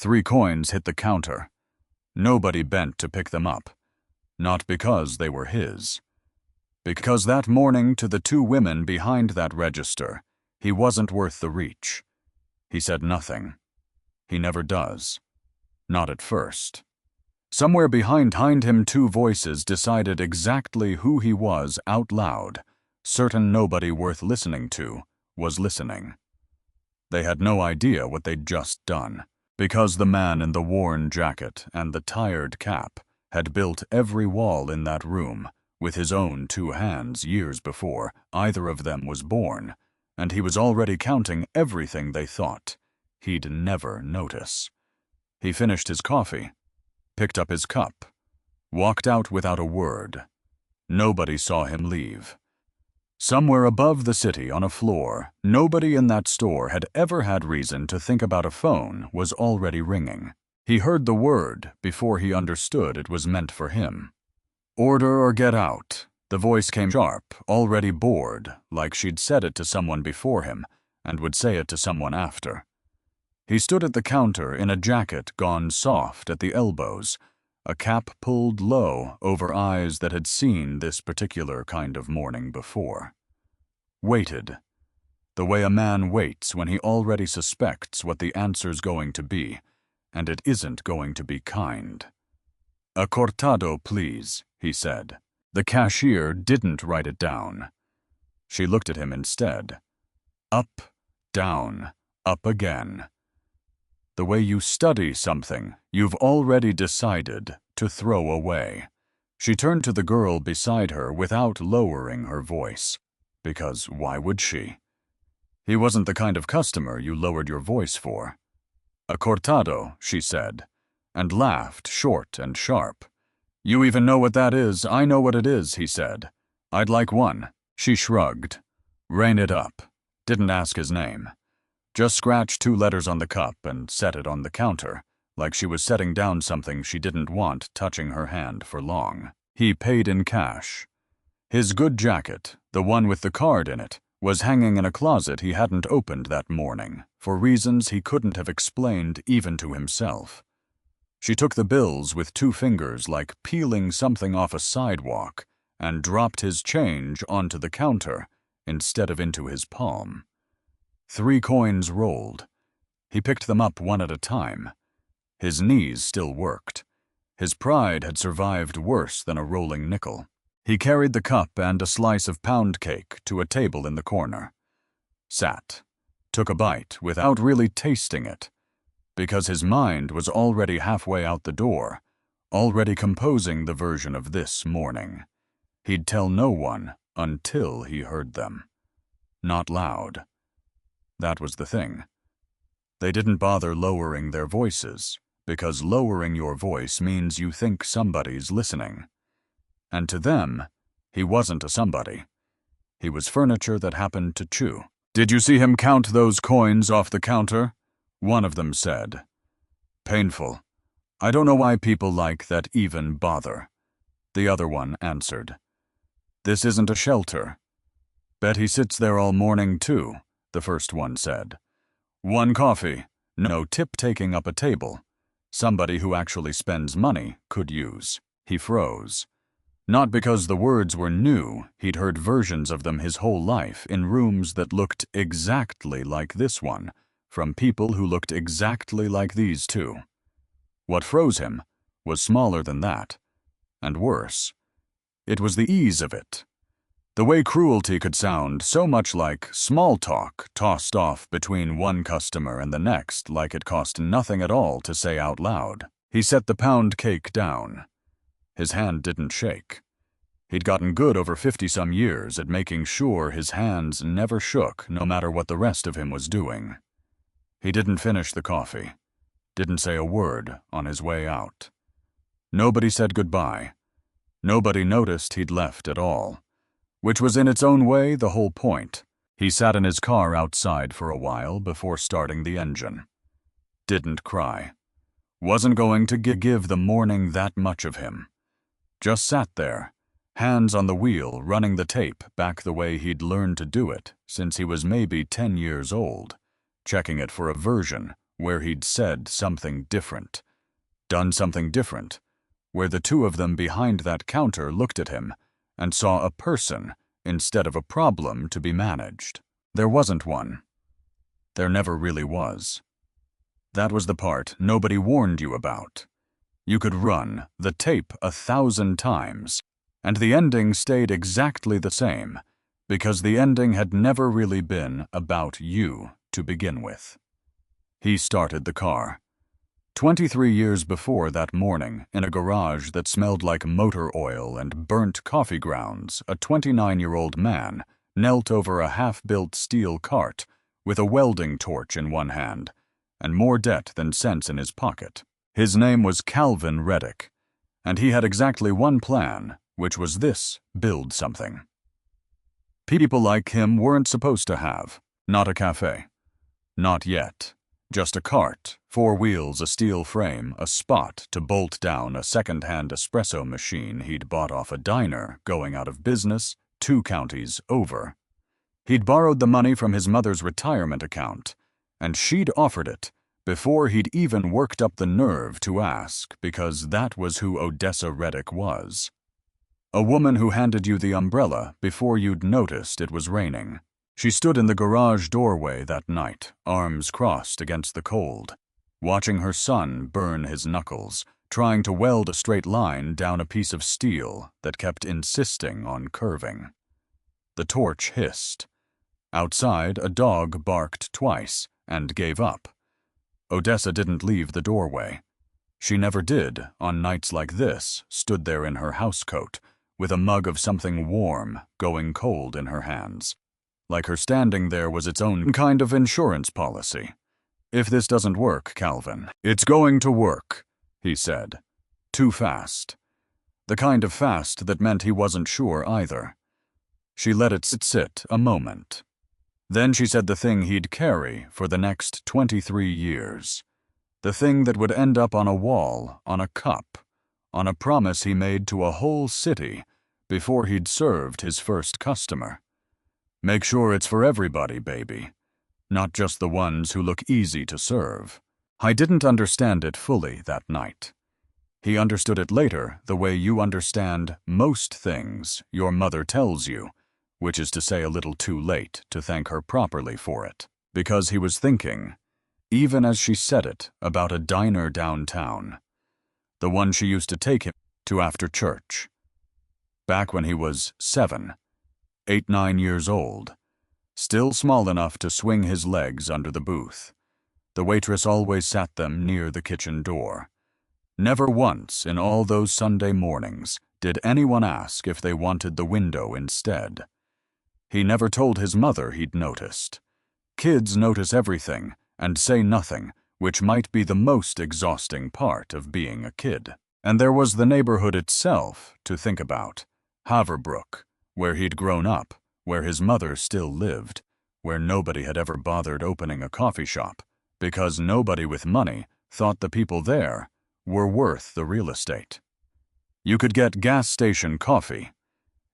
3 coins hit the counter. Nobody bent to pick them up. Not because they were his. Because that morning to the 2 women behind that register, he wasn't worth the reach. He said nothing. He never does. Not at first. Somewhere behind him 2 voices decided exactly who he was out loud, certain nobody worth listening to was listening. They had no idea what they'd just done, because the man in the worn jacket and the tired cap had built every wall in that room with his own 2 hands years before either of them was born, and he was already counting everything they thought he'd never notice. He finished his coffee, picked up his cup, walked out without a word. Nobody saw him leave. Somewhere above the city on a floor, nobody in that store had ever had reason to think about a phone was already ringing. He heard the word before he understood it was meant for him. Order or get out. The voice came sharp, already bored, like she'd said it to someone before him and would say it to someone after. He stood at the counter in a jacket gone soft at the elbows, a cap pulled low over eyes that had seen this particular kind of morning before. Waited. The way a man waits when he already suspects what the answer's going to be, and it isn't going to be kind. "A cortado, please," he said. The cashier didn't write it down. She looked at him instead. Up, down, up again. The way you study something you've already decided to throw away. She turned to the girl beside her without lowering her voice, because why would she? He wasn't the kind of customer you lowered your voice for. "A cortado," she said, and laughed short and sharp. "You even know what that is. I know what it is," he said. "I'd like one." She shrugged. "Rein it up." Didn't ask his name. Just scratched 2 letters on the cup and set it on the counter, like she was setting down something she didn't want touching her hand for long. He paid in cash. His good jacket, the one with the card in it, was hanging in a closet he hadn't opened that morning, for reasons he couldn't have explained even to himself. She took the bills with 2 fingers like peeling something off a sidewalk and dropped his change onto the counter instead of into his palm. 3 coins rolled. He picked them up one at a time. His knees still worked. His pride had survived worse than a rolling nickel. He carried the cup and a slice of pound cake to a table in the corner. Sat. Took a bite without really tasting it, because his mind was already halfway out the door, already composing the version of this morning. He'd tell no one until he heard them. Not loud. That was the thing. They didn't bother lowering their voices, because lowering your voice means you think somebody's listening. And to them, he wasn't a somebody. He was furniture that happened to chew. "Did you see him count those coins off the counter?" One of them said. "Painful. I don't know why people like that even bother." The other one answered. "This isn't a shelter." "Bet he sits there all morning, too," the first one said. "1 coffee. No tip taking up a table. Somebody who actually spends money could use." He froze. Not because the words were new, he'd heard versions of them his whole life in rooms that looked exactly like this one, from people who looked exactly like these 2. What froze him was smaller than that, and worse. It was the ease of it. The way cruelty could sound so much like small talk tossed off between one customer and the next like it cost nothing at all to say out loud. He set the pound cake down. His hand didn't shake. He'd gotten good over 50-some years at making sure his hands never shook no matter what the rest of him was doing. He didn't finish the coffee. Didn't say a word on his way out. Nobody said goodbye. Nobody noticed he'd left at all. Which was in its own way the whole point. He sat in his car outside for a while before starting the engine. Didn't cry. Wasn't going to give the morning that much of him. Just sat there, hands on the wheel, running the tape back the way he'd learned to do it since he was maybe 10 years old, checking it for a version where he'd said something different, done something different, where the two of them behind that counter looked at him and saw a person instead of a problem to be managed. There wasn't one. There never really was. That was the part nobody warned you about. You could run the tape 1,000 times, and the ending stayed exactly the same, because the ending had never really been about you to begin with. He started the car. 23 years before that morning, in a garage that smelled like motor oil and burnt coffee grounds, a 29-year-old man knelt over a half-built steel cart with a welding torch in one hand and more debt than sense in his pocket. His name was Calvin Reddick, and he had exactly one plan, which was this: build something. People like him weren't supposed to have. Not a cafe. Not yet. Just a cart, 4 wheels, a steel frame, a spot to bolt down a second-hand espresso machine he'd bought off a diner going out of business 2 counties over. He'd borrowed the money from his mother's retirement account, and she'd offered it before he'd even worked up the nerve to ask, because that was who Odessa Reddick was. A woman who handed you the umbrella before you'd noticed it was raining. She stood in the garage doorway that night, arms crossed against the cold, watching her son burn his knuckles, trying to weld a straight line down a piece of steel that kept insisting on curving. The torch hissed. Outside, a dog barked twice and gave up. Odessa didn't leave the doorway. She never did, on nights like this, stood there in her housecoat, with a mug of something warm going cold in her hands. Like her standing there was its own kind of insurance policy. "If this doesn't work, Calvin." "It's going to work," he said. Too fast. The kind of fast that meant he wasn't sure either. She let it sit a moment. Then she said the thing he'd carry for the next 23 years. The thing that would end up on a wall, on a cup, on a promise he made to a whole city before he'd served his first customer. "Make sure it's for everybody, baby. Not just the ones who look easy to serve." I didn't understand it fully that night. He understood it later the way you understand most things your mother tells you, which is to say a little too late to thank her properly for it, because he was thinking, even as she said it, about a diner downtown, the one she used to take him to after church. Back when he was 7, 8, 9 years old, still small enough to swing his legs under the booth. The waitress always sat them near the kitchen door. Never once in all those Sunday mornings did anyone ask if they wanted the window instead. He never told his mother he'd noticed. Kids notice everything and say nothing, which might be the most exhausting part of being a kid. And there was the neighborhood itself to think about. Haverbrook, where he'd grown up, where his mother still lived, where nobody had ever bothered opening a coffee shop, because nobody with money thought the people there were worth the real estate. You could get gas station coffee.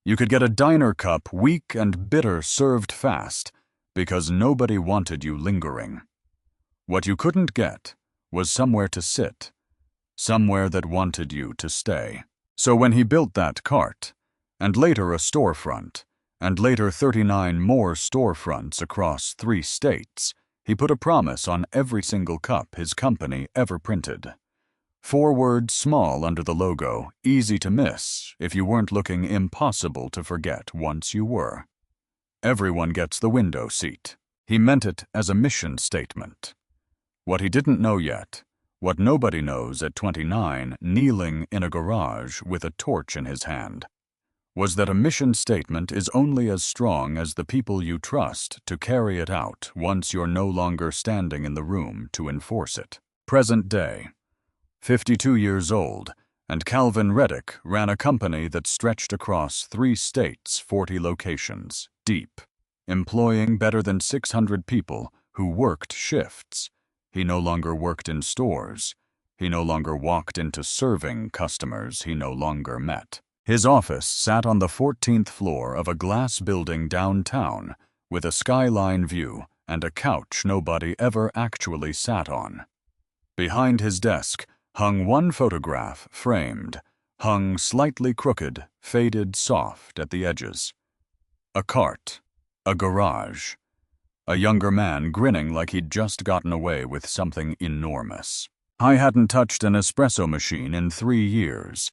You could get a diner cup, weak and bitter, served fast, because nobody wanted you lingering. What you couldn't get was somewhere to sit, somewhere that wanted you to stay. So when he built that cart, and later a storefront, and later 39 more storefronts across 3 states, he put a promise on every single cup his company ever printed. 4 words small under the logo, easy to miss if you weren't looking, impossible to forget once you were. Everyone gets the window seat. He meant it as a mission statement. What he didn't know yet, what nobody knows at 29, kneeling in a garage with a torch in his hand, was that a mission statement is only as strong as the people you trust to carry it out once you're no longer standing in the room to enforce it. Present day. 52 years old, and Calvin Reddick ran a company that stretched across 3 states, 40 locations, deep, employing better than 600 people who worked shifts. He no longer worked in stores. He no longer walked into serving customers he no longer met. His office sat on the 14th floor of a glass building downtown with a skyline view and a couch nobody ever actually sat on. Behind his desk hung one photograph, framed, hung slightly crooked, faded soft at the edges. A cart, a garage, a younger man grinning like he'd just gotten away with something enormous. I hadn't touched an espresso machine in 3 years.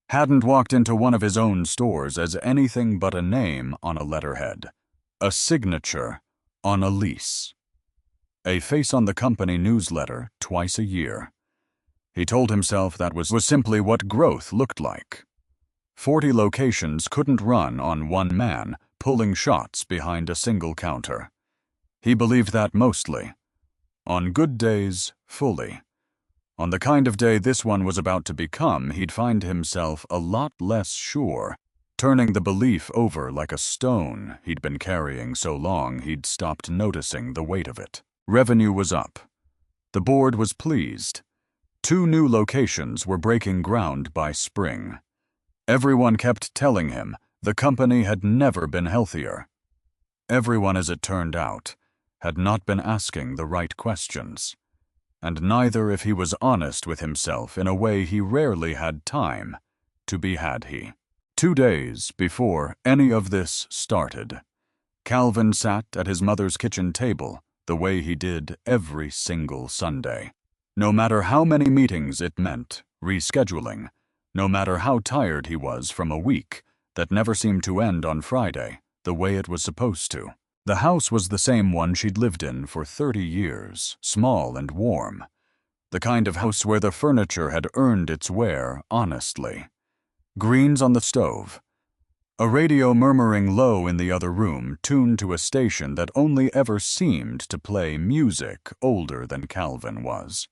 Hadn't walked into one of his own stores as anything but a name on a letterhead. A signature on a lease. A face on the company newsletter twice a year. He told himself that was simply what growth looked like. 40 locations couldn't run on one man pulling shots behind a single counter. He believed that mostly. On good days, fully. On the kind of day this one was about to become, he'd find himself a lot less sure, turning the belief over like a stone he'd been carrying so long he'd stopped noticing the weight of it. Revenue was up. The board was pleased. 2 new locations were breaking ground by spring. Everyone kept telling him the company had never been healthier. Everyone, as it turned out, had not been asking the right questions. And neither if he was honest with himself in a way he rarely had time to be, had he. 2 days before any of this started, Calvin sat at his mother's kitchen table the way he did every single Sunday. No matter how many meetings it meant rescheduling, no matter how tired he was from a week that never seemed to end on Friday the way it was supposed to. The house was the same one she'd lived in for 30 years, small and warm. The kind of house where the furniture had earned its wear honestly. Greens on the stove. A radio murmuring low in the other room, tuned to a station that only ever seemed to play music older than Calvin was.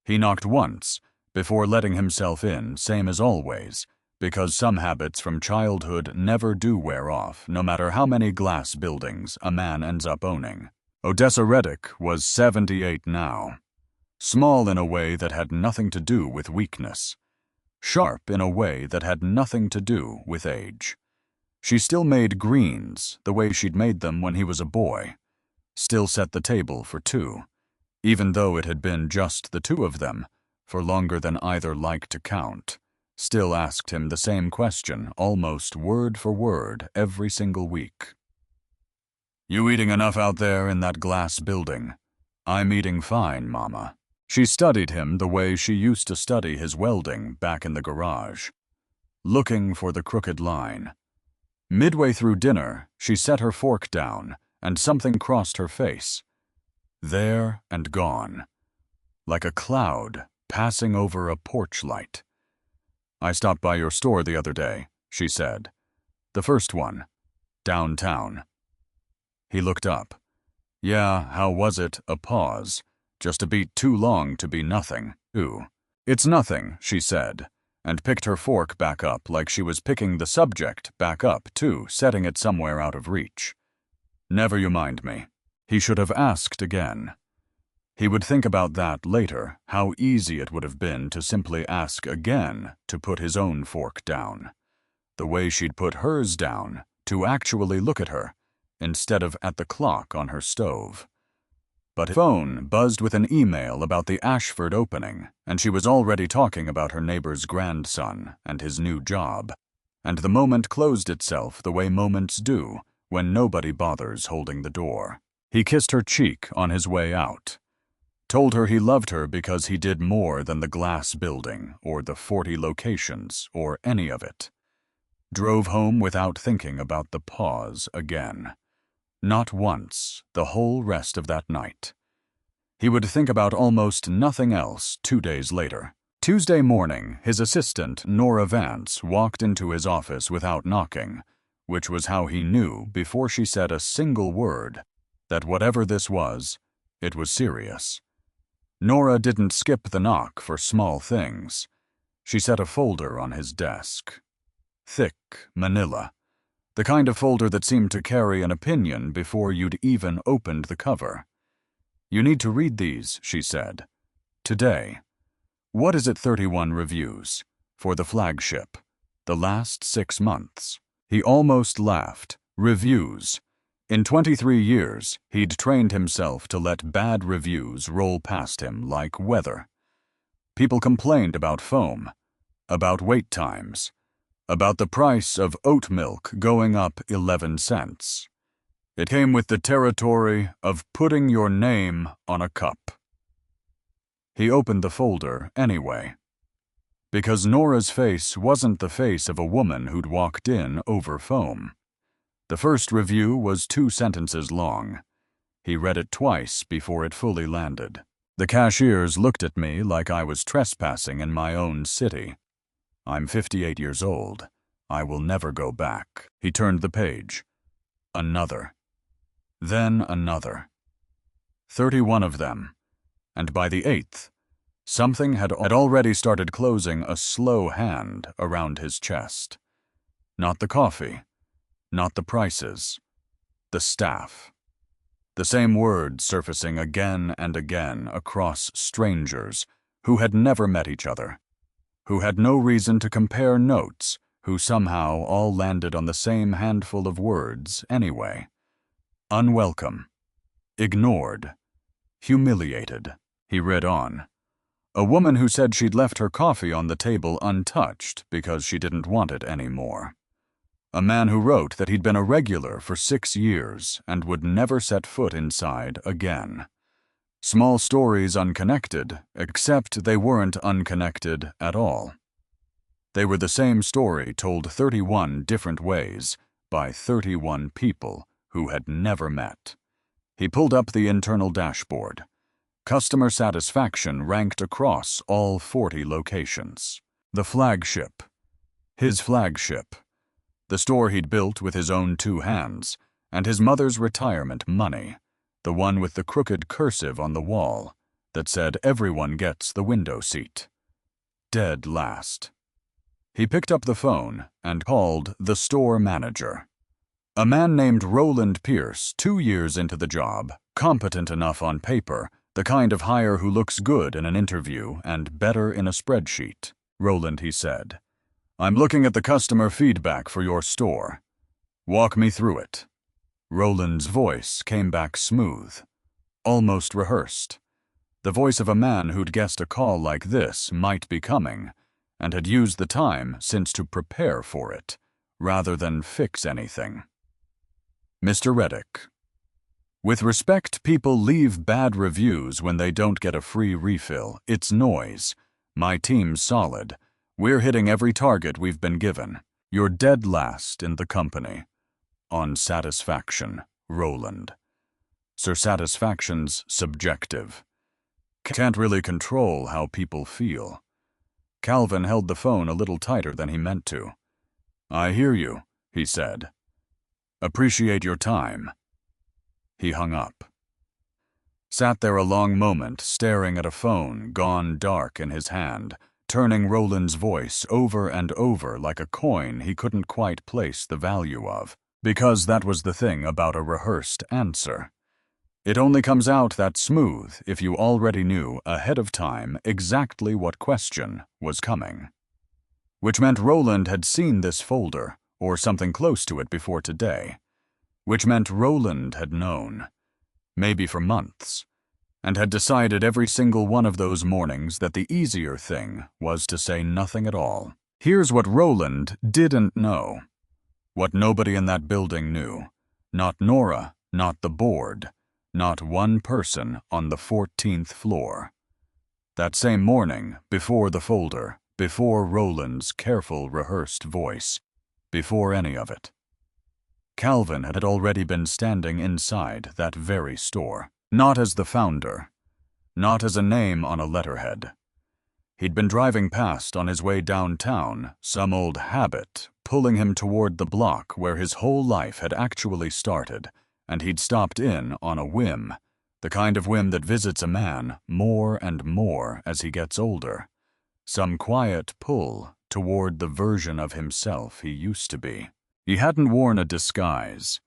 He knocked once, before letting himself in, same as always, because some habits from childhood never do wear off, no matter how many glass buildings a man ends up owning. Odessa Reddick was 78 now. Small in a way that had nothing to do with weakness. Sharp in a way that had nothing to do with age. She still made greens the way she'd made them when he was a boy. Still set the table for 2, even though it had been just the 2 of them for longer than either liked to count. Still asked him the same question, almost word for word, every single week. "You eating enough out there in that glass building?" "I'm eating fine, Mama." She studied him the way she used to study his welding back in the garage, looking for the crooked line. Midway through dinner, she set her fork down, and something crossed her face. There and gone. Like a cloud passing over a porch light. "I stopped by your store the other day," she said. "The first one. Downtown." He looked up. "Yeah, how was it?" A pause. Just a beat too long to be nothing. "Ooh." "It's nothing," she said, and picked her fork back up like she was picking the subject back up too, setting it somewhere out of reach. "Never you mind me." He should have asked again. He would think about that later, how easy it would have been to simply ask again to put his own fork down. The way she'd put hers down, to actually look at her, instead of at the clock on her stove. But his phone buzzed with an email about the Ashford opening, and she was already talking about her neighbor's grandson and his new job. And the moment closed itself the way moments do when nobody bothers holding the door. He kissed her cheek on his way out. Told her he loved her because he did more than the glass building, or the 40 locations, or any of it. Drove home without thinking about the pause again. Not once, the whole rest of that night. He would think about almost nothing else 2 days later. Tuesday morning, his assistant, Nora Vance, walked into his office without knocking, which was how he knew, before she said a single word, that whatever this was, it was serious. Nora didn't skip the knock for small things. She set a folder on his desk. Thick, manila. The kind of folder that seemed to carry an opinion before you'd even opened the cover. "You need to read these," she said. "Today. What is it 31 reviews? For the flagship. The last 6 months." He almost laughed. Reviews. In 23 years, he'd trained himself to let bad reviews roll past him like weather. People complained about foam, about wait times, about the price of oat milk going up 11 cents. It came with the territory of putting your name on a cup. He opened the folder anyway, because Nora's face wasn't the face of a woman who'd walked in over foam. The first review was 2 sentences long. He read it twice before it fully landed. The cashiers looked at me like I was trespassing in my own city. I'm 58 years old. I will never go back. He turned the page. Another. Then another. 31 of them. And by the 8th, something had already started closing a slow hand around his chest. Not the coffee. Not the prices. The staff. The same words surfacing again and again across strangers who had never met each other, who had no reason to compare notes, who somehow all landed on the same handful of words anyway. Unwelcome. Ignored. Humiliated. He read on. A woman who said she'd left her coffee on the table untouched because she didn't want it anymore. A man who wrote that he'd been a regular for 6 years and would never set foot inside again. Small stories unconnected, except they weren't unconnected at all. They were the same story told 31 different ways by 31 people who had never met. He pulled up the internal dashboard. Customer satisfaction ranked across all 40 locations. The flagship. His flagship. The store he'd built with his own 2 hands, and his mother's retirement money, the one with the crooked cursive on the wall that said everyone gets the window seat. Dead last. He picked up the phone and called the store manager. A man named Roland Pierce, 2 years into the job, competent enough on paper, the kind of hire who looks good in an interview and better in a spreadsheet. Roland, he said. I'm looking at the customer feedback for your store. Walk me through it. Roland's voice came back smooth, almost rehearsed. The voice of a man who'd guessed a call like this might be coming, and had used the time since to prepare for it, rather than fix anything. Mr. Reddick. With respect, people leave bad reviews when they don't get a free refill. It's noise. My team's solid. We're hitting every target we've been given. You're dead last in the company. On satisfaction, Roland. Sir, satisfaction's subjective. Can't really control how people feel. Calvin held the phone a little tighter than he meant to. I hear you, he said. Appreciate your time. He hung up. Sat there a long moment, staring at a phone gone dark in his hand, turning Roland's voice over and over like a coin he couldn't quite place the value of, because that was the thing about a rehearsed answer. It only comes out that smooth if you already knew ahead of time exactly what question was coming. Which meant Roland had seen this folder, or something close to it before today. Which meant Roland had known, maybe for months, and had decided every single one of those mornings that the easier thing was to say nothing at all. Here's what Roland didn't know. What nobody in that building knew. Not Nora, not the board, not one person on the 14th floor. That same morning, before the folder, before Roland's careful, rehearsed voice, before any of it, Calvin had already been standing inside that very store. Not as the founder, not as a name on a letterhead. He'd been driving past on his way downtown, some old habit pulling him toward the block where his whole life had actually started, and he'd stopped in on a whim, the kind of whim that visits a man more and more as he gets older. Some quiet pull toward the version of himself he used to be. He hadn't worn a disguise.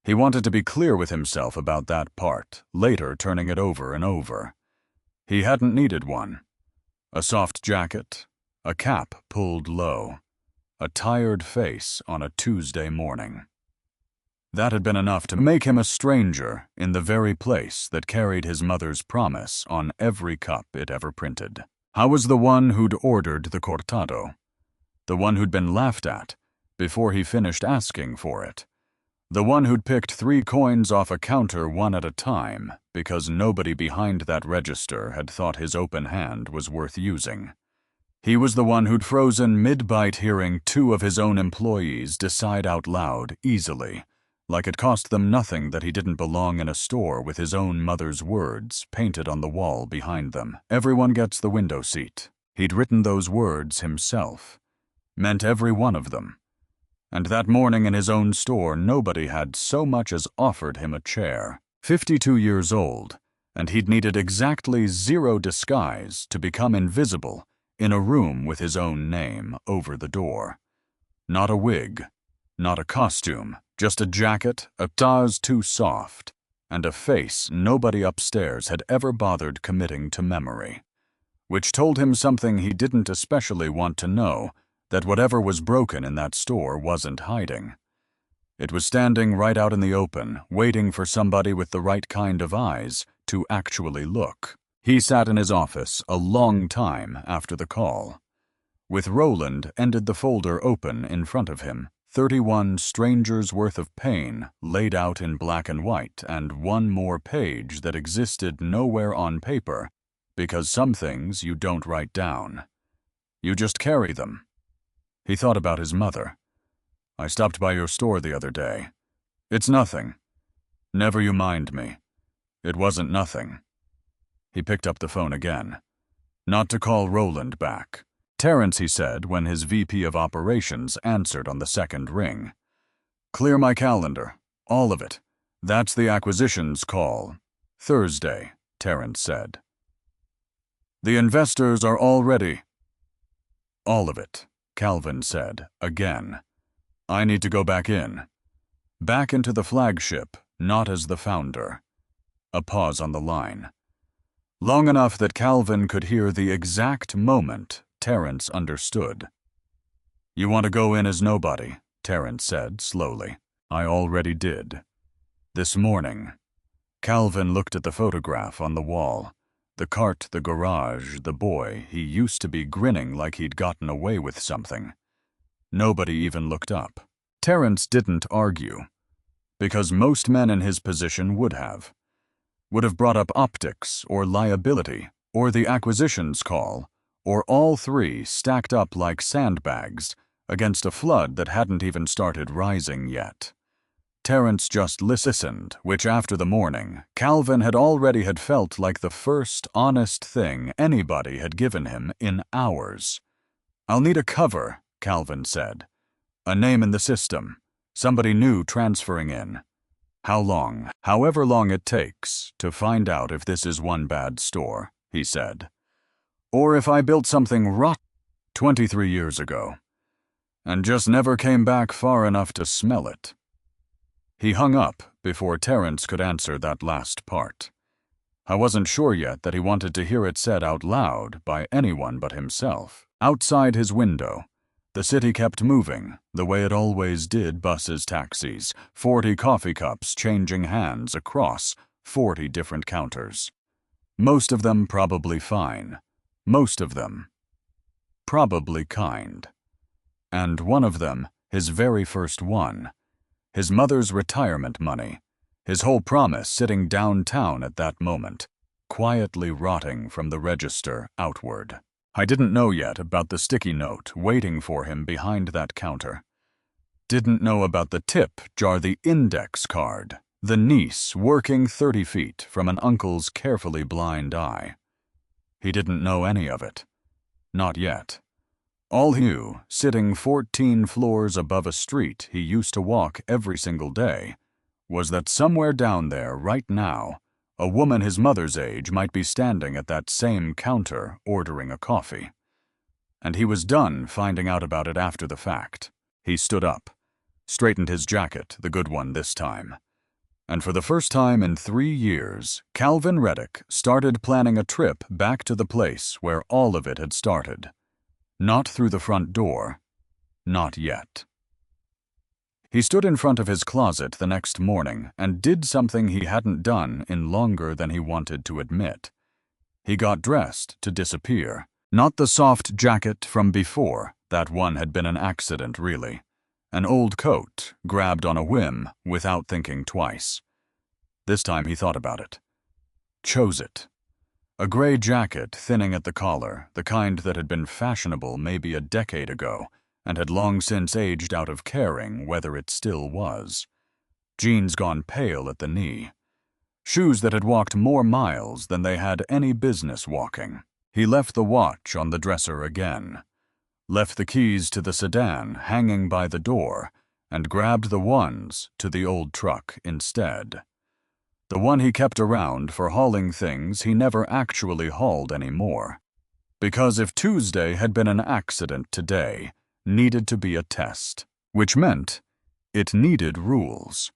He wanted to be clear with himself about that part, later turning it over and over. He hadn't needed one. A soft jacket, a cap pulled low, a tired face on a Tuesday morning. That had been enough to make him a stranger in the very place that carried his mother's promise on every cup it ever printed. How was the one who'd ordered the cortado? The one who'd been laughed at before he finished asking for it? The one who'd picked 3 coins off a counter one at a time because nobody behind that register had thought his open hand was worth using? He was the one who'd frozen mid-bite hearing 2 of his own employees decide out loud, easily, like it cost them nothing that he didn't belong in a store with his own mother's words painted on the wall behind them. Everyone gets the window seat. He'd written those words himself. Meant every one of them. And that morning in his own store, nobody had so much as offered him a chair. 52 years old, and he'd needed exactly 0 disguise to become invisible in a room with his own name over the door. Not a wig, not a costume, just a jacket, a tawse too soft, and a face nobody upstairs had ever bothered committing to memory. Which told him something he didn't especially want to know, that whatever was broken in that store wasn't hiding. It was standing right out in the open, waiting for somebody with the right kind of eyes to actually look. He sat in his office a long time after the call. With Roland ended the folder open in front of him, 31 strangers' worth of pain laid out in black and white, and one more page that existed nowhere on paper, because some things you don't write down. You just carry them. He thought about his mother. I stopped by your store the other day. It's nothing. Never you mind me. It wasn't nothing. He picked up the phone again. Not to call Roland back. Terrence, he said when his VP of Operations answered on the second ring. Clear my calendar. All of it. That's the acquisitions call. Thursday, Terrence said. The investors are all ready. All of it, Calvin said, again. I need to go back in. Back into the flagship, not as the founder. A pause on the line. Long enough that Calvin could hear the exact moment Terrence understood. You want to go in as nobody, Terrence said slowly. I already did. This morning. Calvin looked at the photograph on the wall. The cart, the garage, the boy. He used to be grinning like he'd gotten away with something. Nobody even looked up. Terrence didn't argue, because most men in his position would have brought up optics or liability or the acquisitions call, or all 3 stacked up like sandbags against a flood that hadn't even started rising yet. Terrence just listened, which after the morning, Calvin had felt like the first honest thing anybody had given him in hours. I'll need a cover, Calvin said. A name in the system. Somebody new transferring in. How long, however long it takes, to find out if this is one bad store, he said. Or if I built something rotten 23 years ago, and just never came back far enough to smell it. He hung up before Terrence could answer that last part. I wasn't sure yet that he wanted to hear it said out loud by anyone but himself. Outside his window, the city kept moving, the way it always did buses, taxis, 40 coffee cups changing hands across 40 different counters. Most of them probably fine. Most of them probably kind. And one of them, his very first one, his mother's retirement money, his whole promise sitting downtown at that moment, quietly rotting from the register outward. I didn't know yet about the sticky note waiting for him behind that counter. Didn't know about the tip jar, the index card, the niece working 30 feet from an uncle's carefully blind eye. He didn't know any of it. Not yet. All he knew, sitting 14 floors above a street he used to walk every single day, was that somewhere down there right now, a woman his mother's age might be standing at that same counter ordering a coffee. And he was done finding out about it after the fact. He stood up, straightened his jacket, the good one this time. And for the first time in 3 years, Calvin Reddick started planning a trip back to the place where all of it had started. Not through the front door. Not yet. He stood in front of his closet the next morning and did something he hadn't done in longer than he wanted to admit. He got dressed to disappear. Not the soft jacket from before, that one had been an accident really. An old coat, grabbed on a whim, without thinking twice. This time he thought about it. Chose it. A gray jacket thinning at the collar, the kind that had been fashionable maybe a decade ago, and had long since aged out of caring whether it still was. Jeans gone pale at the knee. Shoes that had walked more miles than they had any business walking. He left the watch on the dresser again. Left the keys to the sedan hanging by the door, and grabbed the ones to the old truck instead. The one he kept around for hauling things he never actually hauled anymore. Because if Tuesday had been an accident today, needed to be a test, which meant it needed rules.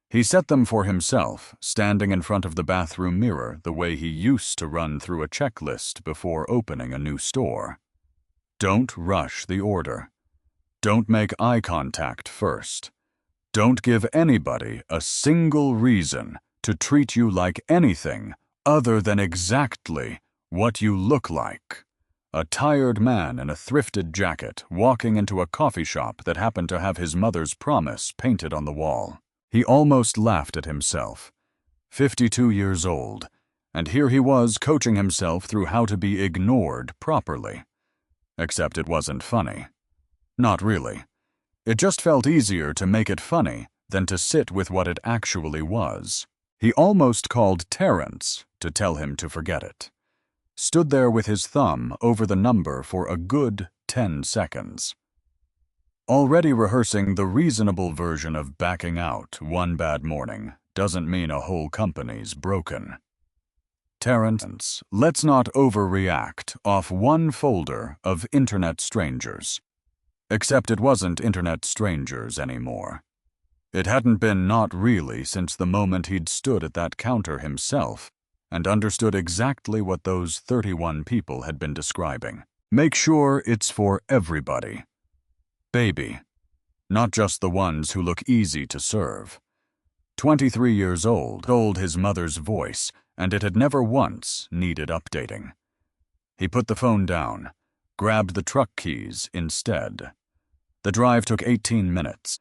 He set them for himself, standing in front of the bathroom mirror the way he used to run through a checklist before opening a new store. Don't rush the order. Don't make eye contact first. Don't give anybody a single reason to treat you like anything other than exactly what you look like. A tired man in a thrifted jacket walking into a coffee shop that happened to have his mother's promise painted on the wall. He almost laughed at himself. 52 years old, and here he was coaching himself through how to be ignored properly. Except it wasn't funny. Not really. It just felt easier to make it funny than to sit with what it actually was. He almost called Terrence to tell him to forget it. Stood there with his thumb over the number for a good 10 seconds. Already rehearsing the reasonable version of backing out one bad morning doesn't mean a whole company's broken. Terrence, let's not overreact off one folder of internet strangers. Except it wasn't internet strangers anymore. It hadn't been not really since the moment he'd stood at that counter himself and understood exactly what those 31 people had been describing. Make sure it's for everybody. Baby, not just the ones who look easy to serve. 23 years old, his mother's voice, and it had never once needed updating. He put the phone down, grabbed the truck keys instead. The drive took 18 minutes.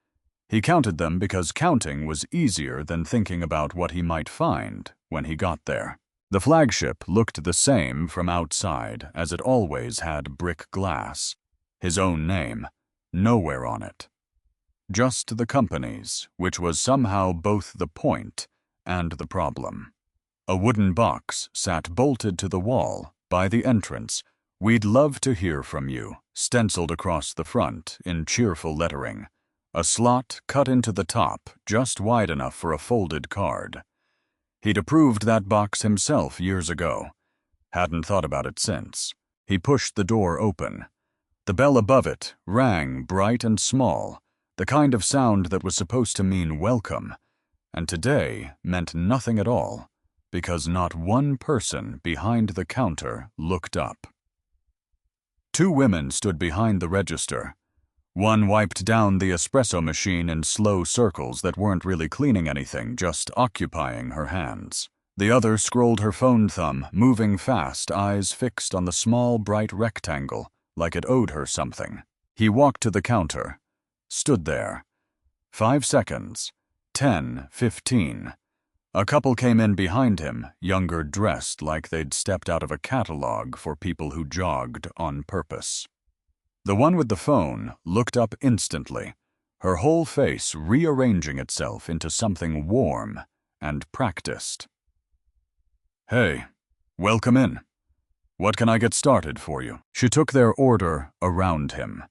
He counted them because counting was easier than thinking about what he might find when he got there. The flagship looked the same from outside as it always had brick glass. His own name. Nowhere on it. Just the company's, which was somehow both the point and the problem. A wooden box sat bolted to the wall by the entrance. We'd love to hear from you, stenciled across the front in cheerful lettering. A slot cut into the top, just wide enough for a folded card. He'd approved that box himself years ago. Hadn't thought about it since. He pushed the door open. The bell above it rang bright and small, the kind of sound that was supposed to mean welcome, and today meant nothing at all, because not one person behind the counter looked up. 2 women stood behind the register. One wiped down the espresso machine in slow circles that weren't really cleaning anything, just occupying her hands. The other scrolled her phone thumb, moving fast, eyes fixed on the small, bright rectangle, like it owed her something. He walked to the counter. Stood there. 5 seconds. 10, 15. A couple came in behind him, younger, dressed like they'd stepped out of a catalog for people who jogged on purpose. The one with the phone looked up instantly, her whole face rearranging itself into something warm and practiced. Hey, welcome in. What can I get started for you? She took their order around him.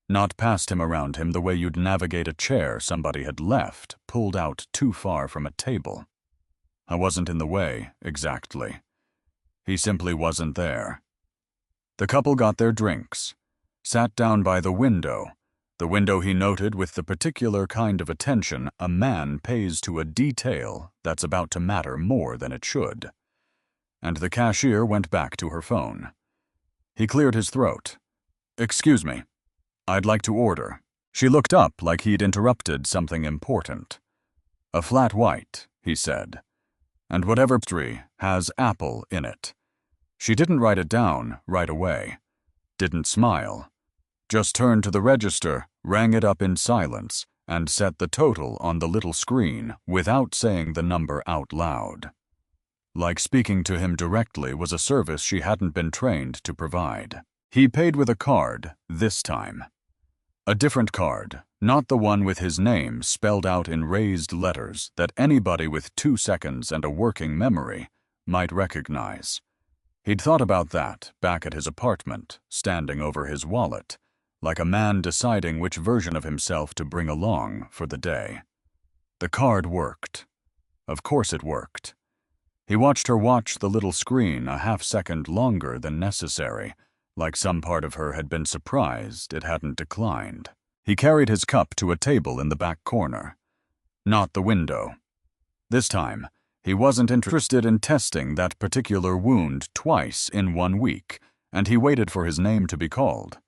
Not past him, around him, the way you'd navigate a chair somebody had left, pulled out too far from a table. I wasn't in the way, exactly. He simply wasn't there. The couple got their drinks, sat down by the window he noted with the particular kind of attention a man pays to a detail that's about to matter more than it should. And the cashier went back to her phone. He cleared his throat. Excuse me. I'd like to order. She looked up like he'd interrupted something important. "A flat white," he said. "And whatever pastry has apple in it." She didn't write it down right away. Didn't smile. Just turned to the register, rang it up in silence, and set the total on the little screen without saying the number out loud. Like speaking to him directly was a service she hadn't been trained to provide. He paid with a card this time. A different card, not the one with his name spelled out in raised letters that anybody with 2 seconds and a working memory might recognize. He'd thought about that back at his apartment, standing over his wallet, like a man deciding which version of himself to bring along for the day. The card worked. Of course it worked. He watched her watch the little screen a half-second longer than necessary, like some part of her had been surprised it hadn't declined. He carried his cup to a table in the back corner. Not the window. This time, he wasn't interested in testing that particular wound twice in 1 week, and he waited for his name to be called.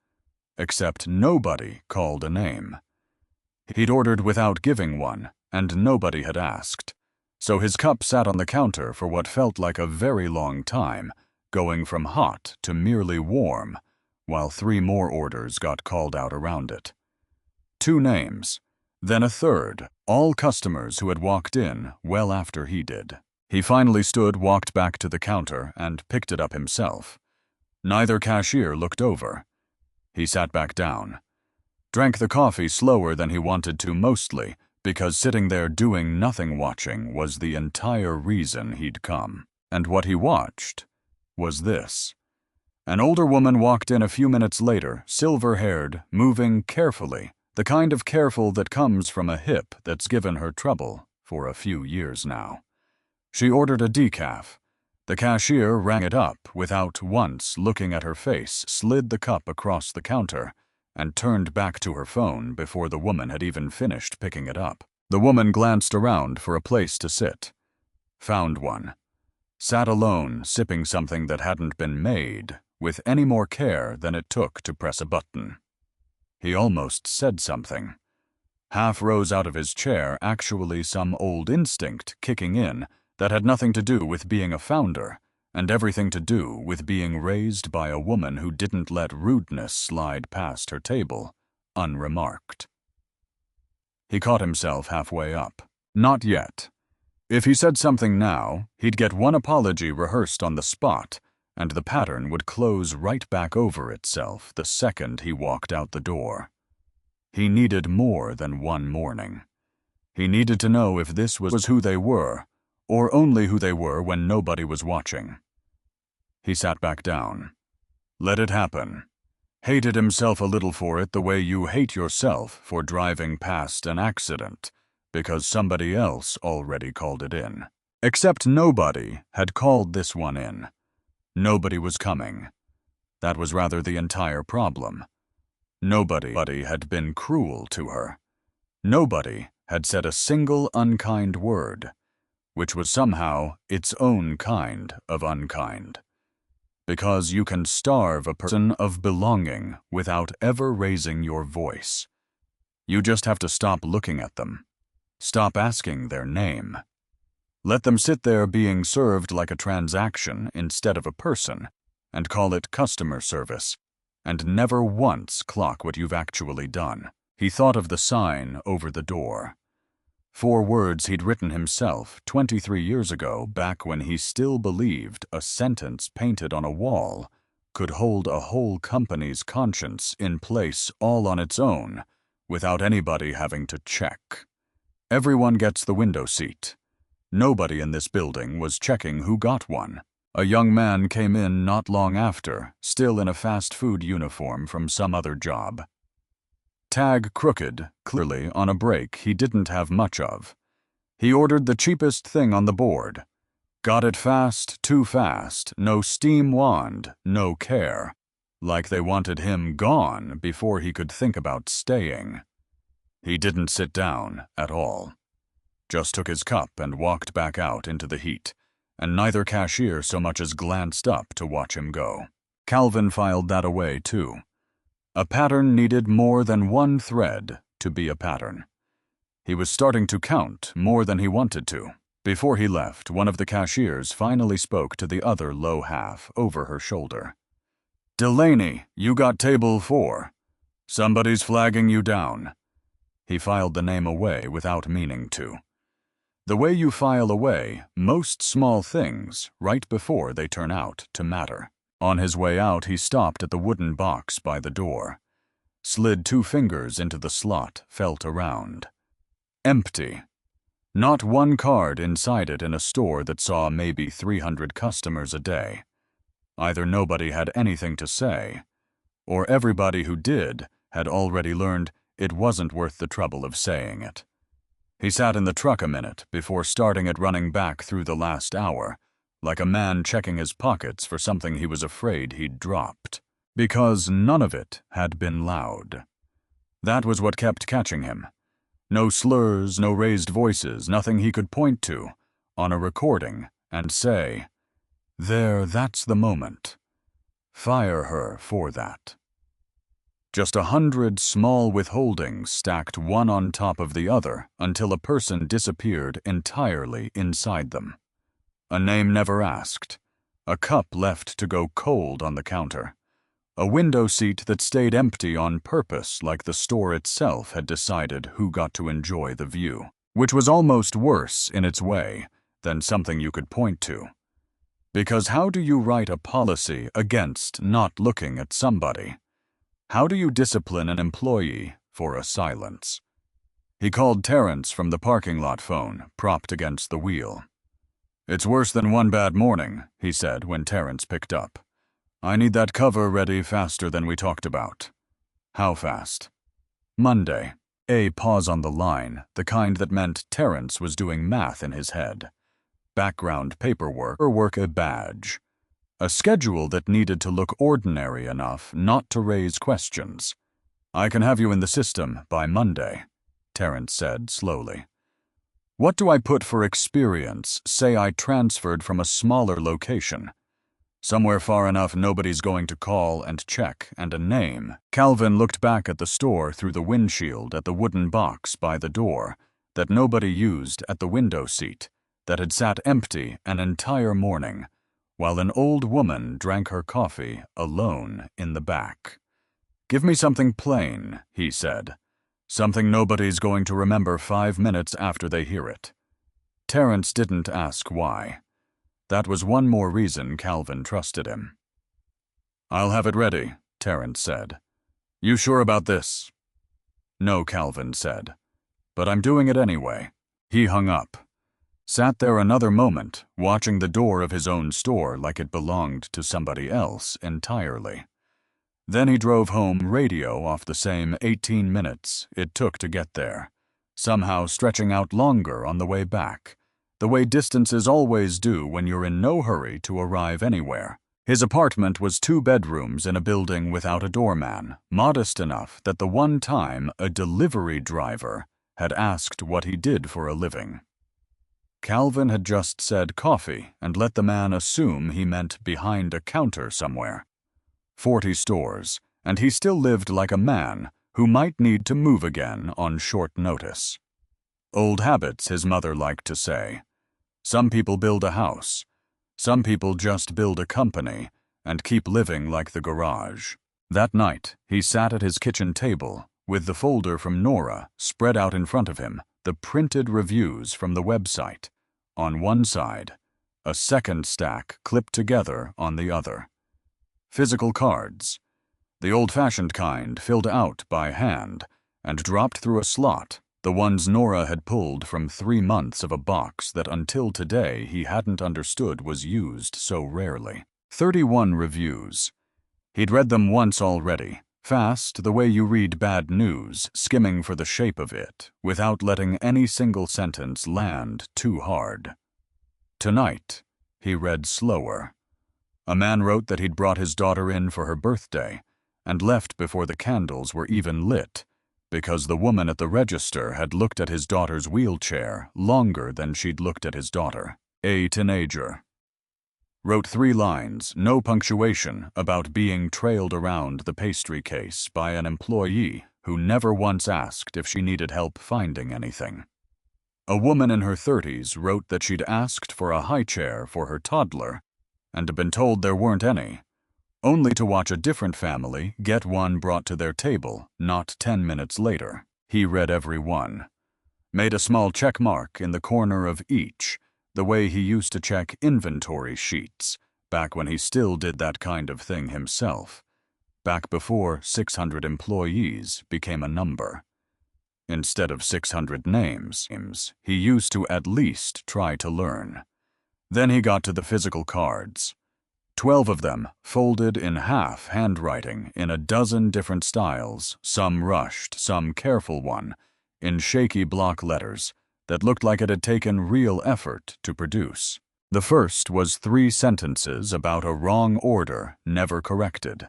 Except nobody called a name. He'd ordered without giving one, and nobody had asked. So his cup sat on the counter for what felt like a very long time, going from hot to merely warm, while 3 more orders got called out around it. 2 names, then a third, all customers who had walked in well after he did. He finally walked back to the counter, and picked it up himself. Neither cashier looked over. He sat back down. Drank the coffee slower than he wanted to, mostly because sitting there doing nothing watching was the entire reason he'd come. And what he watched was this. An older woman walked in a few minutes later, silver-haired, moving carefully, the kind of careful that comes from a hip that's given her trouble for a few years now. She ordered a decaf. The cashier rang it up without once looking at her face, slid the cup across the counter, and turned back to her phone before the woman had even finished picking it up. The woman glanced around for a place to sit. Found one. Sat alone, sipping something that hadn't been made, with any more care than it took to press a button. He almost said something. Half rose out of his chair, actually some old instinct kicking in that had nothing to do with being a founder, and everything to do with being raised by a woman who didn't let rudeness slide past her table, unremarked. He caught himself halfway up. Not yet. If he said something now, he'd get one apology rehearsed on the spot, and the pattern would close right back over itself the second he walked out the door. He needed more than one morning. He needed to know if this was who they were, or only who they were when nobody was watching. He sat back down. Let it happen. Hated himself a little for it, the way you hate yourself for driving past an accident, because somebody else already called it in. Except nobody had called this one in. Nobody was coming. That was rather the entire problem. Nobody had been cruel to her. Nobody had said a single unkind word, which was somehow its own kind of unkind. Because you can starve a person of belonging without ever raising your voice. You just have to stop looking at them. Stop asking their name. Let them sit there being served like a transaction instead of a person, and call it customer service, and never once clock what you've actually done. He thought of the sign over the door. 4 words he'd written himself 23 years ago, back when he still believed a sentence painted on a wall could hold a whole company's conscience in place all on its own, without anybody having to check. Everyone gets the window seat. Nobody in this building was checking who got one. A young man came in not long after, still in a fast food uniform from some other job. Tag crooked, clearly on a break he didn't have much of. He ordered the cheapest thing on the board. Got it fast, too fast, no steam wand, no care. Like they wanted him gone before he could think about staying. He didn't sit down at all. Just took his cup and walked back out into the heat, and neither cashier so much as glanced up to watch him go. Calvin filed that away, too. A pattern needed more than one thread to be a pattern. He was starting to count more than he wanted to. Before he left, one of the cashiers finally spoke to the other low half over her shoulder. "Delaney, you got table 4. Somebody's flagging you down." He filed the name away without meaning to. The way you file away most small things right before they turn out to matter. On his way out, he stopped at the wooden box by the door, slid 2 fingers into the slot, felt around. Empty. Not one card inside it in a store that saw maybe 300 customers a day. Either nobody had anything to say, or everybody who did had already learned it wasn't worth the trouble of saying it. He sat in the truck a minute before starting it, running back through the last hour, like a man checking his pockets for something he was afraid he'd dropped. Because none of it had been loud. That was what kept catching him. No slurs, no raised voices, nothing he could point to on a recording and say, "There, that's the moment. Fire her for that." Just 100 small withholdings stacked one on top of the other until a person disappeared entirely inside them. A name never asked. A cup left to go cold on the counter. A window seat that stayed empty on purpose, like the store itself had decided who got to enjoy the view, which was almost worse in its way than something you could point to. Because how do you write a policy against not looking at somebody? How do you discipline an employee for a silence? He called Terrence from the parking lot phone, propped against the wheel. "It's worse than one bad morning," he said when Terrence picked up. "I need that cover ready faster than we talked about." "How fast?" "Monday." A pause on the line, the kind that meant Terrence was doing math in his head. Background paperwork, or work a badge. A schedule that needed to look ordinary enough not to raise questions. "I can have you in the system by Monday," Terrence said slowly. "What do I put for experience? Say I transferred from a smaller location. Somewhere far enough nobody's going to call and check, and a name." Calvin looked back at the store through the windshield at the wooden box by the door that nobody used at the window seat, that had sat empty an entire morning, while an old woman drank her coffee alone in the back. "Give me something plain," he said. "Something nobody's going to remember 5 minutes after they hear it." Terrence didn't ask why. That was one more reason Calvin trusted him. "I'll have it ready," Terrence said. "You sure about this?" "No," Calvin said. "But I'm doing it anyway." He hung up. Sat there another moment, watching the door of his own store like it belonged to somebody else entirely. Then he drove home, radio off the same 18 minutes it took to get there, somehow stretching out longer on the way back, the way distances always do when you're in no hurry to arrive anywhere. His apartment was 2 bedrooms in a building without a doorman, modest enough that the one time a delivery driver had asked what he did for a living. Calvin had just said coffee and let the man assume he meant behind a counter somewhere. 40 stores, and he still lived like a man who might need to move again on short notice. Old habits, his mother liked to say. Some people build a house. Some people just build a company and keep living like the garage. That night, he sat at his kitchen table with the folder from Nora spread out in front of him, the printed reviews from the website on one side, a second stack clipped together on the other. Physical cards, the old-fashioned kind filled out by hand and dropped through a slot, the ones Nora had pulled from 3 months of a box that until today he hadn't understood was used so rarely. 31 reviews. He'd read them once already, fast, the way you read bad news, skimming for the shape of it, without letting any single sentence land too hard. Tonight, he read slower. A man wrote that he'd brought his daughter in for her birthday and left before the candles were even lit, because the woman at the register had looked at his daughter's wheelchair longer than she'd looked at his daughter, a teenager. Wrote 3 lines, no punctuation, about being trailed around the pastry case by an employee who never once asked if she needed help finding anything. A woman in her 30s wrote that she'd asked for a high chair for her toddler and had been told there weren't any, only to watch a different family get one brought to their table not 10 minutes later. He read every one, made a small check mark in the corner of each, the way he used to check inventory sheets, back when he still did that kind of thing himself, back before 600 employees became a number. Instead of 600 names, he used to at least try to learn. Then he got to the physical cards. 12 of them, folded in half handwriting in a dozen different styles, some rushed, some careful one, in shaky block letters that looked like it had taken real effort to produce. The first was 3 sentences about a wrong order never corrected.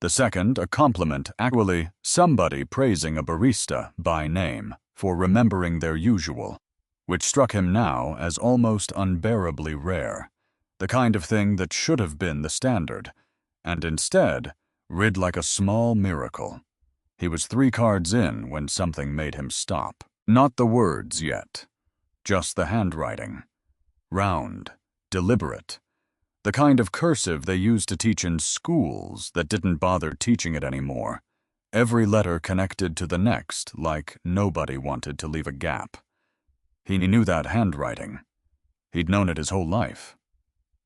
The second, a compliment, actually somebody praising a barista by name for remembering their usual, which struck him now as almost unbearably rare, the kind of thing that should have been the standard, and instead read like a small miracle. He was 3 cards in when something made him stop. Not the words yet, just the handwriting. Round, deliberate. The kind of cursive they used to teach in schools that didn't bother teaching it anymore. Every letter connected to the next, like nobody wanted to leave a gap. He knew that handwriting. He'd known it his whole life.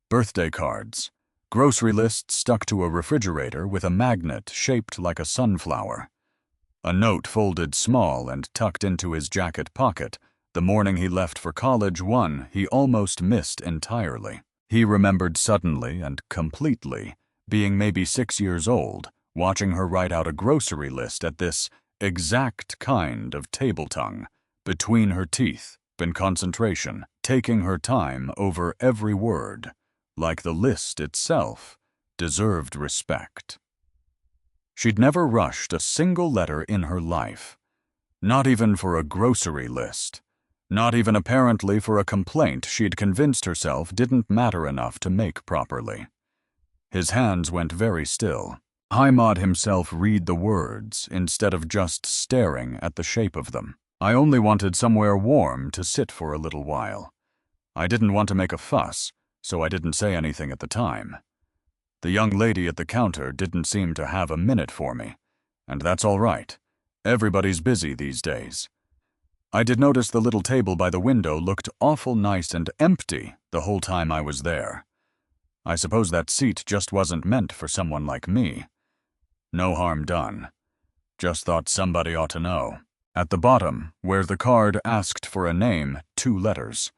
Birthday cards, grocery lists stuck to a refrigerator with a magnet shaped like a sunflower. A note folded small and tucked into his jacket pocket the morning he left for college, one he almost missed entirely. He remembered suddenly and completely being maybe 6 years old, watching her write out a grocery list at this exact kind of table tongue, between her teeth, in concentration, taking her time over every word, like the list itself deserved respect. She'd never rushed a single letter in her life, not even for a grocery list, not even apparently for a complaint she'd convinced herself didn't matter enough to make properly. His hands went very still. Haimad himself read the words instead of just staring at the shape of them. I only wanted somewhere warm to sit for a little while. I didn't want to make a fuss, so I didn't say anything at the time. The young lady at the counter didn't seem to have a minute for me, and that's all right. Everybody's busy these days. I did notice the little table by the window looked awful nice and empty the whole time I was there. I suppose that seat just wasn't meant for someone like me. No harm done. Just thought somebody ought to know. At the bottom, where the card asked for a name, 2 letters.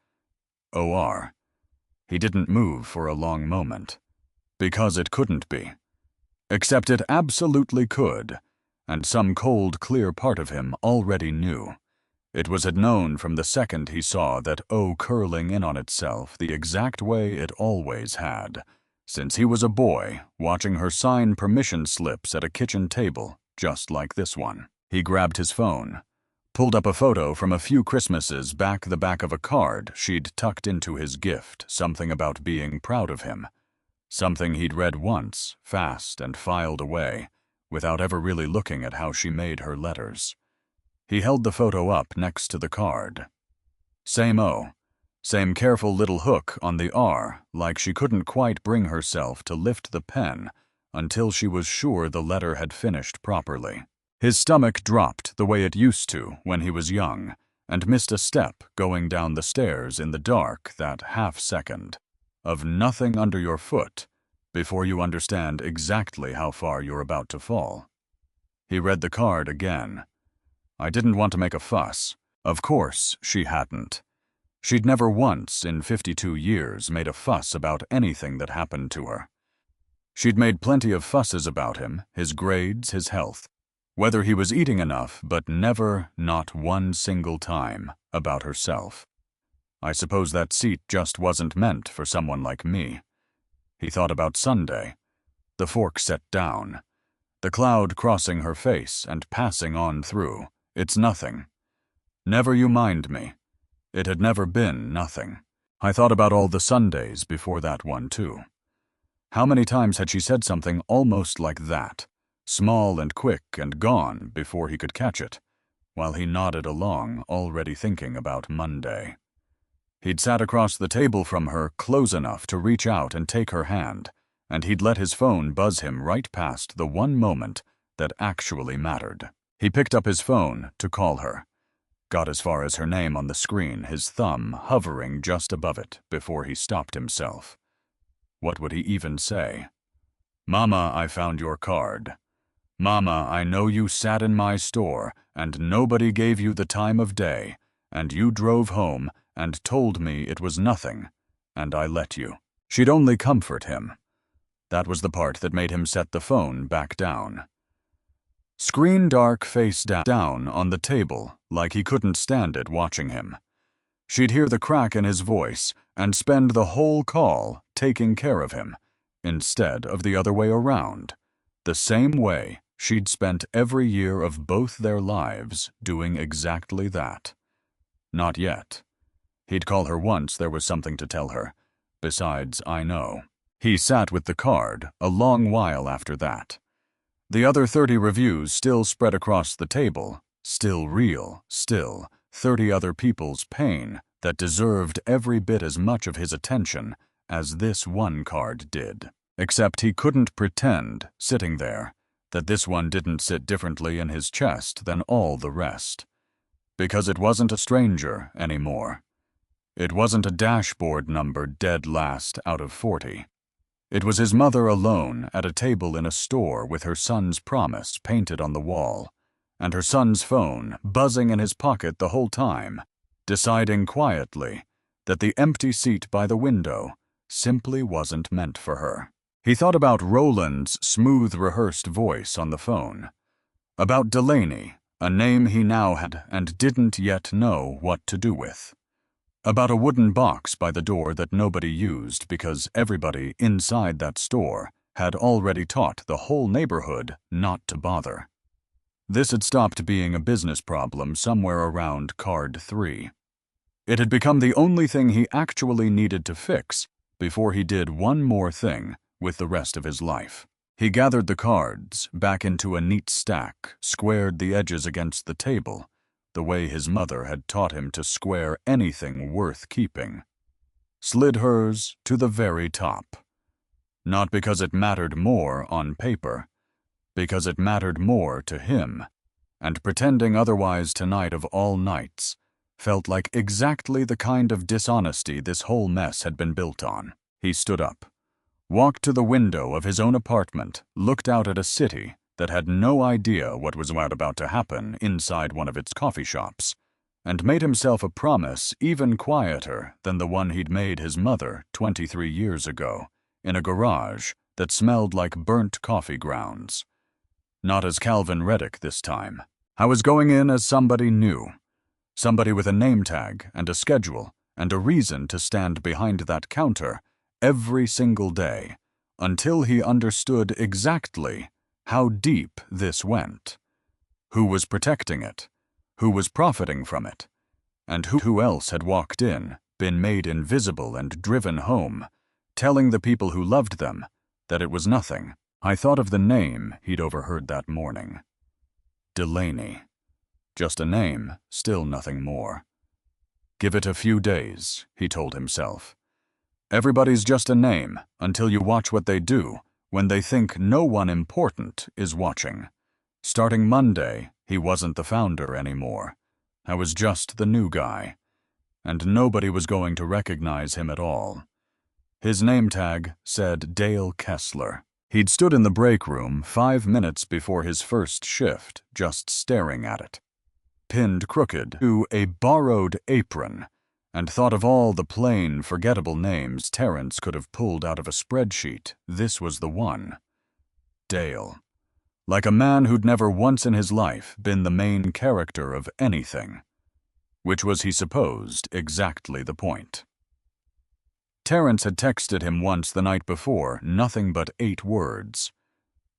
O.R. He didn't move for a long moment. Because it couldn't be. Except it absolutely could, and some cold, clear part of him already knew. It had known from the second he saw that O curling in on itself the exact way it always had, since he was a boy watching her sign permission slips at a kitchen table just like this one. He grabbed his phone, pulled up a photo from a few Christmases back the back of a card she'd tucked into his gift, something about being proud of him. Something he'd read once, fast, and filed away, without ever really looking at how she made her letters. He held the photo up next to the card. Same O, same careful little hook on the R, like she couldn't quite bring herself to lift the pen until she was sure the letter had finished properly. His stomach dropped the way it used to when he was young, and missed a step going down the stairs in the dark that half-second of nothing under your foot before you understand exactly how far you're about to fall. He read the card again. I didn't want to make a fuss. Of course she hadn't. She'd never once in 52 years made a fuss about anything that happened to her. She'd made plenty of fusses about him, his grades, his health, whether he was eating enough, but never, not one single time, about herself. I suppose that seat just wasn't meant for someone like me. He thought about Sunday. The fork set down. The cloud crossing her face and passing on through. It's nothing. Never you mind me. It had never been nothing. I thought about all the Sundays before that one, too. How many times had she said something almost like that, small and quick and gone before he could catch it, while he nodded along, already thinking about Monday. He'd sat across the table from her, close enough to reach out and take her hand, and he'd let his phone buzz him right past the one moment that actually mattered. He picked up his phone to call her. Got as far as her name on the screen, his thumb hovering just above it before he stopped himself. What would he even say? "Mama, I found your card. Mama, I know you sat in my store and nobody gave you the time of day, and you drove home and told me it was nothing, and I let you." She'd only comfort him. That was the part that made him set the phone back down. Screen dark, face down on the table, like he couldn't stand it watching him. She'd hear the crack in his voice and spend the whole call taking care of him, instead of the other way around, the same way she'd spent every year of both their lives doing exactly that. Not yet. He'd call her once there was something to tell her, besides "I know." He sat with the card a long while after that. The other 30 reviews still spread across the table, still real, still 30 other people's pain that deserved every bit as much of his attention as this one card did. Except he couldn't pretend, sitting there, that this one didn't sit differently in his chest than all the rest. Because it wasn't a stranger anymore. It wasn't a dashboard number dead last out of 40. It was his mother alone at a table in a store with her son's promise painted on the wall, and her son's phone buzzing in his pocket the whole time, deciding quietly that the empty seat by the window simply wasn't meant for her. He thought about Roland's smooth, rehearsed voice on the phone, about Delaney, a name he now had and didn't yet know what to do with. About a wooden box by the door that nobody used because everybody inside that store had already taught the whole neighborhood not to bother. This had stopped being a business problem somewhere around card 3. It had become the only thing he actually needed to fix before he did one more thing with the rest of his life. He gathered the cards back into a neat stack, squared the edges against the table, the way his mother had taught him to square anything worth keeping. Slid hers to the very top. Not because it mattered more on paper, because it mattered more to him, and pretending otherwise tonight of all nights felt like exactly the kind of dishonesty this whole mess had been built on. He stood up, walked to the window of his own apartment, looked out at a city that had no idea what was about to happen inside one of its coffee shops, and made himself a promise even quieter than the one he'd made his mother 23 years ago, in a garage that smelled like burnt coffee grounds. Not as Calvin Reddick this time. I was going in as somebody new, somebody with a name tag and a schedule and a reason to stand behind that counter every single day, until he understood exactly how deep this went, who was protecting it, who was profiting from it, and who else had walked in, been made invisible and driven home, telling the people who loved them that it was nothing. I thought of the name he'd overheard that morning. Delaney. Just a name, still nothing more. Give it a few days, he told himself. Everybody's just a name until you watch what they do when they think no one important is watching. Starting Monday, he wasn't the founder anymore. I was just the new guy, and nobody was going to recognize him at all. His name tag said Dale Kessler. He'd stood in the break room 5 minutes before his first shift, just staring at it, pinned crooked to a borrowed apron, and thought of all the plain, forgettable names Terrence could have pulled out of a spreadsheet. This was the one. Dale. Like a man who'd never once in his life been the main character of anything. Which was, he supposed, exactly the point. Terrence had texted him once the night before, nothing but 8 words.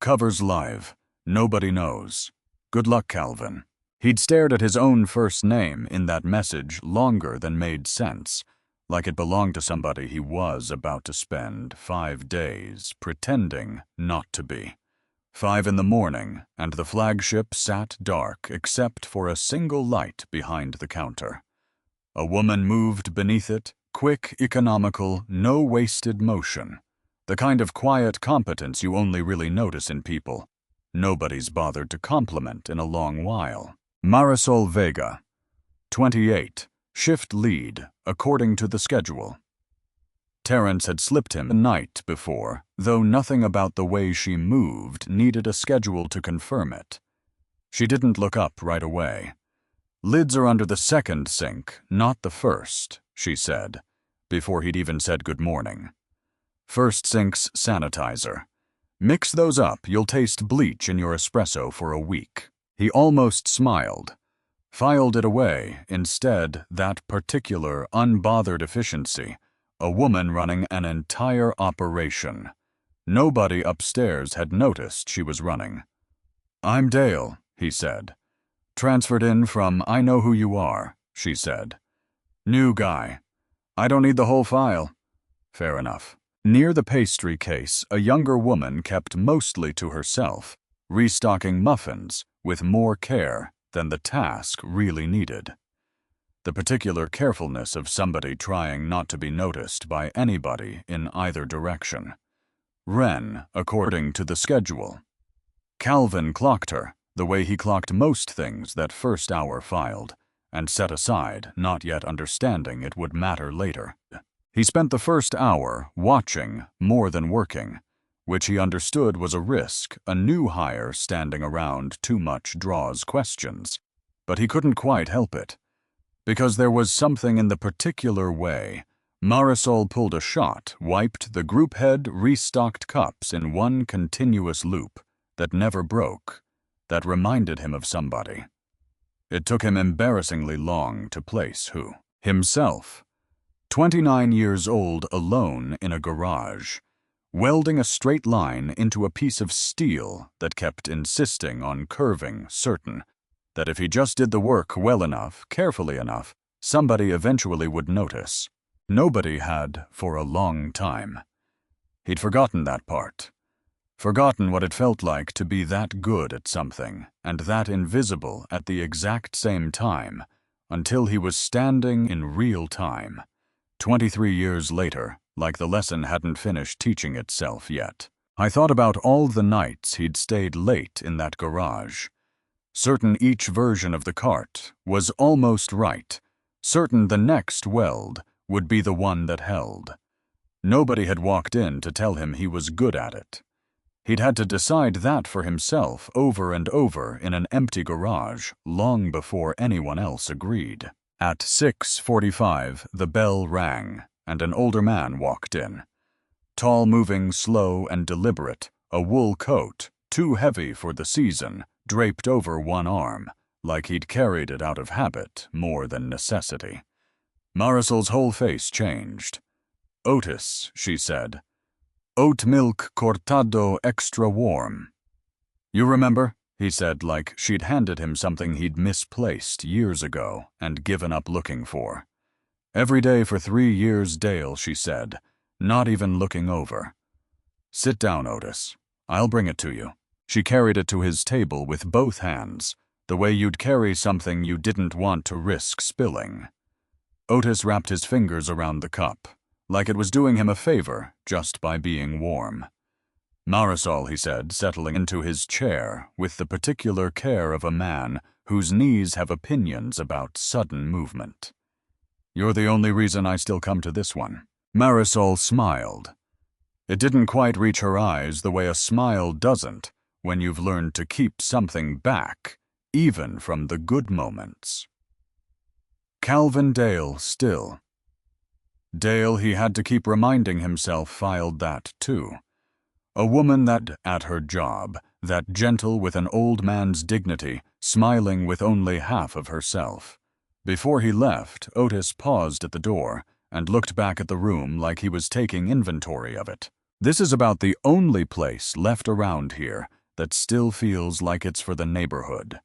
Covers live. Nobody knows. Good luck, Calvin. He'd stared at his own first name in that message longer than made sense, like it belonged to somebody he was about to spend 5 days pretending not to be. 5 in the morning, and the flagship sat dark except for a single light behind the counter. A woman moved beneath it, quick, economical, no wasted motion. The kind of quiet competence you only really notice in people nobody's bothered to compliment in a long while. Marisol Vega, 28, shift lead, according to the schedule. Terrence had slipped him the night before, though nothing about the way she moved needed a schedule to confirm it. She didn't look up right away. "Lids are under the second sink, not the first," she said, before he'd even said good morning. "First sink's sanitizer. Mix those up, you'll taste bleach in your espresso for a week." He almost smiled. Filed it away, instead, that particular, unbothered efficiency. A woman running an entire operation. Nobody upstairs had noticed she was running. "I'm Dale," he said. "Transferred in from I Know Who You Are," she said. "New guy. I don't need the whole file." Fair enough. Near the pastry case, a younger woman kept mostly to herself, restocking muffins with more care than the task really needed. The particular carefulness of somebody trying not to be noticed by anybody in either direction. Wren, according to the schedule. Calvin clocked her, the way he clocked most things that first hour filed, and set aside, not yet understanding it would matter later. He spent the first hour watching more than working, which he understood was a risk a new hire standing around too much draws questions, but he couldn't quite help it. Because there was something in the particular way Marisol pulled a shot, wiped the group head restocked cups in one continuous loop that never broke, that reminded him of somebody. It took him embarrassingly long to place who. Himself. 29 years old, alone in a garage, welding a straight line into a piece of steel that kept insisting on curving, certain that if he just did the work well enough, carefully enough, somebody eventually would notice. Nobody had for a long time. He'd forgotten that part. Forgotten what it felt like to be that good at something, and that invisible at the exact same time, until he was standing in real time. 23 years later, like the lesson hadn't finished teaching itself yet. I thought about all the nights he'd stayed late in that garage. Certain each version of the cart was almost right, certain the next weld would be the one that held. Nobody had walked in to tell him he was good at it. He'd had to decide that for himself over and over in an empty garage long before anyone else agreed. At 6:45, the bell rang, and an older man walked in. Tall, moving, slow, and deliberate, a wool coat, too heavy for the season, draped over one arm, like he'd carried it out of habit more than necessity. Marisol's whole face changed. "Otis," she said. "Oat milk cortado extra warm." "You remember?" he said, like she'd handed him something he'd misplaced years ago and given up looking for. "Every day for 3 years, Dale," she said, not even looking over. "Sit down, Otis. I'll bring it to you." She carried it to his table with both hands, the way you'd carry something you didn't want to risk spilling. Otis wrapped his fingers around the cup, like it was doing him a favor just by being warm. "Marisol," he said, settling into his chair with the particular care of a man whose knees have opinions about sudden movement. "You're the only reason I still come to this one." Marisol smiled. It didn't quite reach her eyes the way a smile doesn't when you've learned to keep something back, even from the good moments. Calvin Dale still. Dale, he had to keep reminding himself, filed that too. A woman that, at her job, that gentle with an old man's dignity, smiling with only half of herself. Before he left, Otis paused at the door and looked back at the room like he was taking inventory of it. "This is about the only place left around here that still feels like it's for the neighborhood,"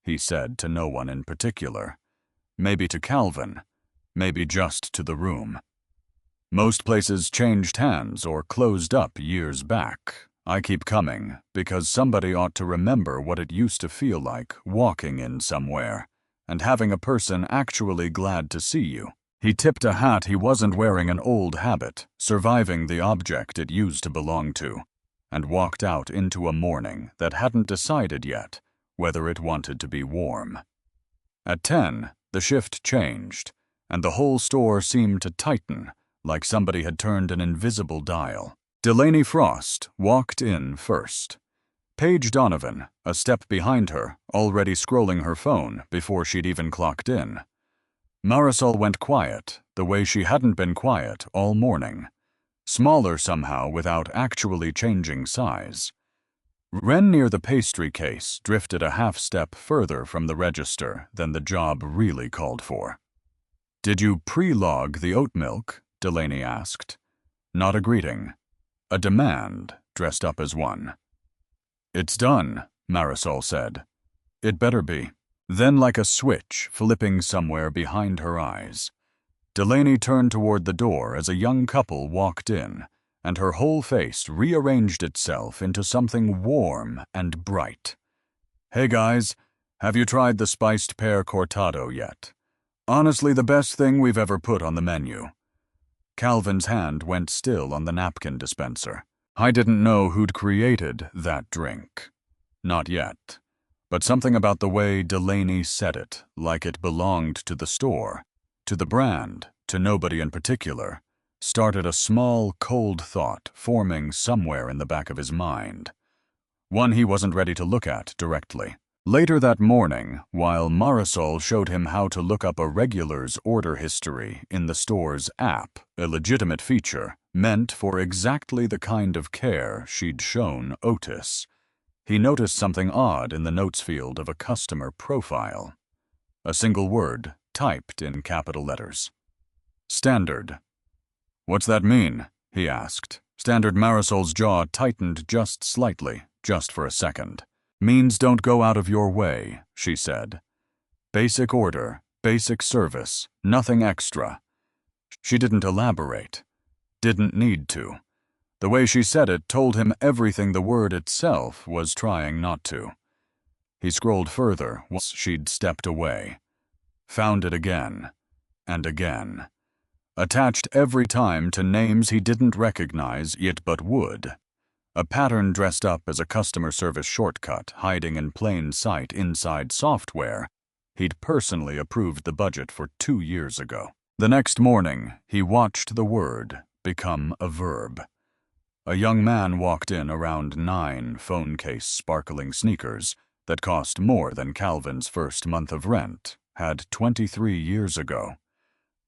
he said to no one in particular. Maybe to Calvin, maybe just to the room. Most places changed hands or closed up years back. I keep coming because somebody ought to remember what it used to feel like walking in somewhere and having a person actually glad to see you. He tipped a hat he wasn't wearing, an old habit, surviving the object it used to belong to, and walked out into a morning that hadn't decided yet whether it wanted to be warm. At 10, the shift changed, and the whole store seemed to tighten, like somebody had turned an invisible dial. Delaney Frost walked in first. Paige Donovan, a step behind her, already scrolling her phone before she'd even clocked in. Marisol went quiet, the way she hadn't been quiet all morning. Smaller somehow without actually changing size. Wren near the pastry case drifted a half step further from the register than the job really called for. "Did you pre-log the oat milk?" Delaney asked. Not a greeting. A demand, dressed up as one. "It's done," Marisol said. "It better be." Then, like a switch flipping somewhere behind her eyes, Delaney turned toward the door as a young couple walked in, and her whole face rearranged itself into something warm and bright. "Hey guys, have you tried the spiced pear cortado yet? Honestly, the best thing we've ever put on the menu." Calvin's hand went still on the napkin dispenser. I didn't know who'd created that drink. Not yet. But something about the way Delaney said it, like it belonged to the store, to the brand, to nobody in particular, started a small, cold thought forming somewhere in the back of his mind. One he wasn't ready to look at directly. Later that morning, while Marisol showed him how to look up a regular's order history in the store's app, a legitimate feature meant for exactly the kind of care she'd shown Otis, he noticed something odd in the notes field of a customer profile. A single word, typed in capital letters. Standard. "What's that mean?" he asked. Standard. Marisol's jaw tightened just slightly, just for a second. "Means don't go out of your way," she said. "Basic order, basic service, nothing extra." She didn't elaborate. Didn't need to. The way she said it told him everything the word itself was trying not to. He scrolled further once she'd stepped away. Found it again. And again. Attached every time to names he didn't recognize yet but would. A pattern dressed up as a customer service shortcut hiding in plain sight inside software he'd personally approved the budget for 2 years ago. The next morning, he watched the word become a verb. A young man walked in around 9, phone case sparkling sneakers that cost more than Calvin's first month of rent had 23 years ago.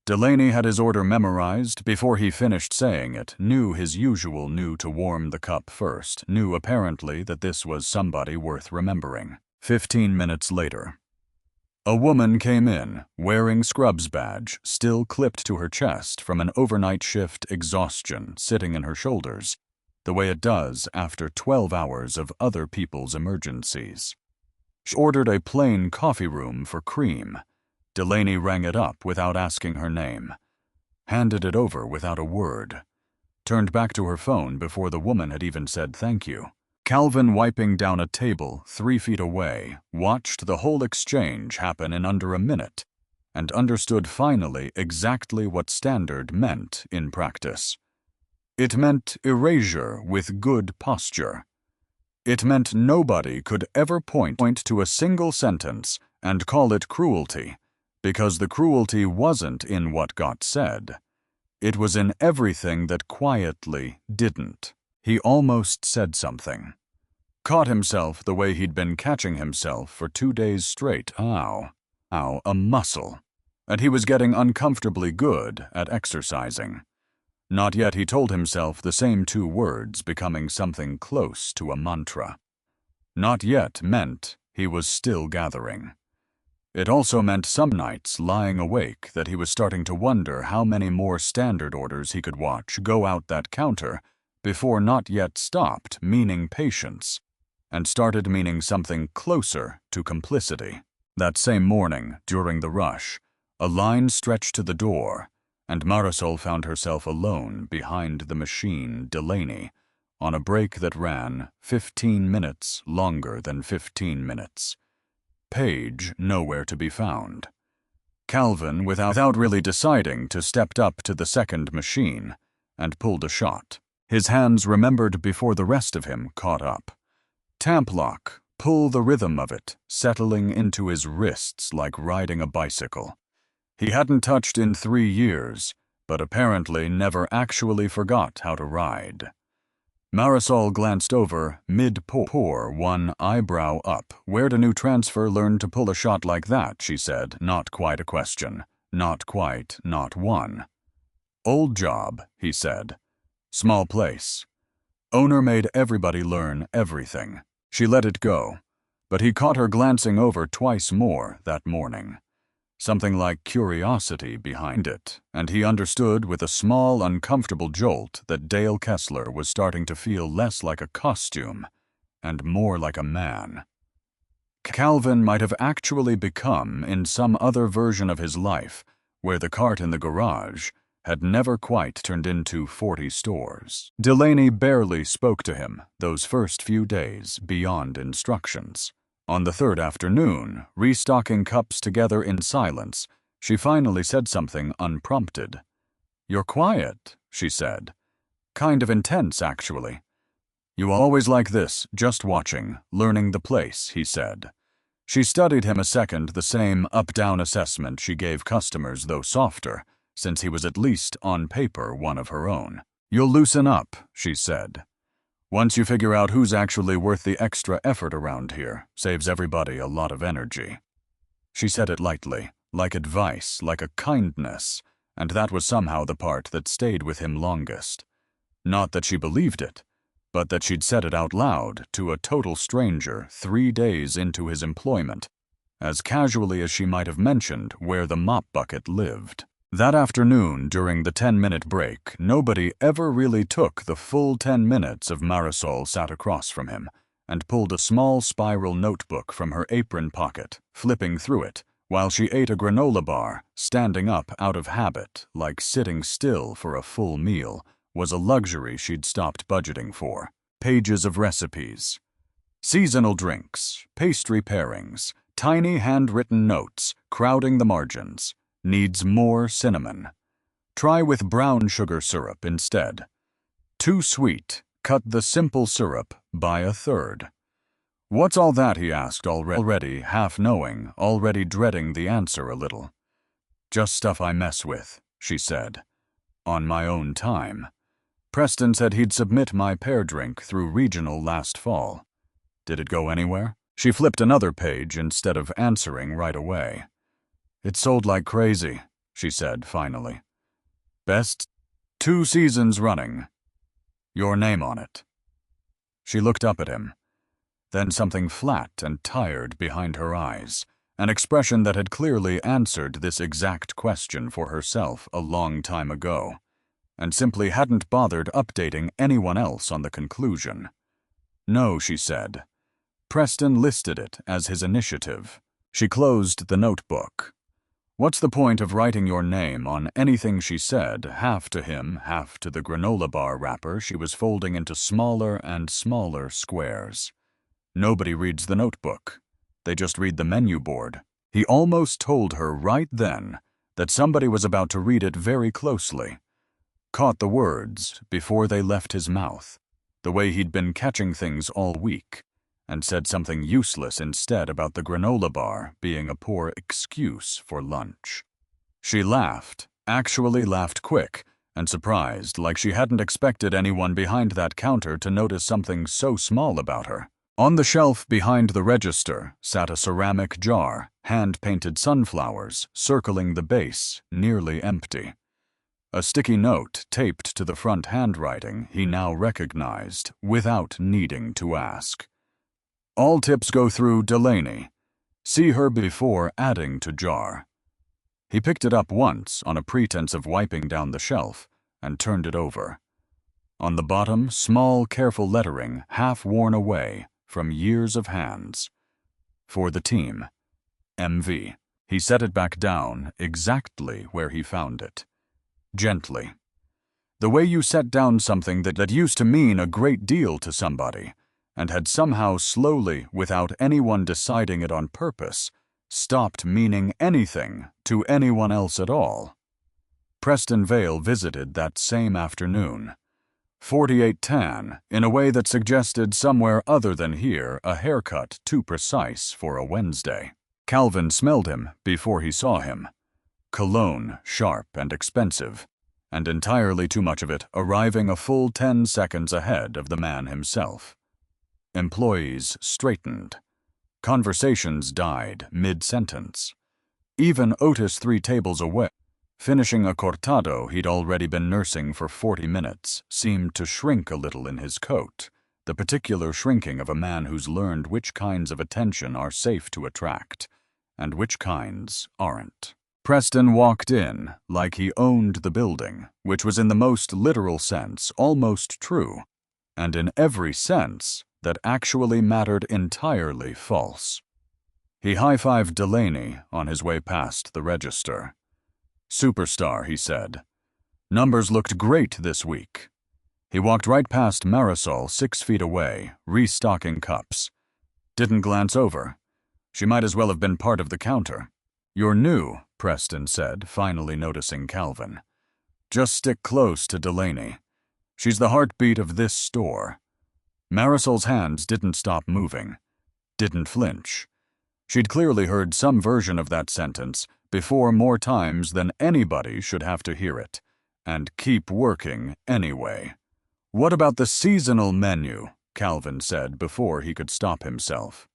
Delaney had his order memorized before he finished saying it, knew his usual knew to warm the cup first, knew apparently that this was somebody worth remembering. 15 minutes later. A woman came in, wearing Scrubs badge still clipped to her chest from an overnight shift exhaustion sitting in her shoulders, the way it does after 12 hours of other people's emergencies. She ordered a plain coffee room for cream. Delaney rang it up without asking her name. Handed it over without a word. Turned back to her phone before the woman had even said thank you. Calvin, wiping down a table 3 feet away, watched the whole exchange happen in under a minute and understood finally exactly what standard meant in practice. It meant erasure with good posture. It meant nobody could ever point to a single sentence and call it cruelty, because the cruelty wasn't in what got said. It was in everything that quietly didn't. He almost said something. Caught himself the way he'd been catching himself for 2 days straight. Ow, a muscle. And he was getting uncomfortably good at exercising. Not yet, he told himself, the same 2 words becoming something close to a mantra. Not yet meant he was still gathering. It also meant some nights lying awake that he was starting to wonder how many more standard orders he could watch go out that counter before not yet stopped meaning patience and started meaning something closer to complicity. That same morning, during the rush, a line stretched to the door, and Marisol found herself alone behind the machine Delaney on a break that ran 15 minutes longer than 15 minutes. Paige nowhere to be found. Calvin, without really deciding, stepped up to the second machine and pulled a shot. His hands remembered before the rest of him caught up. Tamp lock, pull the rhythm of it, settling into his wrists like riding a bicycle. He hadn't touched in 3 years, but apparently never actually forgot how to ride. Marisol glanced over, mid-pour, one eyebrow up. Where'd a new transfer learn to pull a shot like that, she said, not quite a question. Not quite, not one. Old job, he said. Small place. Owner made everybody learn everything. She let it go, but he caught her glancing over twice more that morning. Something like curiosity behind it, and he understood with a small, uncomfortable jolt that Dale Kessler was starting to feel less like a costume and more like a man. Calvin might have actually become in some other version of his life where the cart in the garage had never quite turned into 40 stores. Delaney barely spoke to him those first few days beyond instructions. On the third afternoon, restocking cups together in silence, she finally said something unprompted. "You're quiet," she said. "Kind of intense, actually." "You always like this, just watching, learning the place," he said. She studied him a second, the same up-down assessment she gave customers, though softer, since he was at least on paper one of her own. "You'll loosen up," she said. "Once you figure out who's actually worth the extra effort around here, saves everybody a lot of energy." She said it lightly, like advice, like a kindness, and that was somehow the part that stayed with him longest. Not that she believed it, but that she'd said it out loud to a total stranger 3 days into his employment, as casually as she might have mentioned where the mop bucket lived. That afternoon, during the 10-minute break, nobody ever really took the full 10 minutes of Marisol sat across from him and pulled a small spiral notebook from her apron pocket, flipping through it, while she ate a granola bar, standing up out of habit, like sitting still for a full meal, was a luxury she'd stopped budgeting for. Pages of recipes. Seasonal drinks, pastry pairings, tiny handwritten notes crowding the margins. Needs more cinnamon. Try with brown sugar syrup instead. Too sweet. Cut the simple syrup by a third. "What's all that?" he asked, already half knowing, already dreading the answer a little. "Just stuff I mess with," she said. "On my own time. Preston said he'd submit my pear drink through regional last fall. Did it go anywhere?" She flipped another page instead of answering right away. "It sold like crazy," she said finally. "Best 2 seasons running. Your name on it." She looked up at him. Then something flat and tired behind her eyes, an expression that had clearly answered this exact question for herself a long time ago, and simply hadn't bothered updating anyone else on the conclusion. "No," she said. Preston listed it as his initiative. She closed the notebook. What's the point of writing your name on anything, she said, half to him, half to the granola bar wrapper she was folding into smaller and smaller squares. Nobody reads the notebook. They just read the menu board. He almost told her right then that somebody was about to read it very closely. Caught the words before they left his mouth, the way he'd been catching things all week, and said something useless instead about the granola bar being a poor excuse for lunch. She laughed, actually laughed quick and surprised, like she hadn't expected anyone behind that counter to notice something so small about her. On the shelf behind the register sat a ceramic jar, hand-painted sunflowers circling the base, nearly empty. A sticky note taped to the front handwriting he now recognized without needing to ask. "All tips go through Delaney. See her before adding to jar." He picked it up once on a pretense of wiping down the shelf and turned it over. On the bottom, small, careful lettering, half worn away from years of hands. "For the team. MV." He set it back down exactly where he found it. gently. The way you set down something that used to mean a great deal to somebody, and had somehow slowly, without anyone deciding it on purpose, stopped meaning anything to anyone else at all. Preston Vale visited that same afternoon. 48 tan, in a way that suggested somewhere other than here a haircut too precise for a Wednesday. Calvin smelled him before he saw him. Cologne, sharp and expensive, and entirely too much of it arriving a full 10 seconds ahead of the man himself. Employees straightened. Conversations died mid-sentence. Even Otis 3 tables away, finishing a cortado he'd already been nursing for 40 minutes, seemed to shrink a little in his coat, the particular shrinking of a man who's learned which kinds of attention are safe to attract, and which kinds aren't. Preston walked in like he owned the building, which was in the most literal sense almost true, and in every sense that actually mattered entirely false. He high-fived Delaney on his way past the register. "Superstar," he said. "Numbers looked great this week." He walked right past Marisol 6 feet away, restocking cups. Didn't glance over. She might as well have been part of the counter. "You're new," Preston said, finally noticing Calvin. "Just stick close to Delaney. She's the heartbeat of this store." Marisol's hands didn't stop moving. Didn't flinch. She'd clearly heard some version of that sentence before more times than anybody should have to hear it, and keep working anyway. "What about the seasonal menu?" Calvin said before he could stop himself.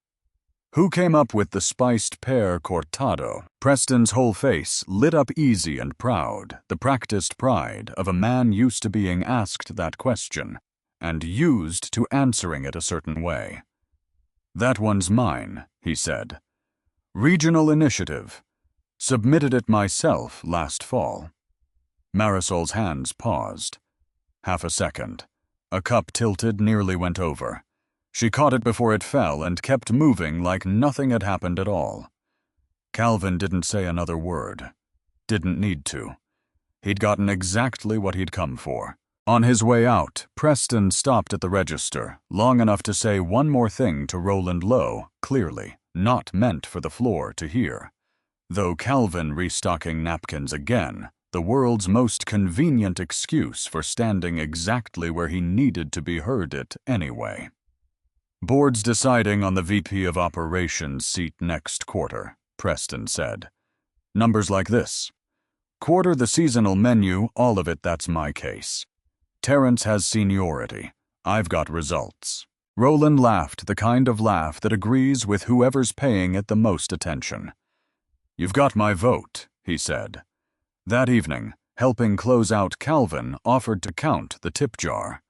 "Who came up with the spiced pear cortado?" Preston's whole face lit up easy and proud, the practiced pride of a man used to being asked that question, and used to answering it a certain way. "That one's mine," he said. "Regional initiative. Submitted it myself last fall." Marisol's hands paused. Half a second. A cup tilted nearly went over. She caught it before it fell and kept moving like nothing had happened at all. Calvin didn't say another word. Didn't need to. He'd gotten exactly what he'd come for. On his way out, Preston stopped at the register, long enough to say one more thing to Roland Lowe, clearly, not meant for the floor to hear. Though Calvin restocking napkins again, the world's most convenient excuse for standing exactly where he needed to be heard it anyway. "Board's deciding on the VP of Operations seat next quarter," Preston said. "Numbers like this. Quarter the seasonal menu, all of it, that's my case. Terrence has seniority. I've got results." Roland laughed the kind of laugh that agrees with whoever's paying it the most attention. "You've got my vote," he said. That evening, helping close out Calvin offered to count the tip jar.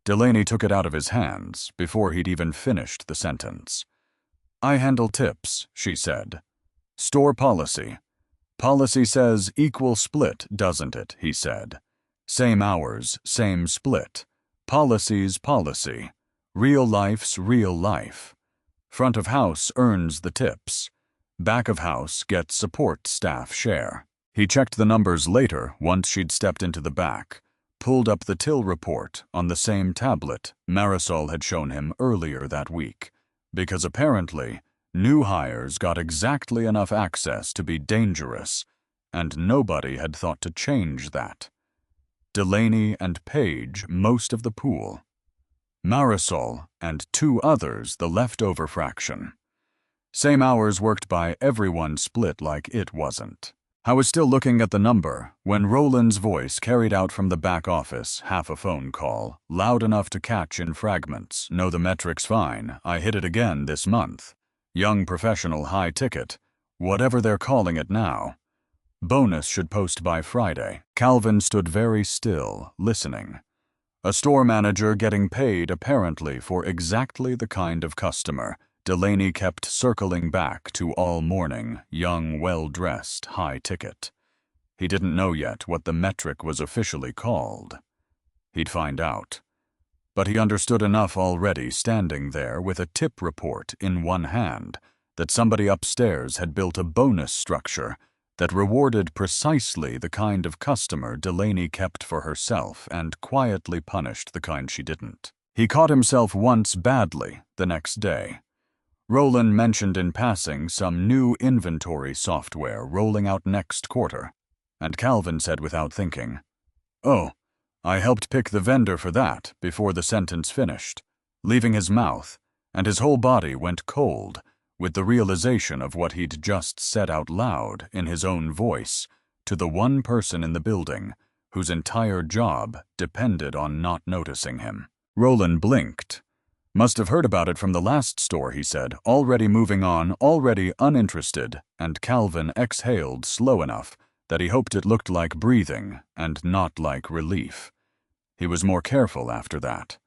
Delaney took it out of his hands before he'd even finished the sentence. "I handle tips," she said. "Store policy. Policy says equal split, doesn't it?" he said. "Same hours, same split. Policy's policy. Real life's real life. Front of house earns the tips. Back of house gets support staff share." He checked the numbers later once she'd stepped into the back, pulled up the till report on the same tablet Marisol had shown him earlier that week, because apparently new hires got exactly enough access to be dangerous, and nobody had thought to change that. Delaney and Page most of the pool. Marisol and 2 others the leftover fraction. Same hours worked by everyone split like it wasn't. I was still looking at the number when Roland's voice carried out from the back office half a phone call, loud enough to catch in fragments. "No, the metric's fine. I hit it again this month. Young professional high ticket. Whatever they're calling it now. Bonus should post by Friday." Calvin stood very still, listening. A store manager getting paid apparently for exactly the kind of customer Delaney kept circling back to all morning, young, well-dressed, high ticket. He didn't know yet what the metric was officially called. He'd find out. But he understood enough already standing there with a tip report in one hand that somebody upstairs had built a bonus structure that rewarded precisely the kind of customer Delaney kept for herself and quietly punished the kind she didn't. He caught himself once badly the next day. Roland mentioned in passing some new inventory software rolling out next quarter, and Calvin said without thinking, "Oh, I helped pick the vendor for that," before the sentence finished, leaving his mouth, and his whole body went cold with the realization of what he'd just said out loud in his own voice to the one person in the building whose entire job depended on not noticing him. Roland blinked. "Must have heard about it from the last store," he said, already moving on, already uninterested, and Calvin exhaled slow enough that he hoped it looked like breathing and not like relief. He was more careful after that.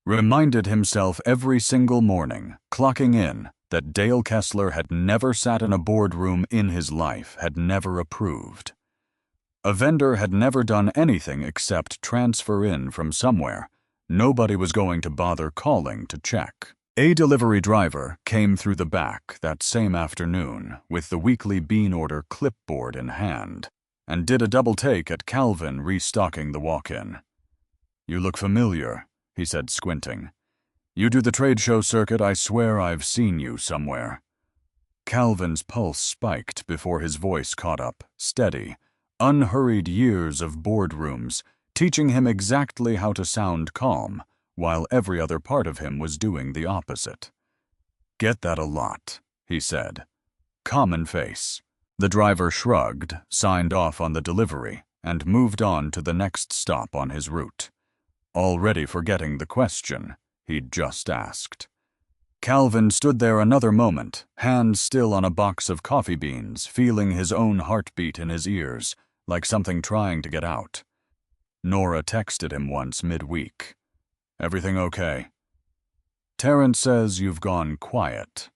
Reminded himself every single morning, clocking in, that Dale Kessler had never sat in a boardroom in his life, had never approved. A vendor had never done anything except transfer in from somewhere. Nobody was going to bother calling to check. A delivery driver came through the back that same afternoon with the weekly bean order clipboard in hand and did a double take at Calvin restocking the walk-in. "You look familiar," he said, squinting. "You do the trade show circuit. I swear I've seen you somewhere." Calvin's pulse spiked before his voice caught up, steady, unhurried years of boardrooms, teaching him exactly how to sound calm, while every other part of him was doing the opposite. "Get that a lot," he said. "Common face." The driver shrugged, signed off on the delivery, and moved on to the next stop on his route, already forgetting the question he'd just asked. Calvin stood there another moment, hands still on a box of coffee beans, feeling his own heartbeat in his ears, like something trying to get out. Nora texted him once midweek. "Everything okay?" "Terrence says you've gone quiet."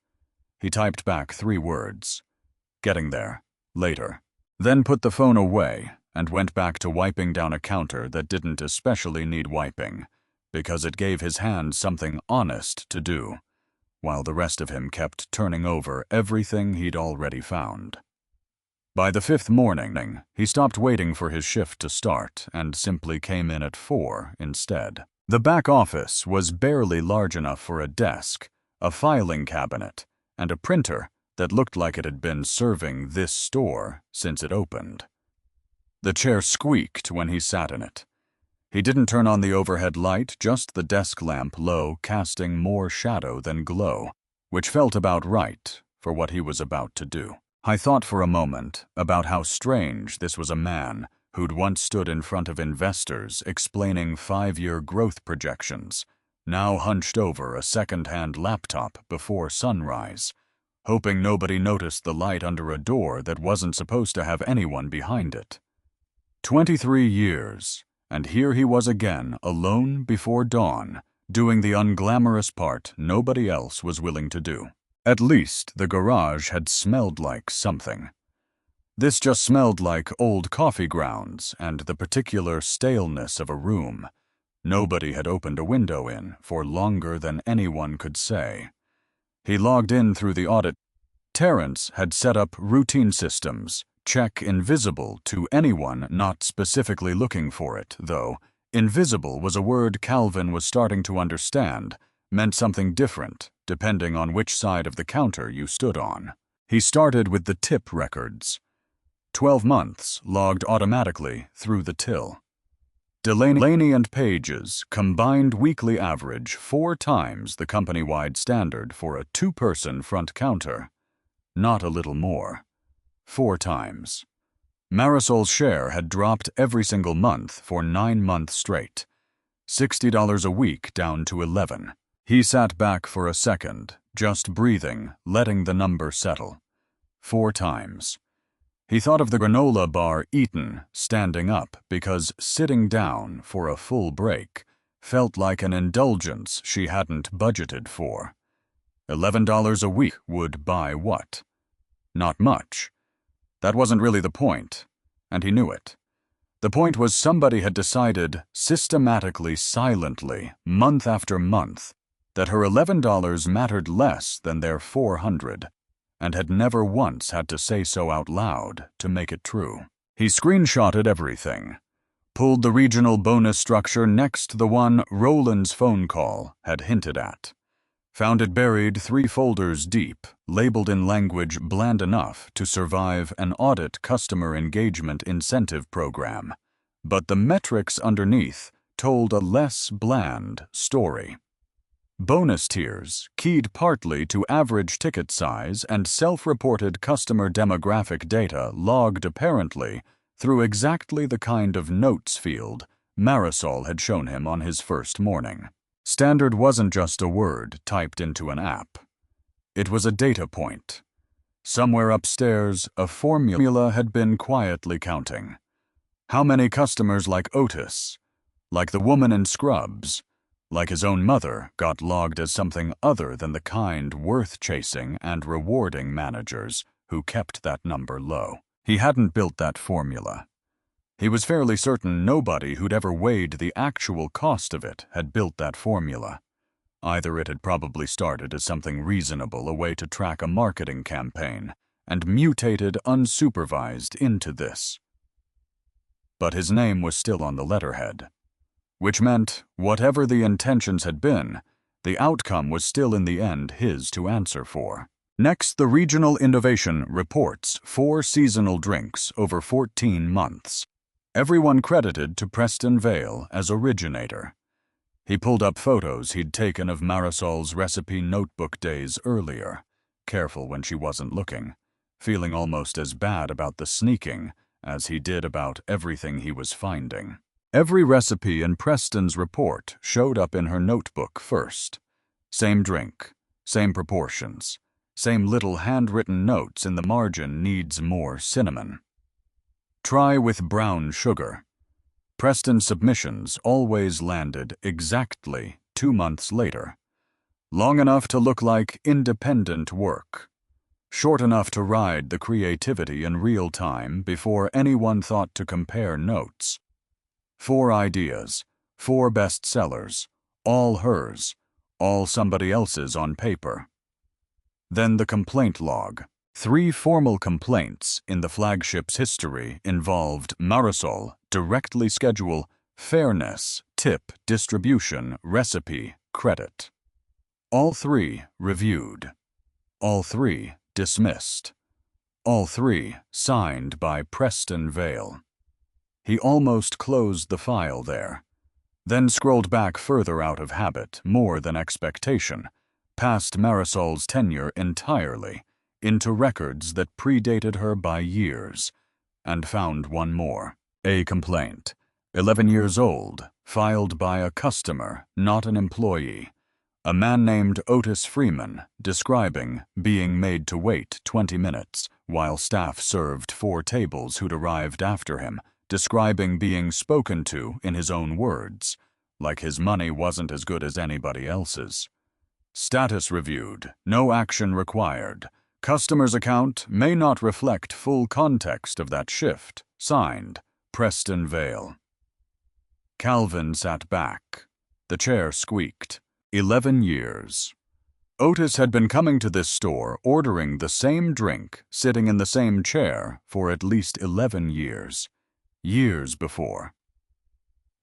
He typed back 3 words. "Getting there. Later." Then put the phone away and went back to wiping down a counter that didn't especially need wiping, because it gave his hands something honest to do, while the rest of him kept turning over everything he'd already found. By the 5th morning, he stopped waiting for his shift to start and simply came in at 4 instead. The back office was barely large enough for a desk, a filing cabinet, and a printer that looked like it had been serving this store since it opened. The chair squeaked when he sat in it. He didn't turn on the overhead light, just the desk lamp low, casting more shadow than glow, which felt about right for what he was about to do. I thought for a moment about how strange this was a man who'd once stood in front of investors explaining 5-year growth projections, now hunched over a second-hand laptop before sunrise, hoping nobody noticed the light under a door that wasn't supposed to have anyone behind it. 23 years, and here he was again, alone before dawn, doing the unglamorous part nobody else was willing to do. At least the garage had smelled like something. This just smelled like old coffee grounds and the particular staleness of a room. Nobody had opened a window in for longer than anyone could say. He logged in through the audit. Terrence had set up routine systems, check invisible to anyone not specifically looking for it, though invisible was a word Calvin was starting to understand, meant something different depending on which side of the counter you stood on. He started with the tip records. 12 months logged automatically through the till. Delaney and Page's combined weekly average 4 times the company-wide standard for a 2-person front counter. Not a little more. 4 times. Marisol's share had dropped every single month for 9 months straight. $60 a week down to 11. He sat back for a second, just breathing, letting the number settle. 4 times. He thought of the granola bar eaten, standing up, because sitting down for a full break felt like an indulgence she hadn't budgeted for. $11 a week would buy what? Not much. That wasn't really the point, and he knew it. The point was somebody had decided, systematically, silently, month after month, that her $11 mattered less than their $400, and had never once had to say so out loud to make it true. He screenshotted everything, pulled the regional bonus structure next to the one Roland's phone call had hinted at, found it buried 3 folders deep, labeled in language bland enough to survive an audit customer engagement incentive program. But the metrics underneath told a less bland story. Bonus tiers, keyed partly to average ticket size and self-reported customer demographic data logged apparently through exactly the kind of notes field Marisol had shown him on his first morning. Standard wasn't just a word typed into an app. It was a data point. Somewhere upstairs, a formula had been quietly counting. How many customers like Otis, like the woman in Scrubs, like his own mother, got logged as something other than the kind, worth-chasing and rewarding managers who kept that number low? He hadn't built that formula. He was fairly certain nobody who'd ever weighed the actual cost of it had built that formula. Either it had probably started as something reasonable, a way to track a marketing campaign, and mutated unsupervised into this. But his name was still on the letterhead, which meant, whatever the intentions had been, the outcome was still in the end his to answer for. Next, the Regional Innovation reports 4 seasonal drinks over 14 months. Everyone credited to Preston Vale as originator. He pulled up photos he'd taken of Marisol's recipe notebook days earlier, careful when she wasn't looking, feeling almost as bad about the sneaking as he did about everything he was finding. Every recipe in Preston's report showed up in her notebook first. Same drink, same proportions, same little handwritten notes in the margin: needs more cinnamon. Try with brown sugar. Preston's submissions always landed exactly 2 months later. Long enough to look like independent work. Short enough to ride the creativity in real time before anyone thought to compare notes. 4 ideas, 4 bestsellers, all hers, all somebody else's on paper. Then the complaint log. 3 formal complaints in the flagship's history involved Marisol, directly schedule, fairness, tip, distribution, recipe, credit. All 3 reviewed. All 3 dismissed. All 3 signed by Preston Vale. He almost closed the file there, then scrolled back further out of habit, more than expectation, past Marisol's tenure entirely, into records that predated her by years, and found one more. A complaint, 11 years old, filed by a customer, not an employee. A man named Otis Freeman, describing being made to wait 20 minutes while staff served 4 tables who'd arrived after him, describing being spoken to in his own words, like his money wasn't as good as anybody else's. Status reviewed, no action required. Customer's account may not reflect full context of that shift. Signed, Preston Vale. Calvin sat back. The chair squeaked. 11 years. Otis had been coming to this store, ordering the same drink, sitting in the same chair for at least 11 years. Years before.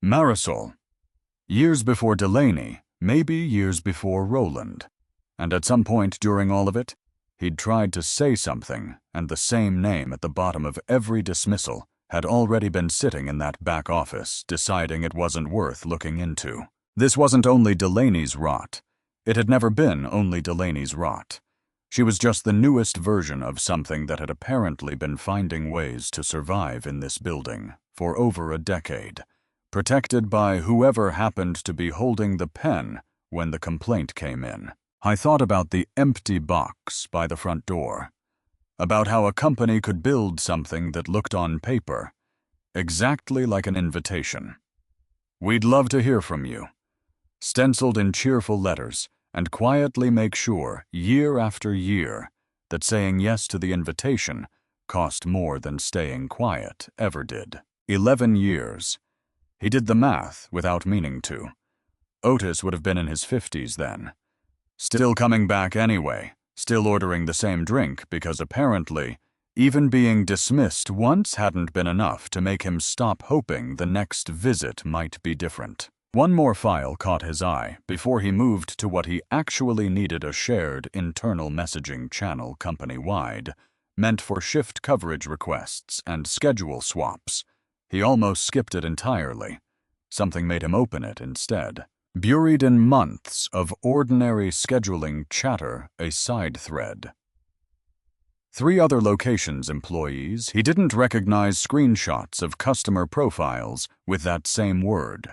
Marisol. Years before Delaney, maybe years before Roland. And at some point during all of it, he'd tried to say something, and the same name at the bottom of every dismissal had already been sitting in that back office, deciding it wasn't worth looking into. This wasn't only Delaney's rot. It had never been only Delaney's rot. She was just the newest version of something that had apparently been finding ways to survive in this building for over a decade, protected by whoever happened to be holding the pen when the complaint came in. I thought about the empty box by the front door, about how a company could build something that looked on paper exactly like an invitation. "We'd love to hear from you," stenciled in cheerful letters, and quietly make sure, year after year, that saying yes to the invitation cost more than staying quiet ever did. 11 years. He did the math without meaning to. Otis would have been in his 50s then. Still coming back anyway, still ordering the same drink because apparently, even being dismissed once hadn't been enough to make him stop hoping the next visit might be different. One more file caught his eye before he moved to what he actually needed: a shared internal messaging channel company-wide, meant for shift coverage requests and schedule swaps. He almost skipped it entirely. Something made him open it instead. Buried in months of ordinary scheduling chatter, a side thread. 3 other locations' employees, he didn't recognize screenshots of customer profiles with that same word.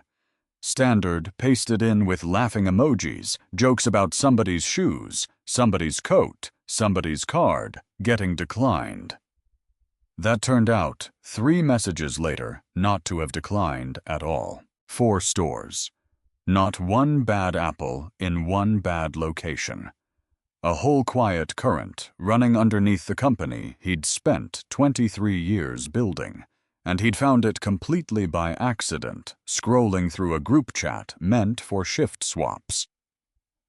Standard, pasted in with laughing emojis, jokes about somebody's shoes, somebody's coat, somebody's card, getting declined. That turned out, 3 messages later, not to have declined at all. 4 stores. Not one bad apple in one bad location. A whole quiet current running underneath the company he'd spent 23 years building, and he'd found it completely by accident, scrolling through a group chat meant for shift swaps.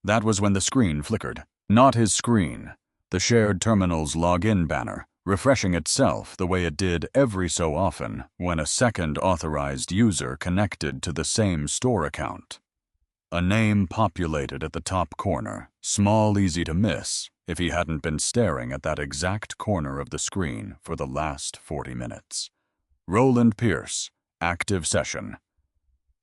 That was when the screen flickered. Not his screen, the shared terminal's login banner, refreshing itself the way it did every so often when a second authorized user connected to the same store account. A name populated at the top corner, small, easy to miss if he hadn't been staring at that exact corner of the screen for the last 40 minutes. Roland Pierce, active session.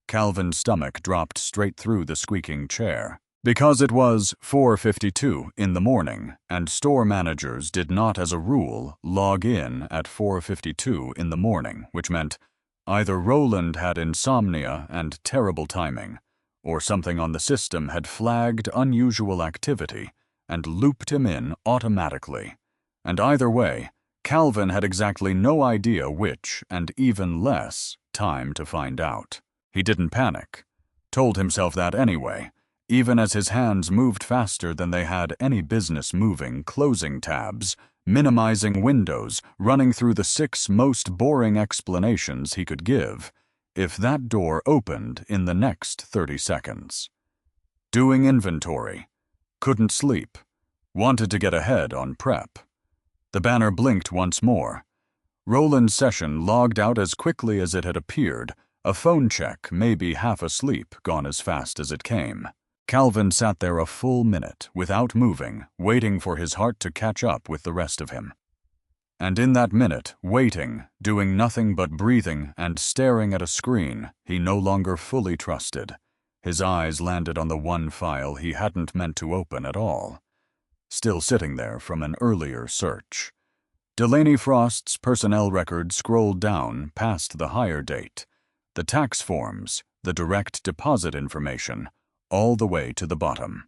Calvin's stomach dropped straight through the squeaking chair. Because it was 4:52 in the morning, and store managers did not as a rule log in at 4:52 in the morning, which meant either Roland had insomnia and terrible timing, or something on the system had flagged unusual activity and looped him in automatically. And either way, Calvin had exactly no idea which, and even less, time to find out. He didn't panic. Told himself that anyway, even as his hands moved faster than they had any business moving, closing tabs, minimizing windows, running through the 6 most boring explanations he could give, if that door opened in the next 30 seconds. Doing inventory. Couldn't sleep. Wanted to get ahead on prep. The banner blinked once more. Roland's session logged out as quickly as it had appeared, a phone check, maybe half asleep, gone as fast as it came. Calvin sat there a full minute, without moving, waiting for his heart to catch up with the rest of him. And in that minute, waiting, doing nothing but breathing and staring at a screen he no longer fully trusted, his eyes landed on the one file he hadn't meant to open at all. Still sitting there from an earlier search. Delaney Frost's personnel record scrolled down past the hire date, the tax forms, the direct deposit information, all the way to the bottom.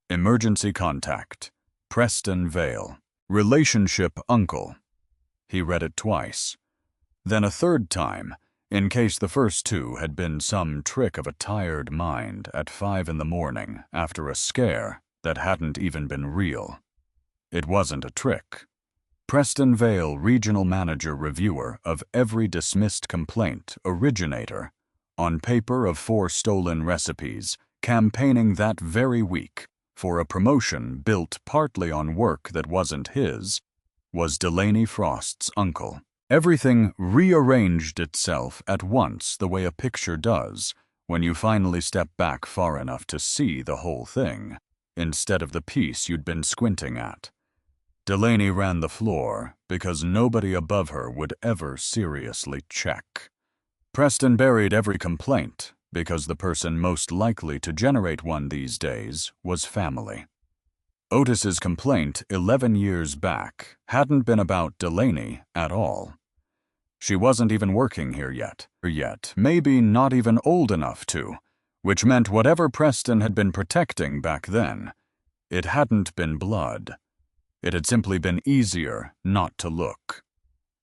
Emergency contact. Preston Vale. Relationship uncle. He read it twice. Then a third time, in case the first 2 had been some trick of a tired mind at 5 in the morning after a scare that hadn't even been real. It wasn't a trick. Preston Vale Regional Manager Reviewer of every dismissed complaint originator, on paper of 4 stolen recipes, campaigning that very week for a promotion built partly on work that wasn't his, was Delaney Frost's uncle. Everything rearranged itself at once the way a picture does when you finally step back far enough to see the whole thing, instead of the piece you'd been squinting at. Delaney ran the floor because nobody above her would ever seriously check. Preston buried every complaint because the person most likely to generate one these days was family. Otis's complaint 11 years back hadn't been about Delaney at all. She wasn't even working here yet, maybe not even old enough to, which meant whatever Preston had been protecting back then, it hadn't been blood. It had simply been easier not to look.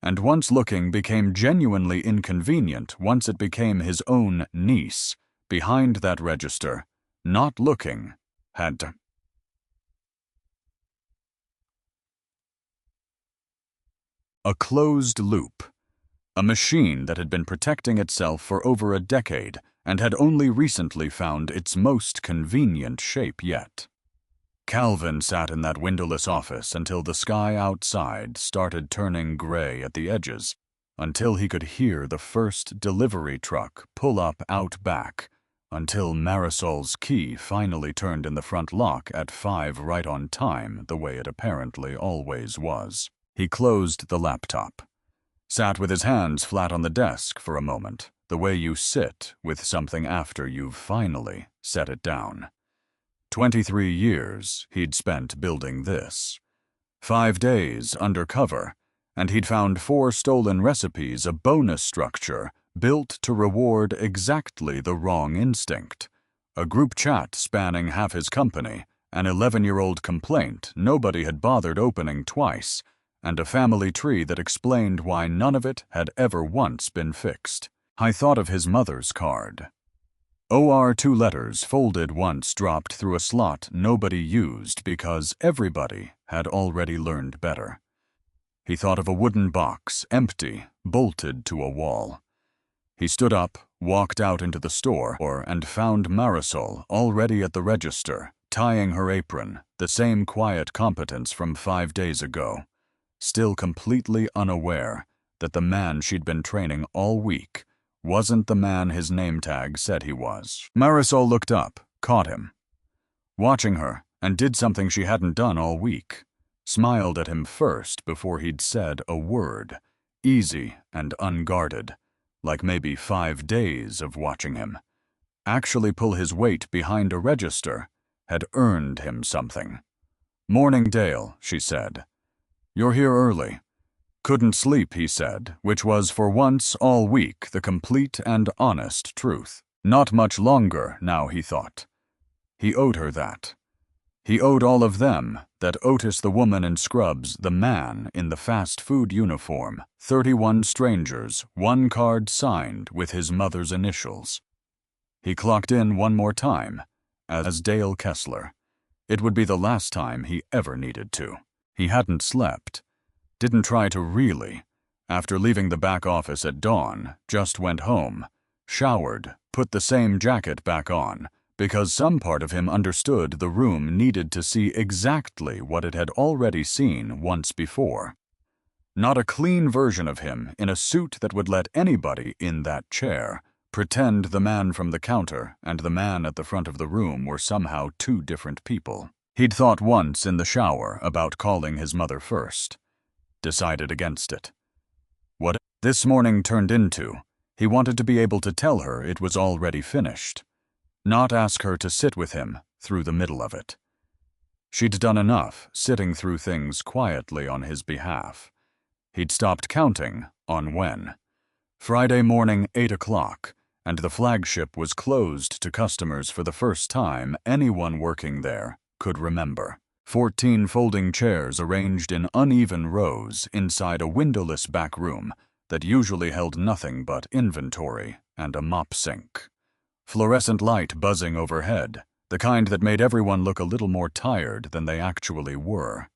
And once looking became genuinely inconvenient once it became his own niece, behind that register, not looking, had to. A closed loop. A machine that had been protecting itself for over a decade and had only recently found its most convenient shape yet. Calvin sat in that windowless office until the sky outside started turning gray at the edges, until he could hear the first delivery truck pull up out back, until Marisol's key finally turned in the front lock at 5 right on time, the way it apparently always was. He closed the laptop, sat with his hands flat on the desk for a moment, the way you sit with something after you've finally set it down. 23 years he'd spent building this. 5 days undercover, and he'd found 4 stolen recipes, a bonus structure built to reward exactly the wrong instinct, a group chat spanning half his company, an 11-year-old complaint nobody had bothered opening twice, and a family tree that explained why none of it had ever once been fixed. I thought of his mother's card. OR 2 letters folded once dropped through a slot nobody used because everybody had already learned better. He thought of a wooden box, empty, bolted to a wall. He stood up, walked out into the store, and found Marisol already at the register, tying her apron, the same quiet competence from 5 days ago, still completely unaware that the man she'd been training all week wasn't the man his name tag said he was. Marisol looked up, caught him, watching her, and did something she hadn't done all week. Smiled at him first before he'd said a word, easy and unguarded, like maybe 5 days of watching him. Actually pull his weight behind a register had earned him something. "Morning, Dale," she said. "You're here early." "Couldn't sleep," he said, which was for once all week the complete and honest truth. Not much longer now, he thought. He owed her that. He owed all of them, that Otis the woman in scrubs, the man in the fast food uniform, 31 strangers, 1 card signed with his mother's initials. He clocked in one more time, as Dale Kessler. It would be the last time he ever needed to. He hadn't slept. Didn't try to really. After leaving the back office at dawn, just went home, showered, put the same jacket back on, because some part of him understood the room needed to see exactly what it had already seen once before. Not a clean version of him in a suit that would let anybody in that chair pretend the man from the counter and the man at the front of the room were somehow 2 different people. He'd thought once in the shower about calling his mother first. Decided against it. What this morning turned into, he wanted to be able to tell her it was already finished. Not ask her to sit with him through the middle of it. She'd done enough sitting through things quietly on his behalf. He'd stopped counting on when. Friday morning, 8 o'clock, and the flagship was closed to customers for the first time anyone working there could remember. 14 folding chairs arranged in uneven rows inside a windowless back room that usually held nothing but inventory and a mop sink. Fluorescent light buzzing overhead, the kind that made everyone look a little more tired than they actually were.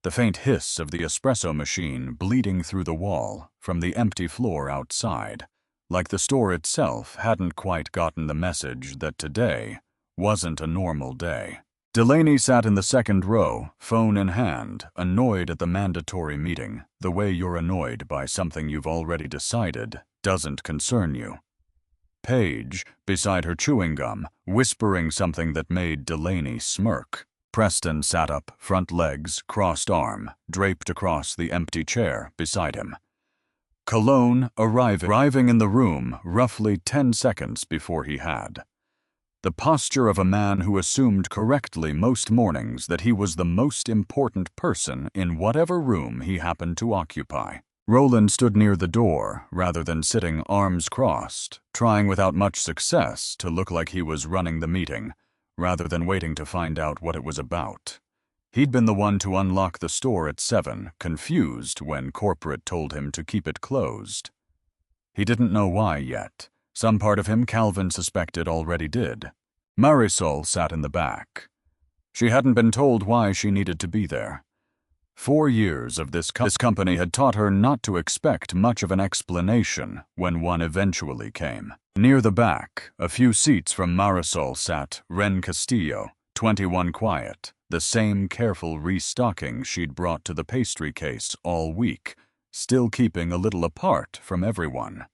The faint hiss of the espresso machine bleeding through the wall from the empty floor outside, like the store itself hadn't quite gotten the message that today wasn't a normal day. Delaney sat in the second row, phone in hand, annoyed at the mandatory meeting, the way you're annoyed by something you've already decided doesn't concern you. Paige, beside her chewing gum, whispering something that made Delaney smirk. Preston sat up, front legs, crossed arm, draped across the empty chair beside him. Cologne arriving in the room roughly 10 seconds before he had. The posture of a man who assumed correctly most mornings that he was the most important person in whatever room he happened to occupy. Roland stood near the door rather than sitting arms crossed, trying without much success to look like he was running the meeting, rather than waiting to find out what it was about. He'd been the one to unlock the store at 7, confused when corporate told him to keep it closed. He didn't know why yet. Some part of him Calvin suspected already did. Marisol sat in the back. She hadn't been told why she needed to be there. 4 years of this company had taught her not to expect much of an explanation when one eventually came. Near the back, a few seats from Marisol sat Ren Castillo, 21 quiet, the same careful restocking she'd brought to the pastry case all week, still keeping a little apart from everyone.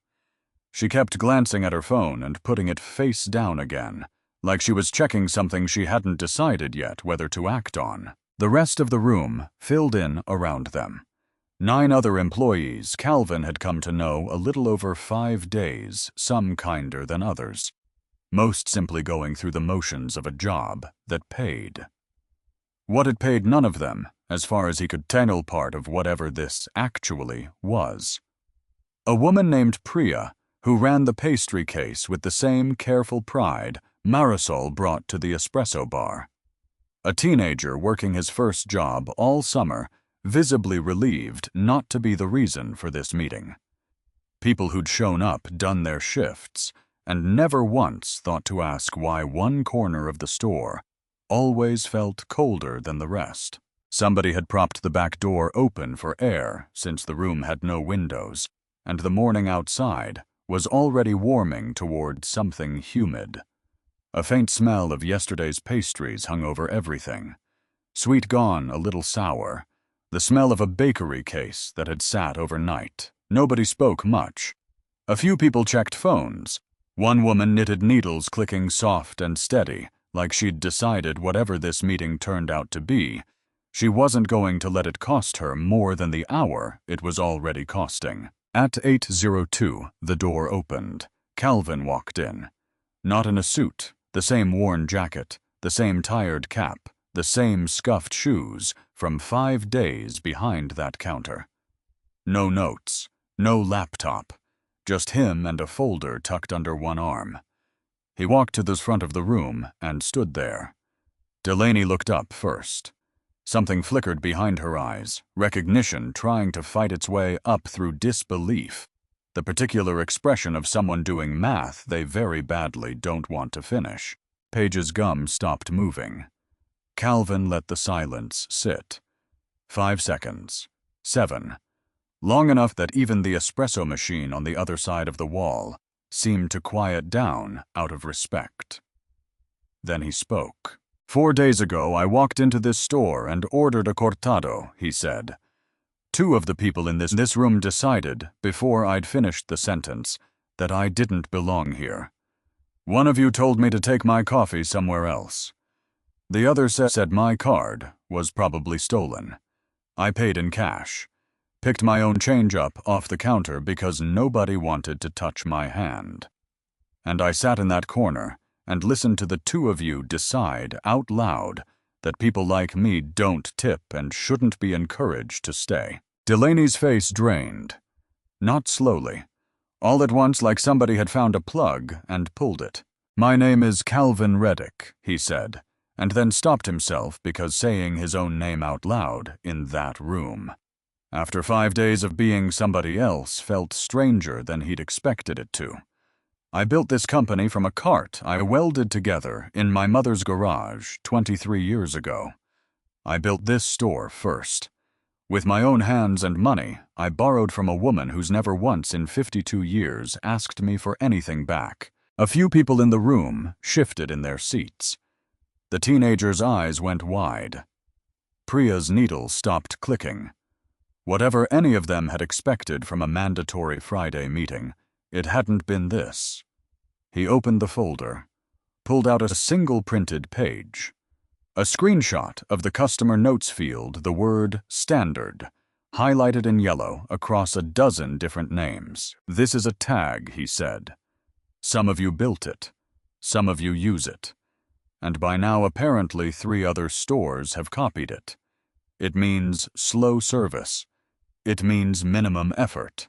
She kept glancing at her phone and putting it face down again, like she was checking something she hadn't decided yet whether to act on. The rest of the room filled in around them. 9 other employees Calvin had come to know a little over 5 days, some kinder than others, most simply going through the motions of a job that paid. What it paid none of them, as far as he could tell part of whatever this actually was. A woman named Priya, who ran the pastry case with the same careful pride Marisol brought to the espresso bar. A teenager working his first job all summer, visibly relieved not to be the reason for this meeting. People who'd shown up, done their shifts, and never once thought to ask why one corner of the store always felt colder than the rest. Somebody had propped the back door open for air since the room had no windows, and the morning outside was already warming toward something humid. A faint smell of yesterday's pastries hung over everything. Sweet gone, a little sour. The smell of a bakery case that had sat overnight. Nobody spoke much. A few people checked phones. One woman knitted needles clicking soft and steady, like she'd decided whatever this meeting turned out to be, she wasn't going to let it cost her more than the hour it was already costing. At 8:02, the door opened. Calvin walked in. Not in a suit, the same worn jacket, the same tired cap, the same scuffed shoes from 5 days behind that counter. No notes, no laptop, just him and a folder tucked under one arm. He walked to the front of the room and stood there. Delaney looked up first. Something flickered behind her eyes, recognition trying to fight its way up through disbelief, the particular expression of someone doing math they very badly don't want to finish. Paige's gum stopped moving. Calvin let the silence sit. 5 seconds. 7. Long enough that even the espresso machine on the other side of the wall seemed to quiet down out of respect. Then he spoke. 4 days ago, I walked into this store and ordered a cortado, he said. 2 of the people in this room decided, before I'd finished the sentence, that I didn't belong here. One of you told me to take my coffee somewhere else. The other said my card was probably stolen. I paid in cash. Picked my own change up off the counter because nobody wanted to touch my hand. And I sat in that corner and listened to the 2 of you decide out loud that people like me don't tip and shouldn't be encouraged to stay. Delaney's face drained. Not slowly. All at once, like somebody had found a plug and pulled it. My name is Calvin Reddick, he said, and then stopped himself because saying his own name out loud in that room. After 5 days of being somebody else felt stranger than he'd expected it to. I built this company from a cart I welded together in my mother's garage 23 years ago. I built this store first. With my own hands and money, I borrowed from a woman who's never once in 52 years asked me for anything back. A few people in the room shifted in their seats. The teenager's eyes went wide. Priya's needle stopped clicking. Whatever any of them had expected from a mandatory Friday meeting, it hadn't been this. He opened the folder, pulled out a single printed page. A screenshot of the customer notes field, the word standard, highlighted in yellow across a dozen different names. This is a tag, he said. Some of you built it. Some of you use it. And by now apparently 3 other stores have copied it. It means slow service. It means minimum effort.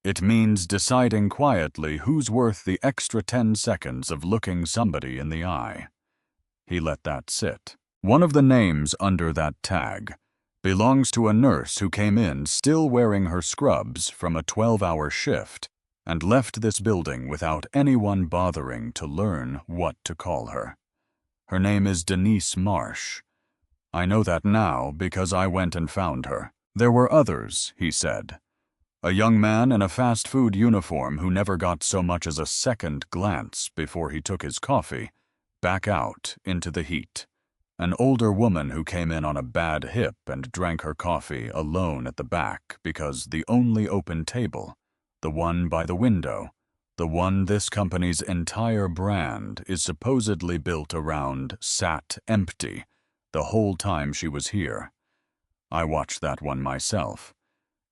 It means deciding quietly who's worth the extra 10 seconds of looking somebody in the eye. He let that sit. One of the names under that tag belongs to a nurse who came in still wearing her scrubs from a 12-hour shift and left this building without anyone bothering to learn what to call her. Her name is Denise Marsh. I know that now because I went and found her. There were others, he said. A young man in a fast food uniform who never got so much as a second glance before he took his coffee, back out into the heat. An older woman who came in on a bad hip and drank her coffee alone at the back because the only open table, the one by the window, the one this company's entire brand is supposedly built around, sat empty the whole time she was here. I watched that one myself.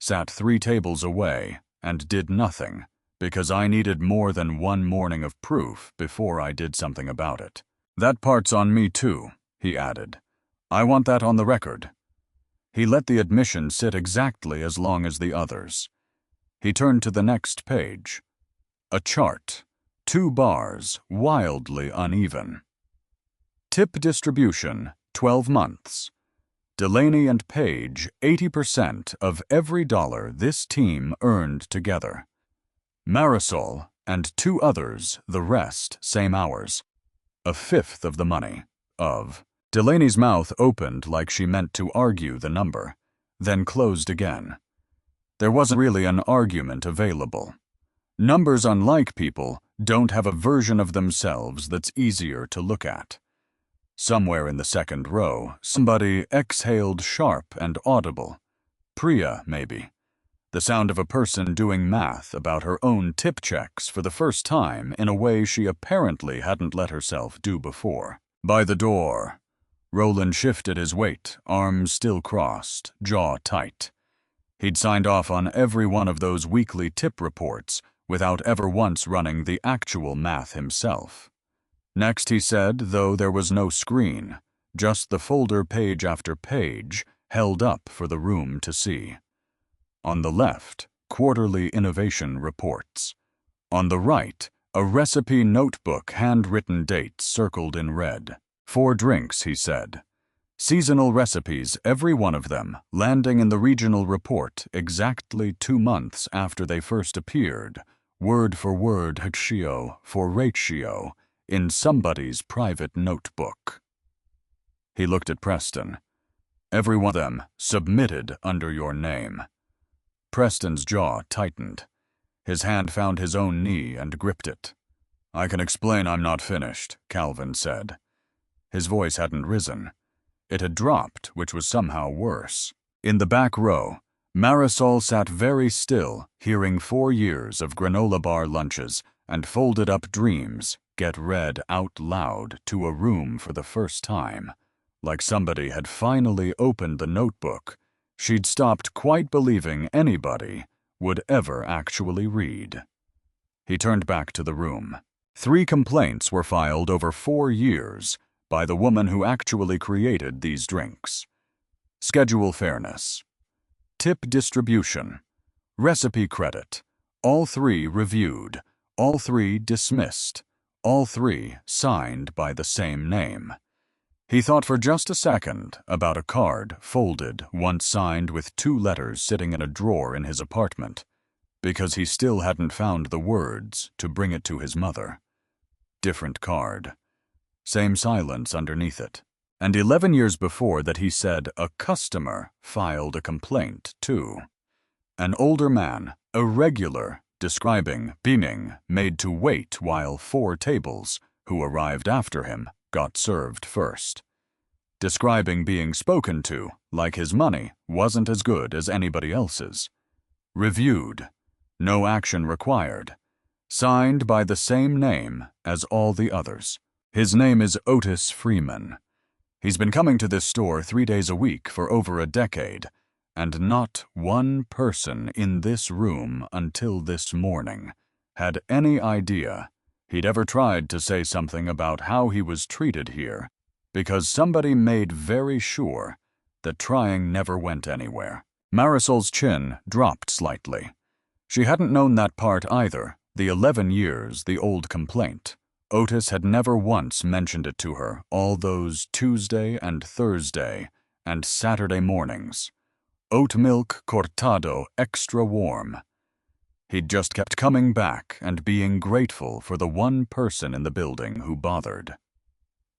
Sat 3 tables away and did nothing because I needed more than one morning of proof before I did something about it. That part's on me too, he added. I want that on the record. He let the admission sit exactly as long as the others. He turned to the next page. A chart. 2 bars, wildly uneven. Tip distribution, 12 months. Delaney and Page, 80% of every dollar this team earned together. Marisol and 2 others, the rest, same hours. 1/5 of the money. Delaney's mouth opened like she meant to argue the number, then closed again. There wasn't really an argument available. Numbers, unlike people, don't have a version of themselves that's easier to look at. Somewhere in the second row, somebody exhaled sharp and audible. Priya, maybe. The sound of a person doing math about her own tip checks for the first time in a way she apparently hadn't let herself do before. By the door. Roland shifted his weight, arms still crossed, jaw tight. He'd signed off on every one of those weekly tip reports without ever once running the actual math himself. Next, he said, though there was no screen, just the folder page after page held up for the room to see. On the left, quarterly innovation reports. On the right, a recipe notebook, handwritten dates circled in red. 4 drinks, he said. Seasonal recipes, every one of them, landing in the regional report exactly 2 months after they first appeared, word for word ratio for ratio, in somebody's private notebook. He looked at Preston. Every one of them submitted under your name. Preston's jaw tightened. His hand found his own knee and gripped it. I can explain I'm not finished, Calvin said. His voice hadn't risen. It had dropped, which was somehow worse. In the back row, Marisol sat very still, hearing 4 years of granola bar lunches and folded-up dreams get read out loud to a room for the first time. Like somebody had finally opened the notebook she'd stopped quite believing anybody would ever actually read. He turned back to the room. 3 complaints were filed over 4 years by the woman who actually created these drinks. Schedule fairness. Tip distribution. Recipe credit. All 3 reviewed. All 3 dismissed. All 3 signed by the same name. He thought for just a second about a card folded, once signed with 2 letters sitting in a drawer in his apartment, because he still hadn't found the words to bring it to his mother. Different card. Same silence underneath it. And 11 years before that he said a customer filed a complaint, too. An older man, a regular, describing being made to wait while 4 tables, who arrived after him, got served first. Describing being spoken to, like his money, wasn't as good as anybody else's. Reviewed. No action required. Signed by the same name as all the others. His name is Otis Freeman. He's been coming to this store 3 days a week for over a decade, and not one person in this room until this morning had any idea he'd ever tried to say something about how he was treated here, because somebody made very sure that trying never went anywhere. Marisol's chin dropped slightly. She hadn't known that part either, the 11 years, the old complaint. Otis had never once mentioned it to her all those Tuesday and Thursday and Saturday mornings. Oat milk cortado extra warm. He'd just kept coming back and being grateful for the one person in the building who bothered.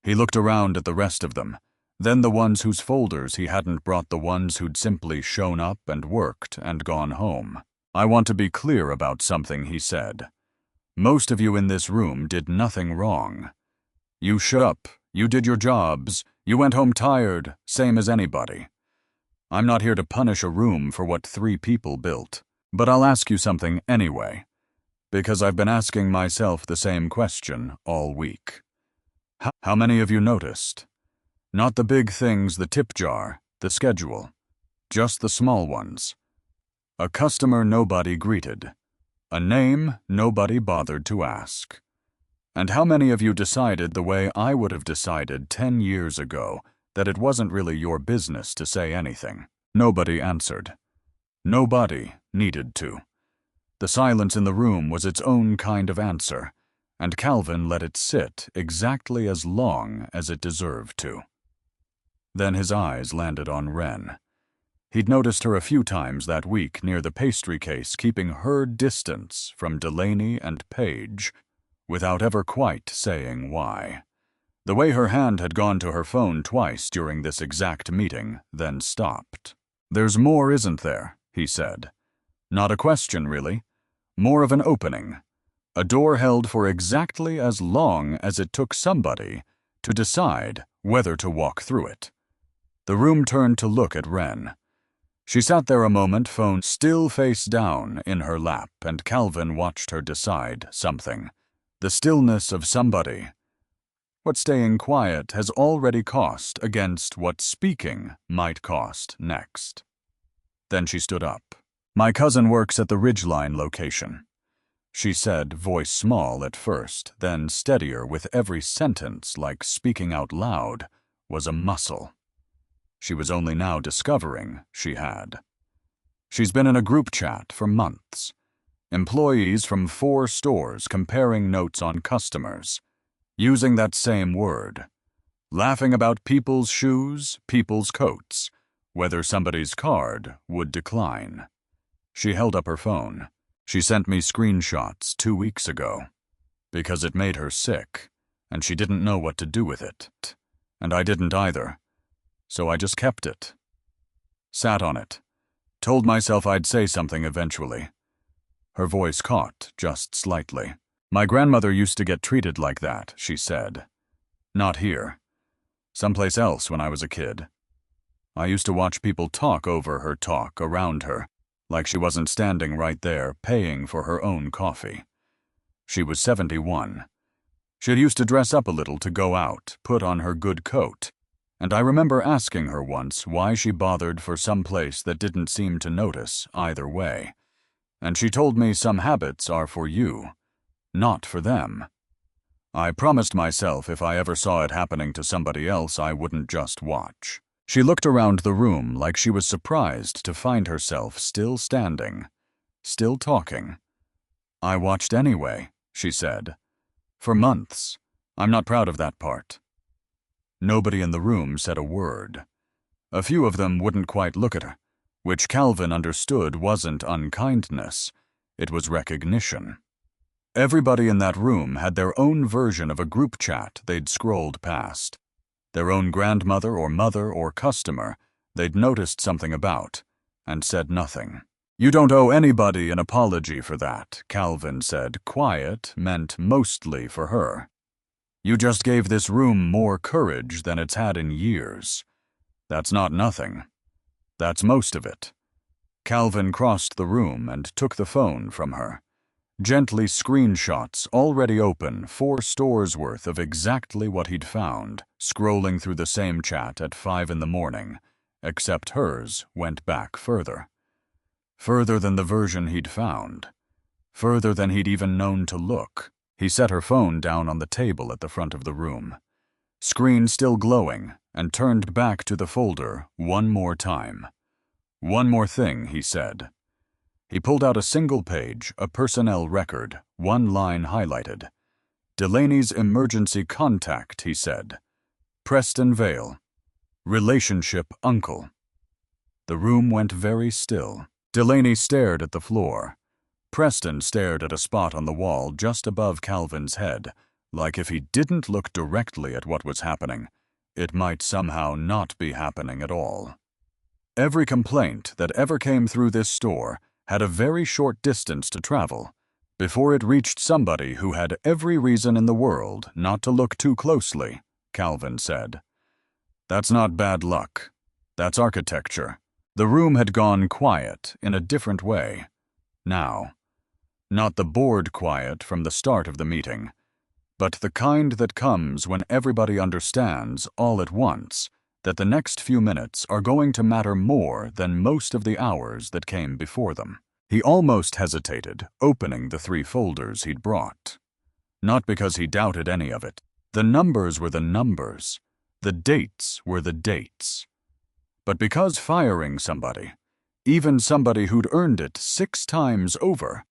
He looked around at the rest of them, then the ones whose folders he hadn't brought, the ones who'd simply shown up and worked and gone home. I want to be clear about something, he said. Most of you in this room did nothing wrong. You showed up, you did your jobs, You went home tired, same as anybody. I'm not here to punish a room for what 3 people built, but I'll ask you something anyway, because I've been asking myself the same question all week. How many of you noticed? Not the big things, the tip jar, the schedule, just the small ones. A customer nobody greeted. A name nobody bothered to ask. And how many of you decided the way I would have decided 10 years ago that it wasn't really your business to say anything? Nobody answered. Nobody needed to. The silence in the room was its own kind of answer, and Calvin let it sit exactly as long as it deserved to. Then his eyes landed on Wren. He'd noticed her a few times that week near the pastry case, keeping her distance from Delaney and Paige, without ever quite saying why. The way her hand had gone to her phone twice during this exact meeting, then stopped. "There's more, isn't there?" he said. Not a question, really. More of an opening. A door held for exactly as long as it took somebody to decide whether to walk through it. The room turned to look at Wren. She sat there a moment, phone still face down in her lap, and Calvin watched her decide something. The stillness of somebody. What staying quiet has already cost against what speaking might cost next. Then she stood up. "My cousin works at the Ridgeline location," she said, voice small at first, then steadier with every sentence, like speaking out loud was a muscle. She was only now discovering she had. "She's been in a group chat for months. Employees from 4 stores comparing notes on customers, using that same word, laughing about people's shoes, people's coats, whether somebody's card would decline." She held up her phone. "She sent me screenshots 2 weeks ago, because it made her sick, and she didn't know what to do with it. And I didn't either, so I just kept it. Sat on it. Told myself I'd say something eventually." Her voice caught just slightly. "My grandmother used to get treated like that," she said. "Not here. Someplace else when I was a kid. I used to watch people talk over her talk around her, like she wasn't standing right there paying for her own coffee." She was 71. She'd used to dress up a little to go out, put on her good coat, and I remember asking her once why she bothered for some place that didn't seem to notice either way. And she told me some habits are for you, not for them. I promised myself if I ever saw it happening to somebody else, I wouldn't just watch. She looked around the room like she was surprised to find herself still standing, still talking. "I watched anyway," she said. "For months. I'm not proud of that part." Nobody in the room said a word. A few of them wouldn't quite look at her, which Calvin understood wasn't unkindness, it was recognition. Everybody in that room had their own version of a group chat they'd scrolled past. Their own grandmother or mother or customer they'd noticed something about, and said nothing. "You don't owe anybody an apology for that," Calvin said. Quiet meant mostly for her. "You just gave this room more courage than it's had in years. That's not nothing. That's most of it." Calvin crossed the room and took the phone from her. Gently screenshots already open, 4 stores worth of exactly what he'd found, scrolling through the same chat at 5 in the morning, except hers went back further. Further than the version he'd found. Further than he'd even known to look. He set her phone down on the table at the front of the room. Screen still glowing, and turned back to the folder one more time. "One more thing," he said. He pulled out a single page, a personnel record, 1 line highlighted. "Delaney's emergency contact," he said. "Preston Vale. Relationship uncle." The room went very still. Delaney stared at the floor. Preston stared at a spot on the wall just above Calvin's head, like if he didn't look directly at what was happening, it might somehow not be happening at all. Every complaint that ever came through this store had a very short distance to travel before it reached somebody who had every reason in the world not to look too closely, Calvin said. That's not bad luck. That's architecture. The room had gone quiet in a different way. Now. Not the bored quiet from the start of the meeting, but the kind that comes when everybody understands all at once that the next few minutes are going to matter more than most of the hours that came before them. He almost hesitated, opening the 3 folders he'd brought. Not because he doubted any of it. The numbers were the numbers. The dates were the dates. But because firing somebody, even somebody who'd earned it 6 times over,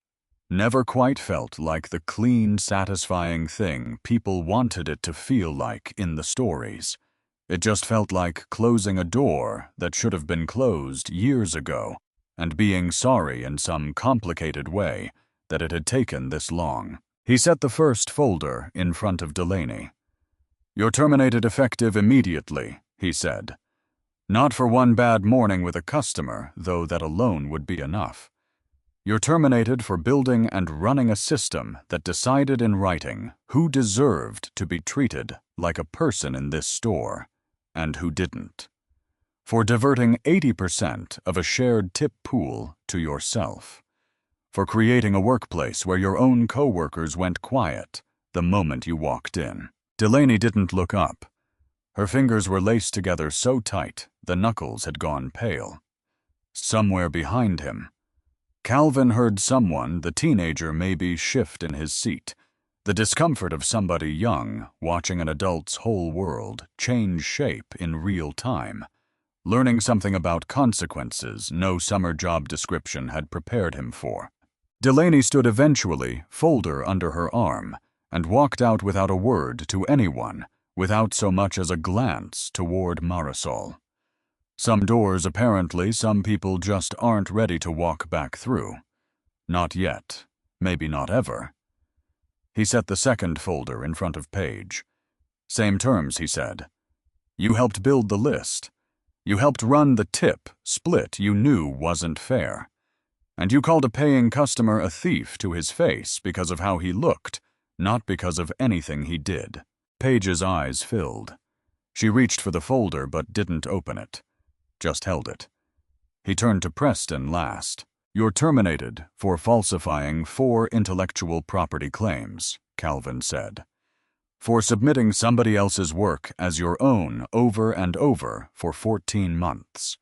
never quite felt like the clean, satisfying thing people wanted it to feel like in the stories. It just felt like closing a door that should have been closed years ago, and being sorry in some complicated way that it had taken this long. He set the first folder in front of Delaney. "You're terminated effective immediately," he said. "Not for one bad morning with a customer, though that alone would be enough. You're terminated for building and running a system that decided in writing who deserved to be treated like a person in this store, and who didn't. For diverting 80% of a shared tip pool to yourself. For creating a workplace where your own coworkers went quiet the moment you walked in." Delaney didn't look up. Her fingers were laced together so tight the knuckles had gone pale. Somewhere behind him, Calvin heard someone, the teenager maybe, shift in his seat. The discomfort of somebody young watching an adult's whole world change shape in real time, learning something about consequences no summer job description had prepared him for. Delaney stood eventually, folder under her arm, and walked out without a word to anyone, without so much as a glance toward Marisol. Some doors, apparently, some people just aren't ready to walk back through. Not yet. Maybe not ever. He set the second folder in front of Paige. "Same terms," he said. "You helped build the list. You helped run the tip split you knew wasn't fair. And you called a paying customer a thief to his face because of how he looked, not because of anything he did." Paige's eyes filled. She reached for the folder but didn't open it. Just held it. He turned to Preston last. "You're terminated for falsifying 4 intellectual property claims," Calvin said. "For submitting somebody else's work as your own over and over for 14 months.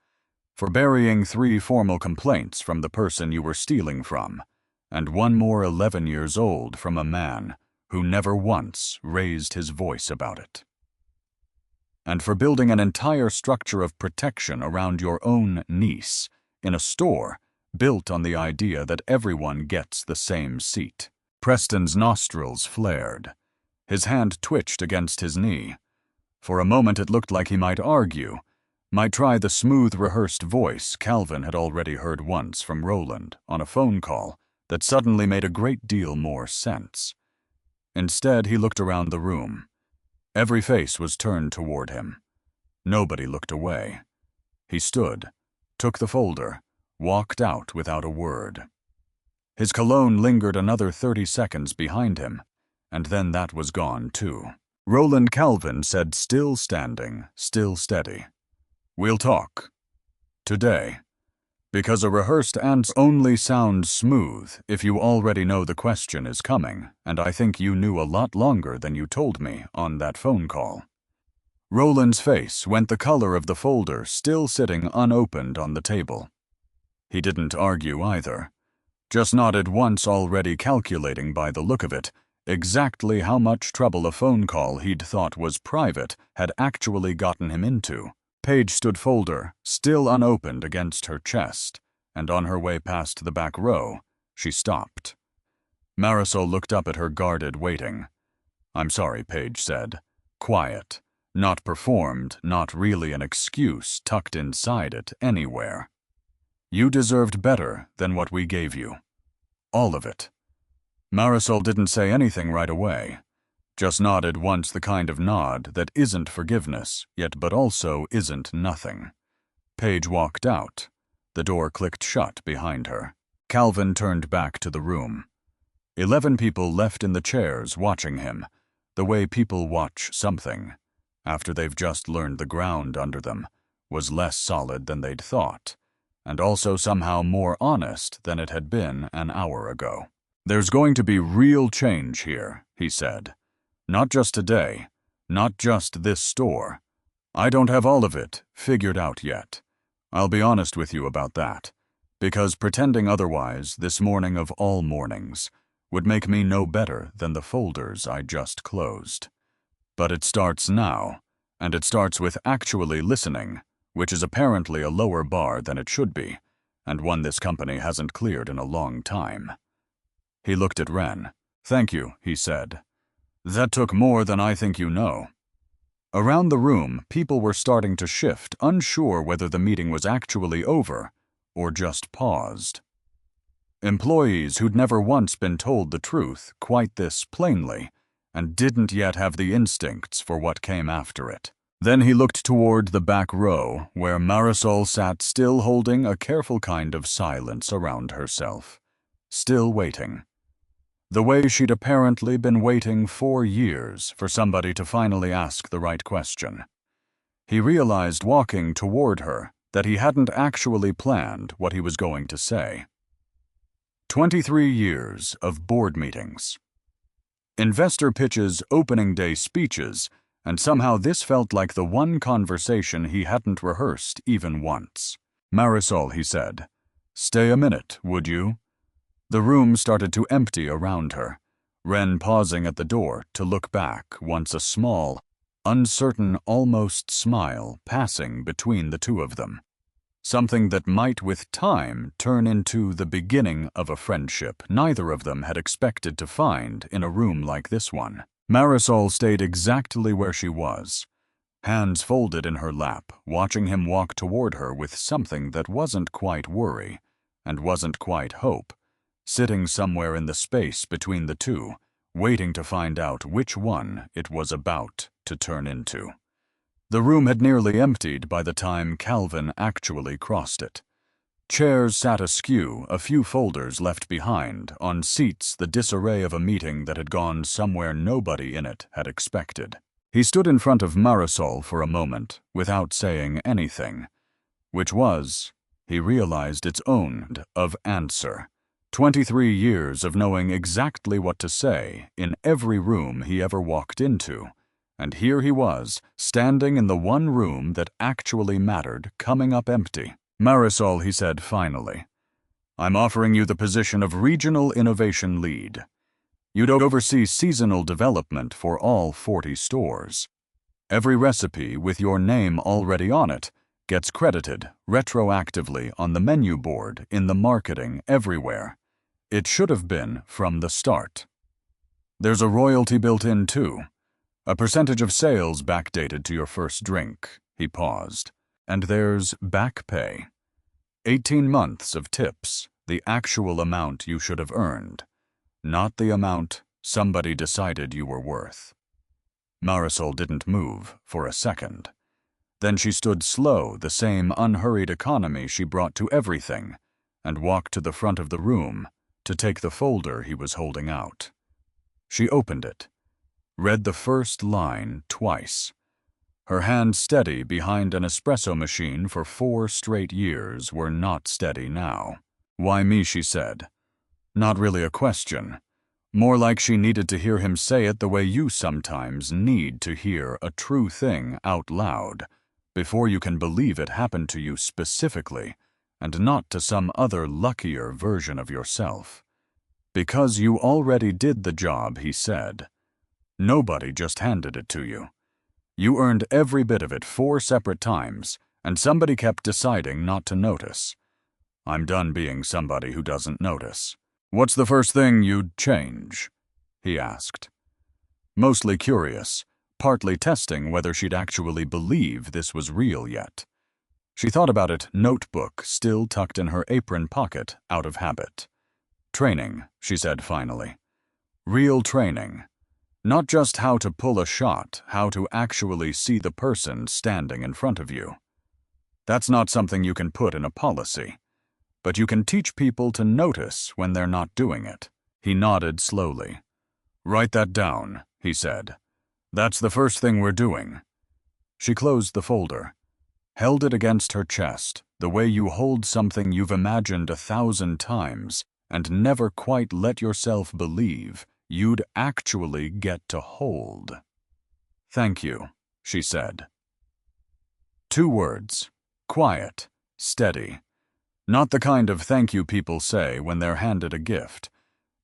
For burying 3 formal complaints from the person you were stealing from, and 1 more 11 years old from a man who never once raised his voice about it. And for building an entire structure of protection around your own niece in a store built on the idea that everyone gets the same seat." Preston's nostrils flared. His hand twitched against his knee. For a moment it looked like he might argue, might try the smooth, rehearsed voice Calvin had already heard once from Roland on a phone call that suddenly made a great deal more sense. Instead, he looked around the room. Every face was turned toward him. Nobody looked away. He stood, took the folder, walked out without a word. His cologne lingered another 30 seconds behind him, and then that was gone too. Roland Calvin said, still standing, still steady, "We'll talk. Today. Because a rehearsed answer only sounds smooth if you already know the question is coming, and I think you knew a lot longer than you told me on that phone call." Roland's face went the color of the folder still sitting unopened on the table. He didn't argue either, just nodded once, already calculating by the look of it exactly how much trouble a phone call he'd thought was private had actually gotten him into. Paige stood folder, still unopened, against her chest, and on her way past the back row, she stopped. Marisol looked up at her, guarded, waiting. "I'm sorry," Paige said. Quiet. Not performed, not really an excuse tucked inside it anywhere. "You deserved better than what we gave you. All of it." Marisol didn't say anything right away. Just nodded once, the kind of nod that isn't forgiveness, yet but also isn't nothing. Paige walked out. The door clicked shut behind her. Calvin turned back to the room. 11 people left in the chairs watching him, the way people watch something. after they've just learned the ground under them, was less solid than they'd thought, and also somehow more honest than it had been an hour ago. "There's going to be real change here," he said. "Not just today, not just this store. I don't have all of it figured out yet. I'll be honest with you about that, because pretending otherwise this morning of all mornings would make me no better than the folders I just closed. But it starts now, and it starts with actually listening, which is apparently a lower bar than it should be, and one this company hasn't cleared in a long time." He looked at Ren. "Thank you," he said. "That took more than I think you know." Around the room, people were starting to shift, unsure whether the meeting was actually over or just paused. Employees who'd never once been told the truth quite this plainly and didn't yet have the instincts for what came after it. Then he looked toward the back row, where Marisol sat still holding a careful kind of silence around herself, still waiting. The way she'd apparently been waiting for years for somebody to finally ask the right question. He realized walking toward her that he hadn't actually planned what he was going to say. 23 years of board meetings. Investor pitches, opening day speeches, and somehow this felt like the one conversation he hadn't rehearsed even once. "Marisol," he said, "stay a minute, would you?" The room started to empty around her, Ren pausing at the door to look back once a small, uncertain, almost smile passing between the two of them. Something that might with time turn into the beginning of a friendship neither of them had expected to find in a room like this one. Marisol stayed exactly where she was, hands folded in her lap, watching him walk toward her with something that wasn't quite worry and wasn't quite hope, sitting somewhere in the space between the two, waiting to find out which one it was about to turn into. The room had nearly emptied by the time Calvin actually crossed it. Chairs sat askew, a few folders left behind, on seats the disarray of a meeting that had gone somewhere nobody in it had expected. He stood in front of Marisol for a moment, without saying anything, which was, he realized, its own of answer. 23 years of knowing exactly what to say in every room he ever walked into, and here he was, standing in the one room that actually mattered, coming up empty. "Marisol," he said finally, "I'm offering you the position of Regional Innovation Lead. You'd oversee seasonal development for all 40 stores. Every recipe with your name already on it gets credited retroactively on the menu board, in the marketing, everywhere. It should have been from the start. There's a royalty built in, too. A percentage of sales backdated to your first drink." He paused. "And there's back pay. 18 months of tips, the actual amount you should have earned, not the amount somebody decided you were worth." Marisol didn't move for a second. Then she stood slow, the same unhurried economy she brought to everything, and walked to the front of the room to take the folder he was holding out. She opened it, read the first line twice. Her hands, steady behind an espresso machine for 4 straight years, were not steady now. "Why me?" she said. Not really a question. More like she needed to hear him say it the way you sometimes need to hear a true thing out loud, before you can believe it happened to you specifically, and not to some other luckier version of yourself. Because you already did the job, he said. Nobody just handed it to you. You earned every bit of it 4 separate times, and somebody kept deciding not to notice. I'm done being somebody who doesn't notice. What's the first thing you'd change? He asked. Mostly curious, partly testing whether she'd actually believe this was real yet. She thought about it, notebook still tucked in her apron pocket, out of habit. Training, she said finally. Real training. Not just how to pull a shot, how to actually see the person standing in front of you. That's not something you can put in a policy. But you can teach people to notice when they're not doing it. He nodded slowly. Write that down, he said. That's the first thing we're doing. She closed the folder, held it against her chest, the way you hold something you've imagined 1,000 times and never quite let yourself believe you'd actually get to hold. "Thank you," she said. 2 words. Quiet, steady. Not the kind of thank you people say when they're handed a gift.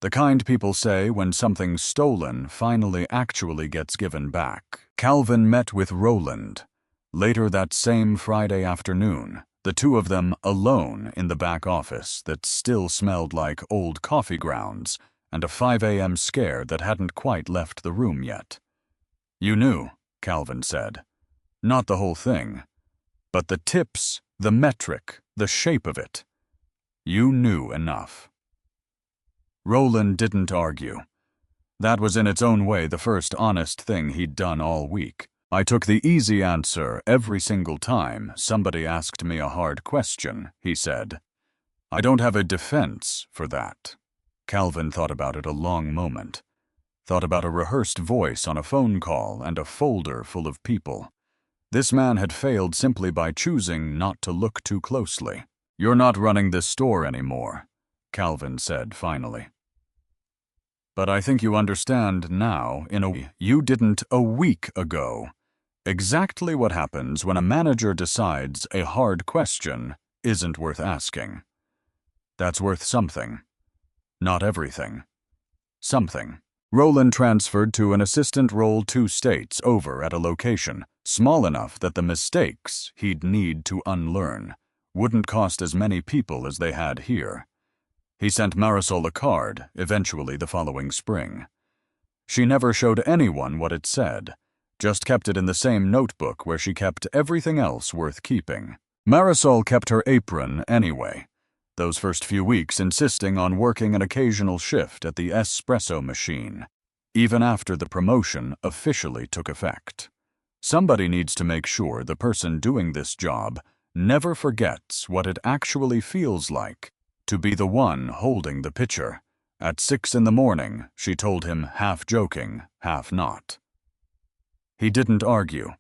The kind people say when something stolen finally actually gets given back. Calvin met with Roland. Later that same Friday afternoon, the two of them alone in the back office that still smelled like old coffee grounds and a 5 a.m. scare that hadn't quite left the room yet. "You knew," Calvin said. "Not the whole thing, but the tips, the metric, the shape of it. You knew enough." Roland didn't argue. That was in its own way the first honest thing he'd done all week. "I took the easy answer every single time somebody asked me a hard question," he said. "I don't have a defense for that." Calvin thought about it a long moment. Thought about a rehearsed voice on a phone call and a folder full of people. This man had failed simply by choosing not to look too closely. "You're not running this store anymore," Calvin said finally. "But I think you understand now, in a way you didn't a week ago, exactly what happens when a manager decides a hard question isn't worth asking. That's worth something. Not everything. Something." Roland transferred to an assistant role 2 states over at a location small enough that the mistakes he'd need to unlearn wouldn't cost as many people as they had here. He sent Marisol a card, eventually the following spring. She never showed anyone what it said, just kept it in the same notebook where she kept everything else worth keeping. Marisol kept her apron anyway, those first few weeks insisting on working an occasional shift at the espresso machine, even after the promotion officially took effect. Somebody needs to make sure the person doing this job never forgets what it actually feels like to be the one holding the pitcher. At 6 in the morning, she told him, half joking, half not. He didn't argue.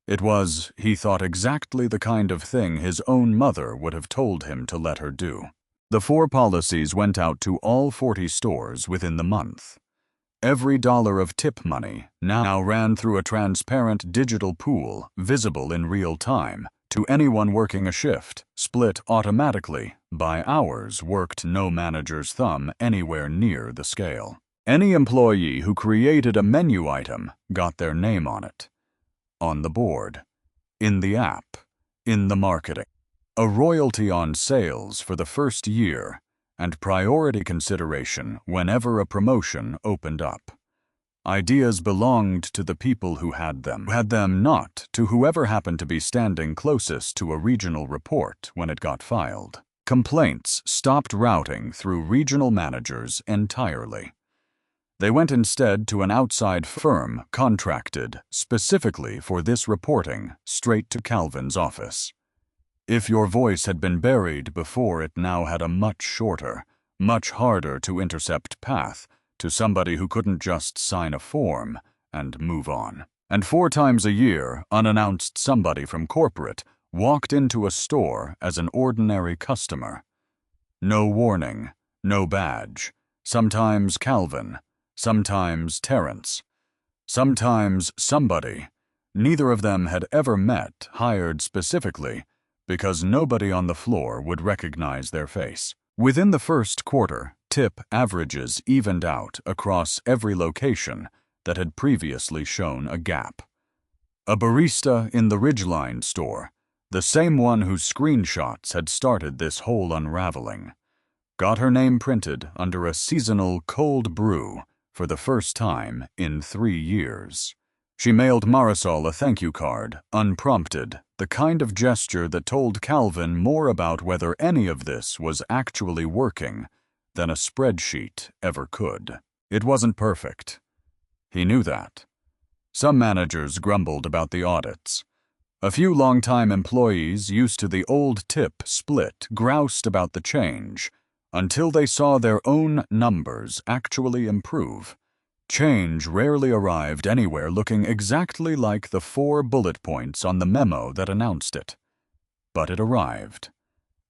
It was, he thought, exactly the kind of thing his own mother would have told him to let her do. The 4 policies went out to all 40 stores within the month. Every dollar of tip money now ran through a transparent digital pool visible in real time to anyone working a shift, split automatically by hours worked, no manager's thumb anywhere near the scale. Any employee who created a menu item got their name on it. On the board, in the app, in the marketing. A royalty on sales for the first year, and priority consideration whenever a promotion opened up. Ideas belonged to the people who had them not to whoever happened to be standing closest to a regional report when it got filed. Complaints stopped routing through regional managers entirely. They went instead to an outside firm contracted specifically for this reporting straight to Calvin's office. If your voice had been buried before, it now had a much shorter, much harder to intercept path to somebody who couldn't just sign a form and move on. And 4 times a year, unannounced somebody from corporate walked into a store as an ordinary customer. No warning, no badge, sometimes Calvin, sometimes Terrence, sometimes somebody. Neither of them had ever met, hired specifically, because nobody on the floor would recognize their face. Within the first quarter, tip averages evened out across every location that had previously shown a gap. A barista in the Ridgeline store, the same one whose screenshots had started this whole unraveling, got her name printed under a seasonal cold brew for the first time in 3 years. She mailed Marisol a thank you card, unprompted, the kind of gesture that told Calvin more about whether any of this was actually working than a spreadsheet ever could. It wasn't perfect. He knew that. Some managers grumbled about the audits. A few longtime employees used to the old tip split groused about the change until they saw their own numbers actually improve. Change rarely arrived anywhere looking exactly like the 4 bullet points on the memo that announced it. But it arrived.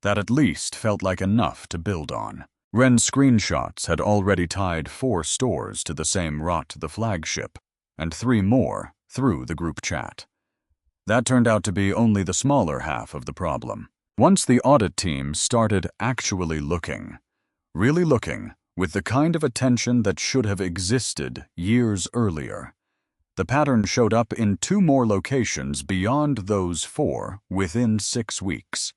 That at least felt like enough to build on. Ren's screenshots had already tied 4 stores to the same route to the flagship, and 3 more through the group chat. That turned out to be only the smaller half of the problem. Once the audit team started actually looking, really looking, with the kind of attention that should have existed years earlier, the pattern showed up in 2 more locations beyond those 4 within 6 weeks.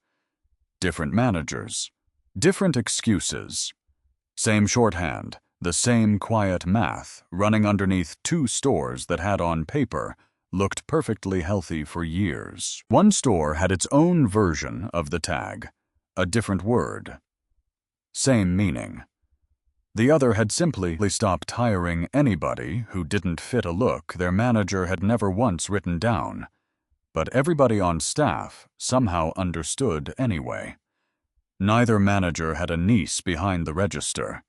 Different managers, different excuses. Same shorthand, the same quiet math running underneath 2 stores that had on paper looked perfectly healthy for years. One store had its own version of the tag, a different word. Same meaning. The other had simply stopped hiring anybody who didn't fit a look their manager had never once written down, but everybody on staff somehow understood anyway. Neither manager had a niece behind the register.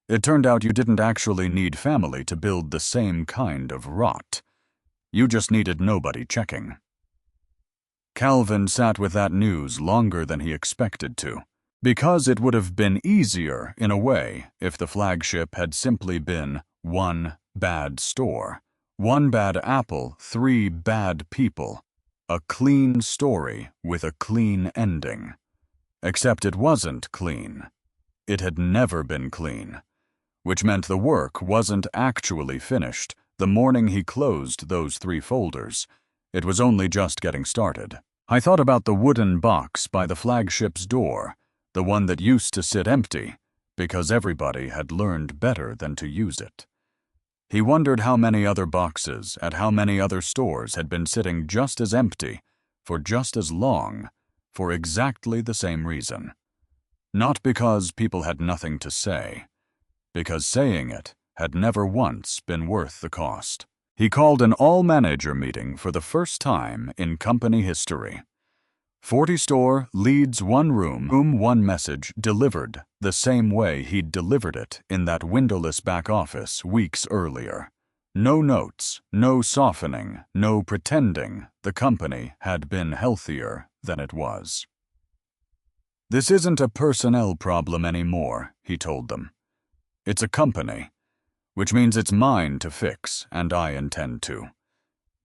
It turned out you didn't actually need family to build the same kind of rot. You just needed nobody checking. Calvin sat with that news longer than he expected to, because it would have been easier, in a way, if the flagship had simply been 1 bad store, 1 bad apple, 3 bad people, a clean story with a clean ending. Except it wasn't clean. It had never been clean, which meant the work wasn't actually finished the morning he closed those 3 folders. It was only just getting started. I thought about the wooden box by the flagship's door, the one that used to sit empty, because everybody had learned better than to use it. He wondered how many other boxes at how many other stores had been sitting just as empty, for just as long, for exactly the same reason. Not because people had nothing to say, because saying it had never once been worth the cost. He called an all-manager meeting for the first time in company history. 40 store, leads 1 room, 1 message delivered the same way he'd delivered it in that windowless back office weeks earlier. No notes, no softening, no pretending the company had been healthier than it was. This isn't a personnel problem anymore, he told them. It's a company, which means it's mine to fix, and I intend to.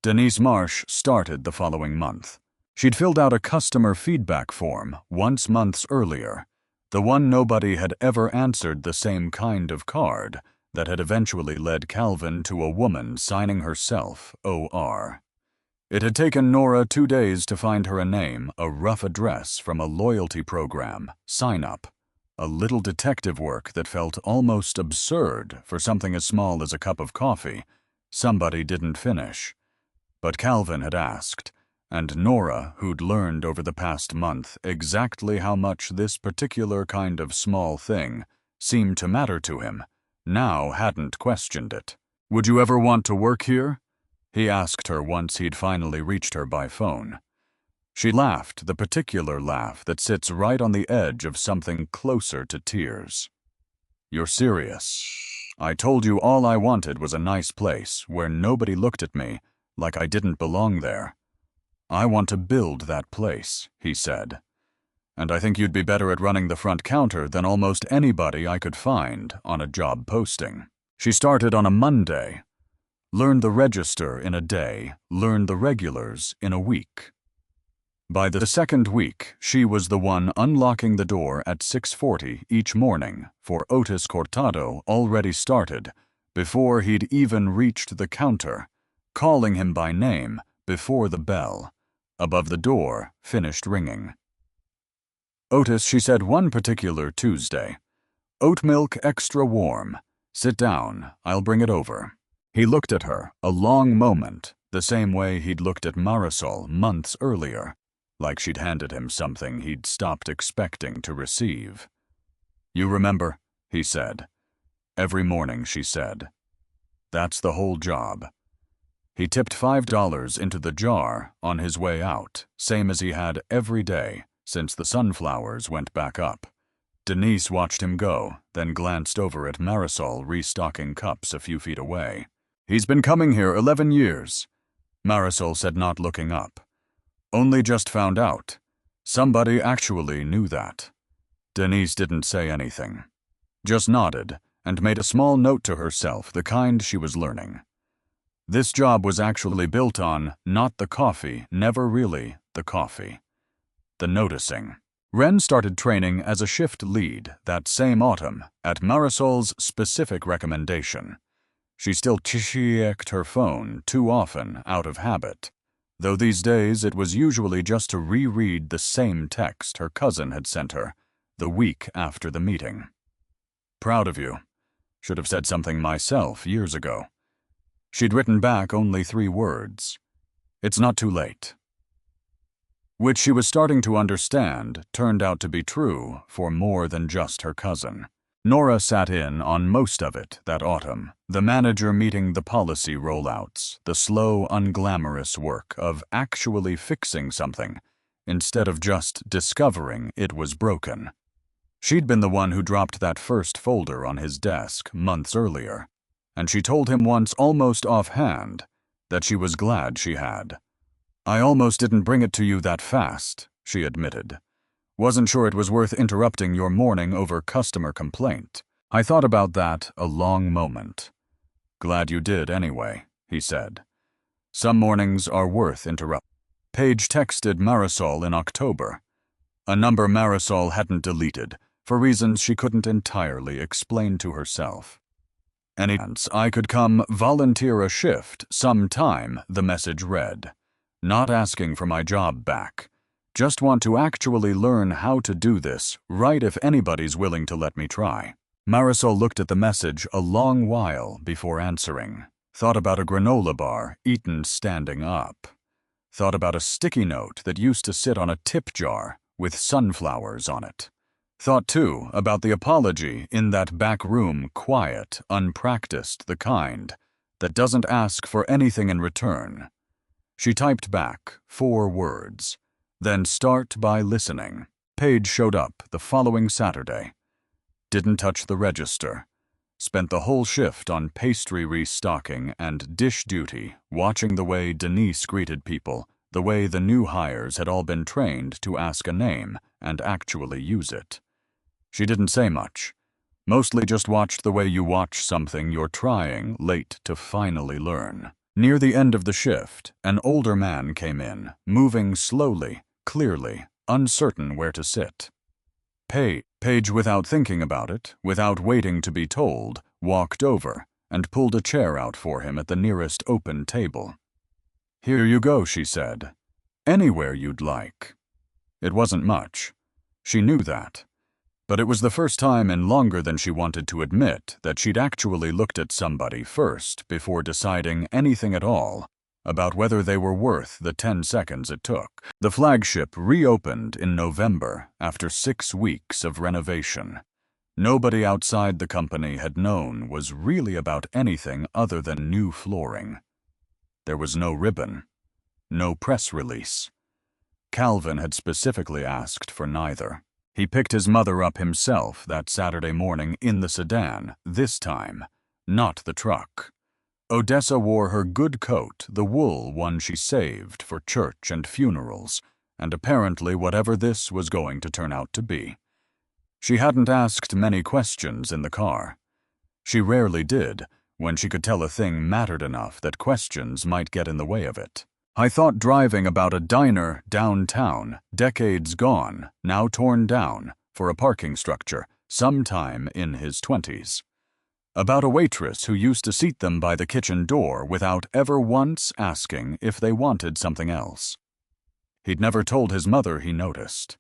Denise Marsh started the following month. She'd filled out a customer feedback form once months earlier, the one nobody had ever answered the same kind of card that had eventually led Calvin to a woman signing herself OR. It had taken Nora 2 days to find her a name, a rough address from a loyalty program, sign-up, a little detective work that felt almost absurd for something as small as a cup of coffee. Somebody didn't finish. But Calvin had asked, and Nora, who'd learned over the past month exactly how much this particular kind of small thing seemed to matter to him, now hadn't questioned it. "Would you ever want to work here?" he asked her once he'd finally reached her by phone. She laughed, the particular laugh that sits right on the edge of something closer to tears. "You're serious? I told you all I wanted was a nice place where nobody looked at me like I didn't belong there. I want to build that place," he said. "And I think you'd be better at running the front counter than almost anybody I could find on a job posting." She started on a Monday. Learned the register in a day, learned the regulars in a week. By the 2nd week, she was the one unlocking the door at 6:40 each morning, for Otis Cortado already started, before he'd even reached the counter, calling him by name before the bell, above the door, finished ringing. "Otis," she said one particular Tuesday, "oat milk extra warm. Sit down, I'll bring it over." He looked at her a long moment, the same way he'd looked at Marisol months earlier, like she'd handed him something he'd stopped expecting to receive. "You remember," he said. Every morning, she said. That's the whole job. He tipped $5 into the jar on his way out, same as he had every day since the sunflowers went back up. Denise watched him go, then glanced over at Marisol restocking cups a few feet away. "He's been coming here 11 years, Marisol said, not looking up. "Only just found out. Somebody actually knew that." Denise didn't say anything, just nodded and made a small note to herself, the kind she was learning. This job was actually built on not the coffee, never really the coffee. The noticing. Ren started training as a shift lead that same autumn at Marisol's specific recommendation. She still checked her phone too often out of habit, though these days it was usually just to reread the same text her cousin had sent her the week after the meeting. "Proud of you. Should have said something myself years ago." She'd written back only 3 words. "It's not too late." Which she was starting to understand turned out to be true for more than just her cousin. Nora sat in on most of it that autumn, the manager meeting the policy rollouts, the slow, unglamorous work of actually fixing something instead of just discovering it was broken. She'd been the one who dropped that first folder on his desk months earlier, and she told him once almost offhand that she was glad she had. "I almost didn't bring it to you that fast," she admitted. "Wasn't sure it was worth interrupting your morning over customer complaint. I thought about that a long moment." "Glad you did anyway," he said. "Some mornings are worth interrupting." Paige texted Marisol in October, a number Marisol hadn't deleted for reasons she couldn't entirely explain to herself. "Any chance I could come volunteer a shift sometime," the message read. "Not asking for my job back. Just want to actually learn how to do this right if anybody's willing to let me try." Marisol looked at the message a long while before answering. Thought about a granola bar eaten standing up. Thought about a sticky note that used to sit on a tip jar with sunflowers on it. Thought, too, about the apology in that back room, quiet, unpracticed, the kind that doesn't ask for anything in return. She typed back 4 words. Then start by listening. Paige showed up the following Saturday. Didn't touch the register. Spent the whole shift on pastry restocking and dish duty, watching the way Denise greeted people, the way the new hires had all been trained to ask a name and actually use it. She didn't say much. Mostly just watched the way you watch something you're trying late to finally learn. Near the end of the shift, an older man came in, moving slowly, clearly, uncertain where to sit. Paige, without thinking about it, without waiting to be told, walked over and pulled a chair out for him at the nearest open table. "Here you go," she said. "Anywhere you'd like." It wasn't much. She knew that. But it was the first time in longer than she wanted to admit that she'd actually looked at somebody first before deciding anything at all about whether they were worth the 10 seconds it took. The flagship reopened in November after 6 weeks of renovation. Nobody outside the company had known was really about anything other than new flooring. There was no ribbon, no press release. Calvin had specifically asked for neither. He picked his mother up himself that Saturday morning in the sedan, this time, not the truck. Odessa wore her good coat, the wool one she saved for church and funerals, and apparently whatever this was going to turn out to be. She hadn't asked many questions in the car. She rarely did, when she could tell a thing mattered enough that questions might get in the way of it. "I thought driving about a diner downtown, decades gone, now torn down, for a parking structure, sometime in his 20s. About a waitress who used to seat them by the kitchen door without ever once asking if they wanted something else." He'd never told his mother he noticed.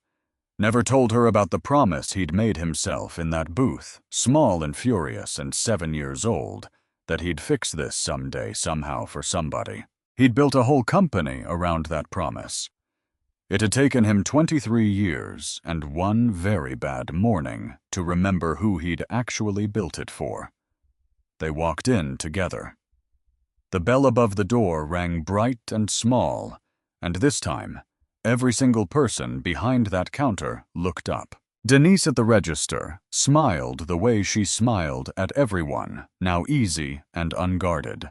Never told her about the promise he'd made himself in that booth, small and furious and 7 years old, that he'd fix this someday somehow for somebody. He'd built a whole company around that promise. It had taken him 23 years and one very bad morning to remember who he'd actually built it for. They walked in together. The bell above the door rang bright and small, and this time, every single person behind that counter looked up. Denise at the register smiled the way she smiled at everyone, now easy and unguarded.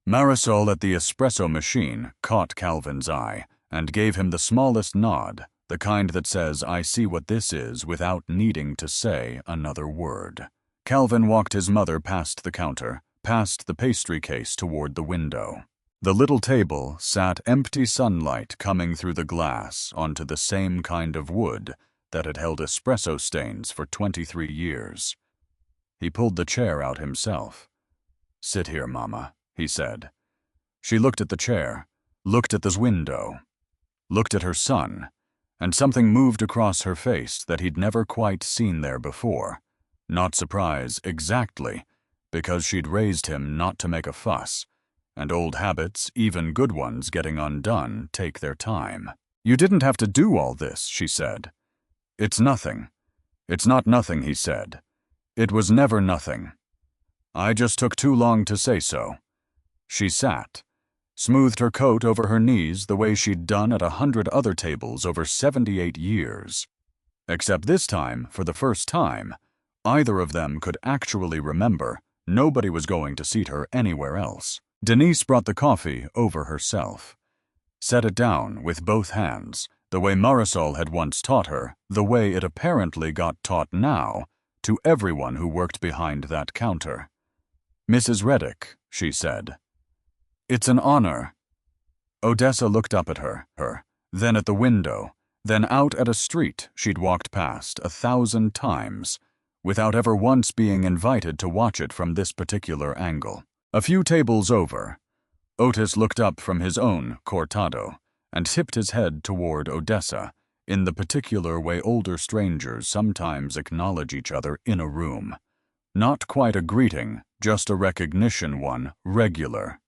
Marisol at the espresso machine caught Calvin's eye and gave him the smallest nod, the kind that says, "I see what this is," without needing to say another word. Calvin walked his mother past the counter, past the pastry case toward the window. The little table sat empty, sunlight coming through the glass onto the same kind of wood that had held espresso stains for 23 years. He pulled the chair out himself. "Sit here, Mama," he said. She looked at the chair, looked at the window, looked at her son, and something moved across her face that he'd never quite seen there before. Not surprise, exactly, because she'd raised him not to make a fuss, and old habits, even good ones getting undone, take their time. "You didn't have to do all this," she said. "It's nothing." "It's not nothing," he said. "It was never nothing. I just took too long to say so." She sat, smoothed her coat over her knees the way she'd done at 100 other tables over 78 years. Except this time, for the first time, either of them could actually remember nobody was going to seat her anywhere else. Denise brought the coffee over herself, set it down with both hands, the way Marisol had once taught her, the way it apparently got taught now to everyone who worked behind that counter. "Mrs. Reddick," she said. "It's an honor." Odessa looked up at her, then at the window, then out at a street she'd walked past 1,000 times, without ever once being invited to watch it from this particular angle. A few tables over, Otis looked up from his own cortado and tipped his head toward Odessa, in the particular way older strangers sometimes acknowledge each other in a room. Not quite a greeting, just a recognition one, regular.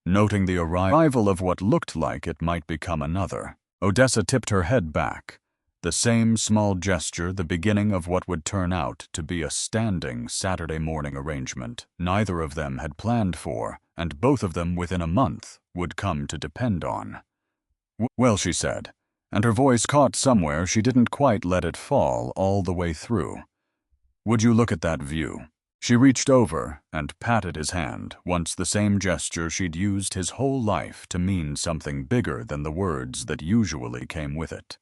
Noting the arrival of what looked like it might become another, Odessa tipped her head back, the same small gesture, the beginning of what would turn out to be a standing Saturday morning arrangement neither of them had planned for, and both of them within a month would come to depend on. "Well," she said, and her voice caught somewhere she didn't quite let it fall all the way through. "Would you look at that view?" She reached over and patted his hand, once the same gesture she'd used his whole life to mean something bigger than the words that usually came with it.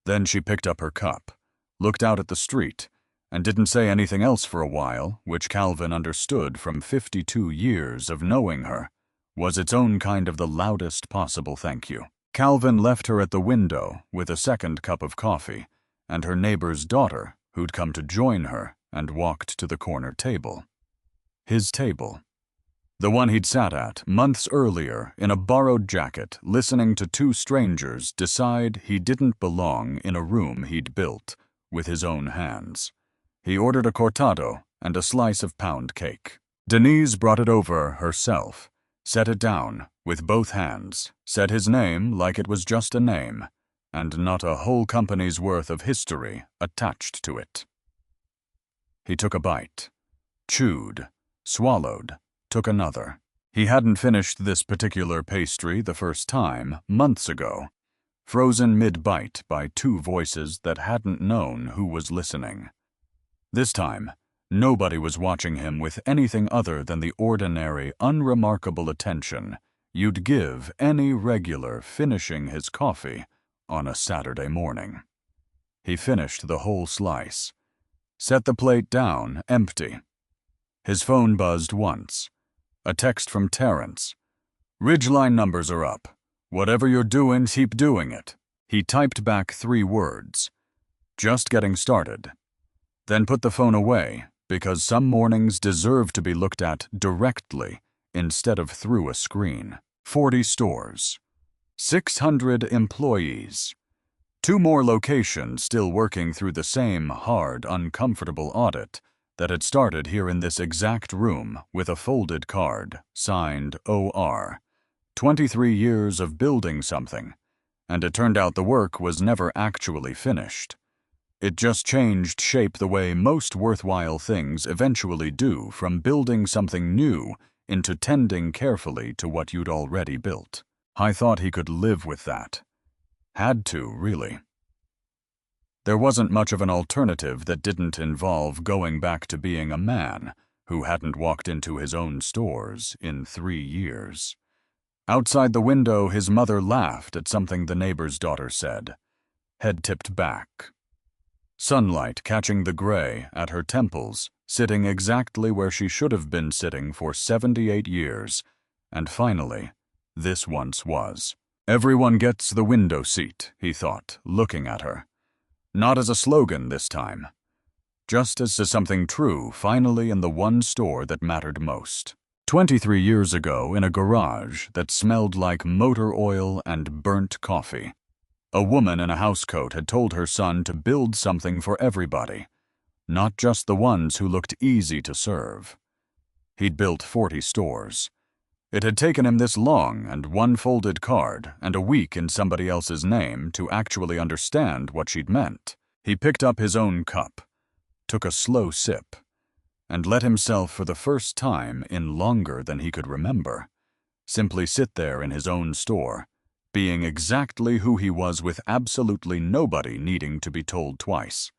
Then she picked up her cup, looked out at the street, and didn't say anything else for a while, which Calvin understood from 52 years of knowing her was its own kind of the loudest possible thank you. Calvin left her at the window with a second cup of coffee and her neighbor's daughter, who'd come to join her, and walked to the corner table. His table. The one he'd sat at months earlier in a borrowed jacket, listening to two strangers decide he didn't belong in a room he'd built with his own hands. He ordered a cortado and a slice of pound cake. Denise brought it over herself, set it down with both hands, said his name like it was just a name, and not a whole company's worth of history attached to it. He took a bite, chewed, swallowed, took another. He hadn't finished this particular pastry the first time, months ago, frozen mid-bite by two voices that hadn't known who was listening. This time, nobody was watching him with anything other than the ordinary, unremarkable attention you'd give any regular finishing his coffee on a Saturday morning. He finished the whole slice, set the plate down empty. His phone buzzed once. A text from Terrence. "Ridgeline numbers are up. Whatever you're doing, keep doing it." He typed back 3 words. "Just getting started." Then put the phone away, because some mornings deserve to be looked at directly instead of through a screen. 40 stores. 600 employees. 2 more locations still working through the same hard, uncomfortable audit that had started here in this exact room with a folded card, signed OR. 23 years of building something, and it turned out the work was never actually finished. It just changed shape the way most worthwhile things eventually do, from building something new into tending carefully to what you'd already built. I thought he could live with that. Had to, really. There wasn't much of an alternative that didn't involve going back to being a man who hadn't walked into his own stores in 3 years. Outside the window, his mother laughed at something the neighbor's daughter said, head tipped back. Sunlight catching the gray at her temples, sitting exactly where she should have been sitting for 78 years, and finally, this once was. Everyone gets the window seat, he thought, looking at her. Not as a slogan this time, just as to something true finally in the one store that mattered most. 23 years ago, in a garage that smelled like motor oil and burnt coffee, a woman in a housecoat had told her son to build something for everybody, not just the ones who looked easy to serve. He'd built 40 stores. It had taken him this long and one folded card and a week in somebody else's name to actually understand what she'd meant. He picked up his own cup, took a slow sip, and let himself for the first time in longer than he could remember simply sit there in his own store, being exactly who he was with absolutely nobody needing to be told twice.